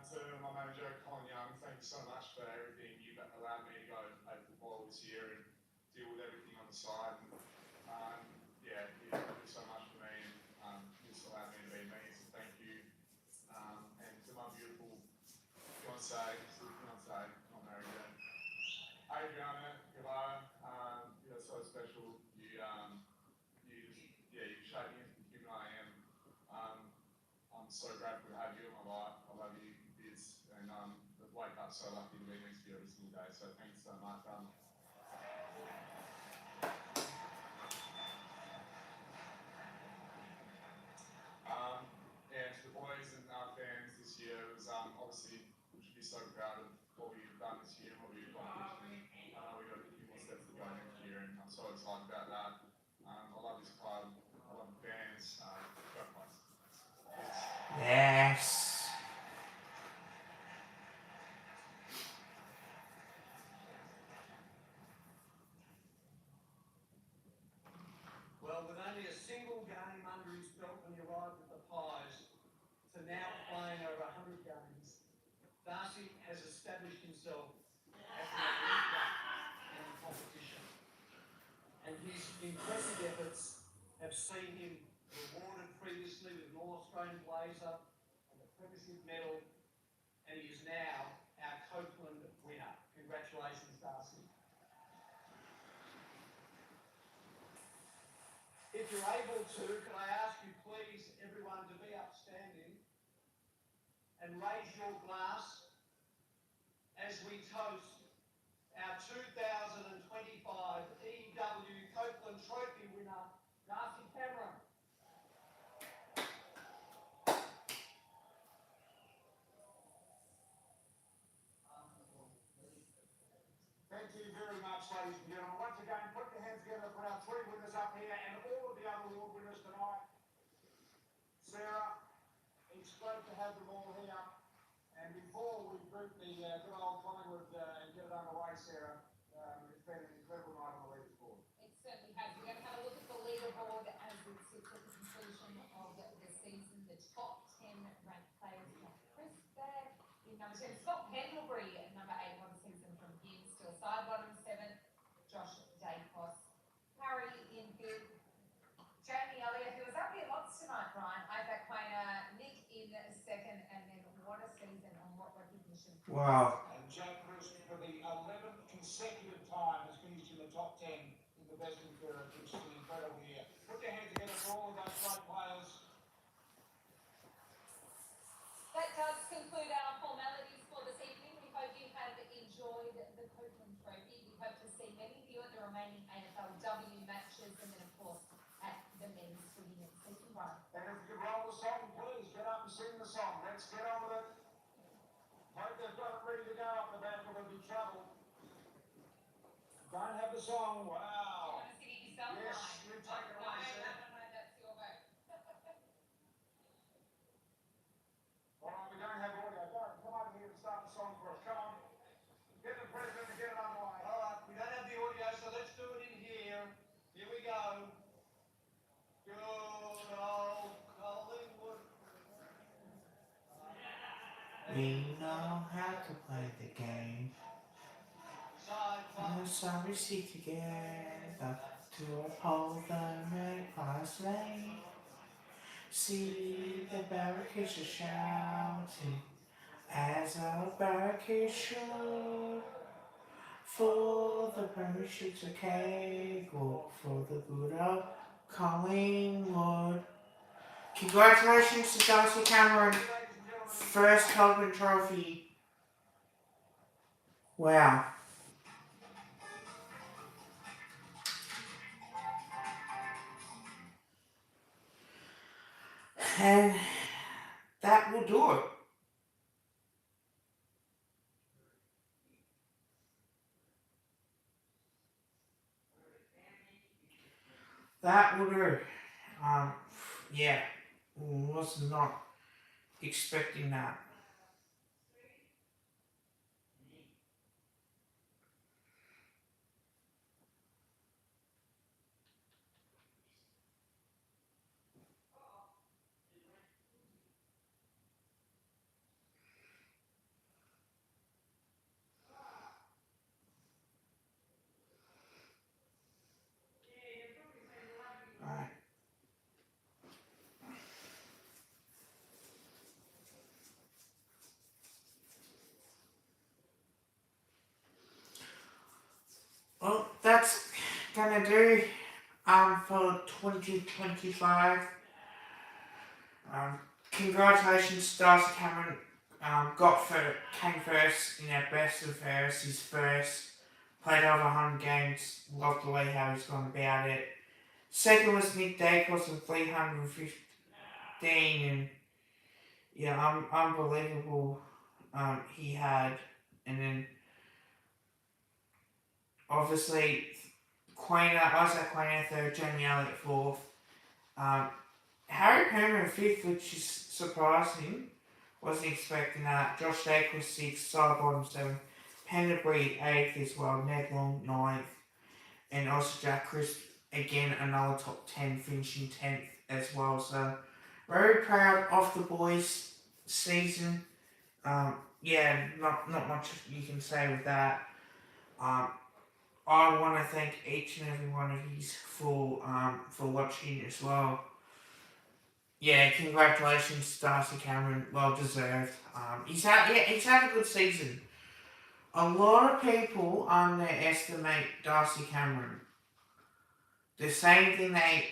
To my manager, Colin Young, thank you so much for everything. You've allowed me to go and play football this year and deal with everything on the side. And, yeah, you do so much for me and you just allowed me to be me, so thank you. And to my beautiful fiancée, not married yet, Adriana Guevara, you're so special. You shaped me into the human I am. I'm so grateful to have you in my life. I love you, Biz, and I wake up so lucky to be next to you every single day. So thanks so much. And to the boys and our fans this year, it was obviously we should be so proud of what we've done this year and what we've accomplished. And I know we've got a few more steps to go next year, and I'm so excited about that. I love this club. I love the fans. Go Plus. Yes. Well, with only a single game under his belt when he arrived at the Pies, to now playing over 100 games, Darcy has established himself as an elite in the competition. And his impressive efforts have seen him rewarded previously with an All-Australian blazer and the Premiership medal, and he is now our Copeland winner. Congratulations, Darcy. If you're able to, can I ask you please, everyone, to be upstanding and raise your glass as we toast our 2025 EW Thank you very much, ladies and gentlemen. Once again, put your hands together for our 3 winners up here and all of the other award winners tonight. Sarah, it's great to have them all here. And before we boot the good old Collingwood and get it underway, Sarah, it's been an incredible night on the leaderboard. It certainly has. We're going to have a look at the leaderboard as it sits at the conclusion of the season. The top 10 ranked players. Chris there in number 10. Scott Pendlebury at number 8. What a season from him. Still side bottom 7. Josh Dacos. Harry in 5th. Jamie Elliott, who was up here lots tonight, Brian. Isaac Quainer. Nick in 2nd. And then what a season and what recognition. Wow. And Jack Bruce, for the 11th consecutive time, has finished in the top 10 in the best and fairest, which is an incredible year. Put your hands together for all of those great players. That does conclude our formalities for this evening. We hope you have enjoyed the Copeland Trophy. We hope to see many of you at the remaining AFLW matches and then, of course, at the men's footy next season. Brian. And if you could roll the song, please get up and sing the song. Let's get on with it. Hope they've got it ready to go up the back, or there'll be trouble. Don't have the song. You Wow. want to sing it yourself, Yes, Brian? you take it away, Sam. No, that's your vote. All right, we don't have audio. Darren, come over here and start the song for us. Come on. Get the president to get it underway. All right, we don't have the audio, so let's do it in here. Here we go. Good old Collingwood. We know how to play the game. Side So we stick together to uphold the Magpies lane. See the barricades are shouting as our barricades should. For the premiership's a cakewalk for the good old Collingwood. Congratulations to Darcy Cameron, first Copeland Trophy. Wow. And that will do it. That will do. Yeah, was not expecting that. Alright. Well, that's gonna do for 2025. Congratulations, Darcy Cameron. Came first in our best and fairest. His first, played over 100 games. Love the way how he's gone about it. Second was Nick Dacos with 315, and yeah, unbelievable. He had, and then obviously Isaac Quainer third, Jamie Elliott fourth, Harry Perriman fifth, which is surprising. Wasn't expecting that. Josh Dacos sixth, side bottom seventh, Pendlebury eighth as well, Ned Long ninth, and also Jack Crisp again another top 10, finishing 10th as well. So very proud of the boys' season. Yeah, not much you can say with that. I want to thank each and every one of you for watching as well. Yeah, congratulations, Darcy Cameron. Well deserved. He's had a good season. A lot of people underestimate Darcy Cameron. The same thing they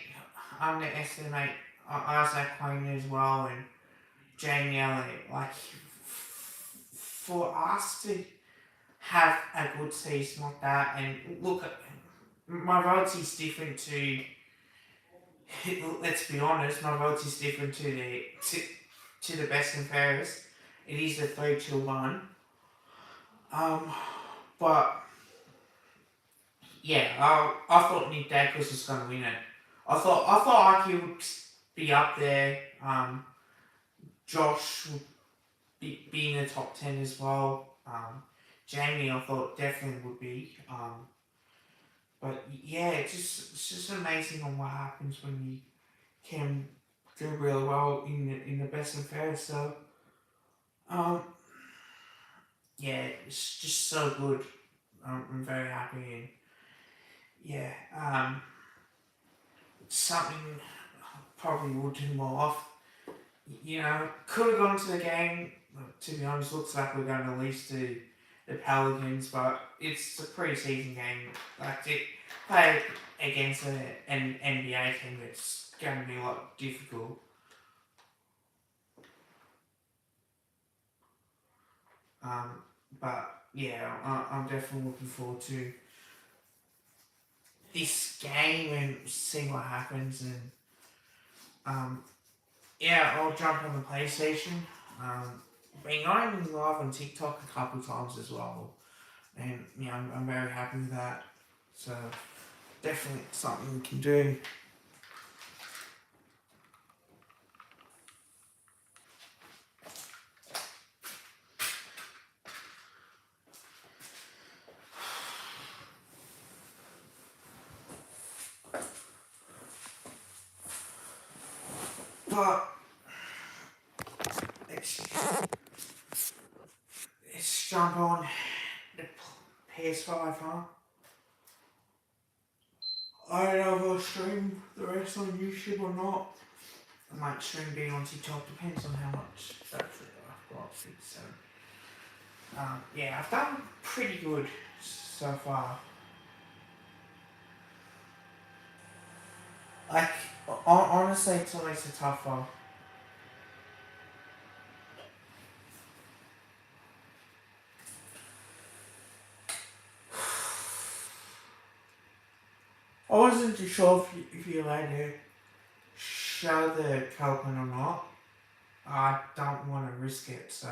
underestimate Isaac Quainer as well, and Jamie Elliott. Like, for us to have a good season like that, and look, my vote is different to. Let's be honest, my vote is different to the best and fairest. It is a 3-2-1. But yeah, I thought Nick Dacus was going to win it. I thought IQ would be up there. Josh would be in the top 10 as well. Jamie, I thought definitely would be. But yeah, it's just amazing on what happens when you can do really well in the best and fairest. So, um, yeah, it's just so good. I'm very happy, and yeah, something I probably would do more of. You know, could have gone to the game. To be honest, looks like we're going to lose to the Pelicans, but it's a pre-season game. Like to play against an NBA team, it's going to be a lot difficult. But yeah, I'm definitely looking forward to this game and see what happens. And yeah, I'll jump on the PlayStation. Been going live on TikTok a couple times as well, and yeah, I'm very happy with that. So definitely something we can do. But let's jump on the PS5, huh? I don't know if I'll stream the rest on YouTube or not. I might stream being on TikTok, depends on how much battery I've got. So, yeah, I've done pretty good so far. Like, honestly, it's always a tough one. I wasn't too sure if you're allowed to show the token or not. I don't want to risk it, so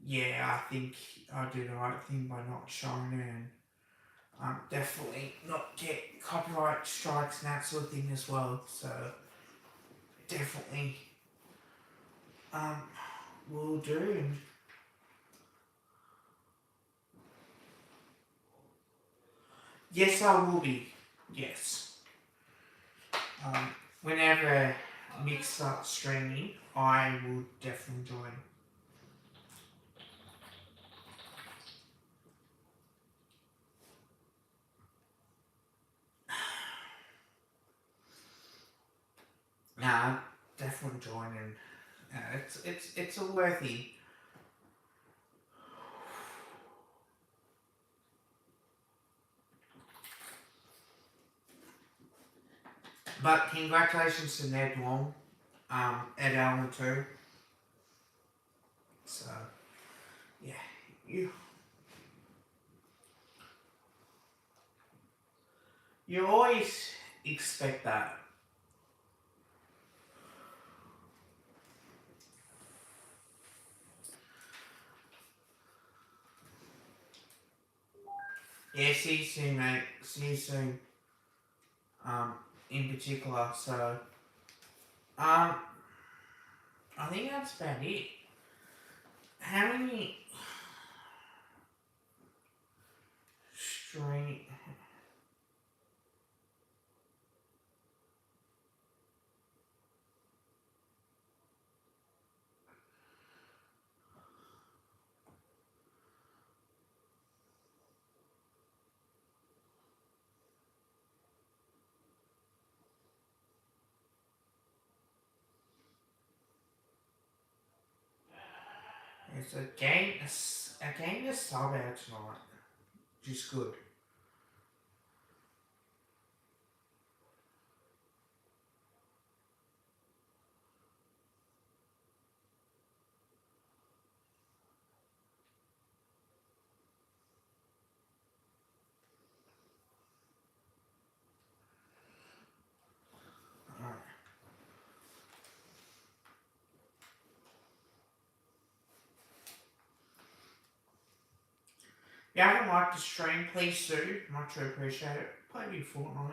yeah, I think I do the right thing by not showing it, and definitely not get copyright strikes and that sort of thing as well. So definitely will do. Yes, I will be. Yes. Whenever Nick starts streaming, I will definitely join. Nah, definitely join, and it's all worthy. But congratulations to Ned Long, Ed Allen too. So yeah, you always expect that. Yeah, see you soon, mate. See you soon. In particular, so I think that's about it. How many stream? It's a game to sub out tonight, which is good. Alright. If you haven't liked the stream, please do. Much appreciate it. Play me Fortnite.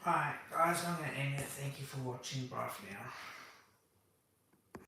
Alright, guys, I'm going to end it. Thank you for watching. Bye for now.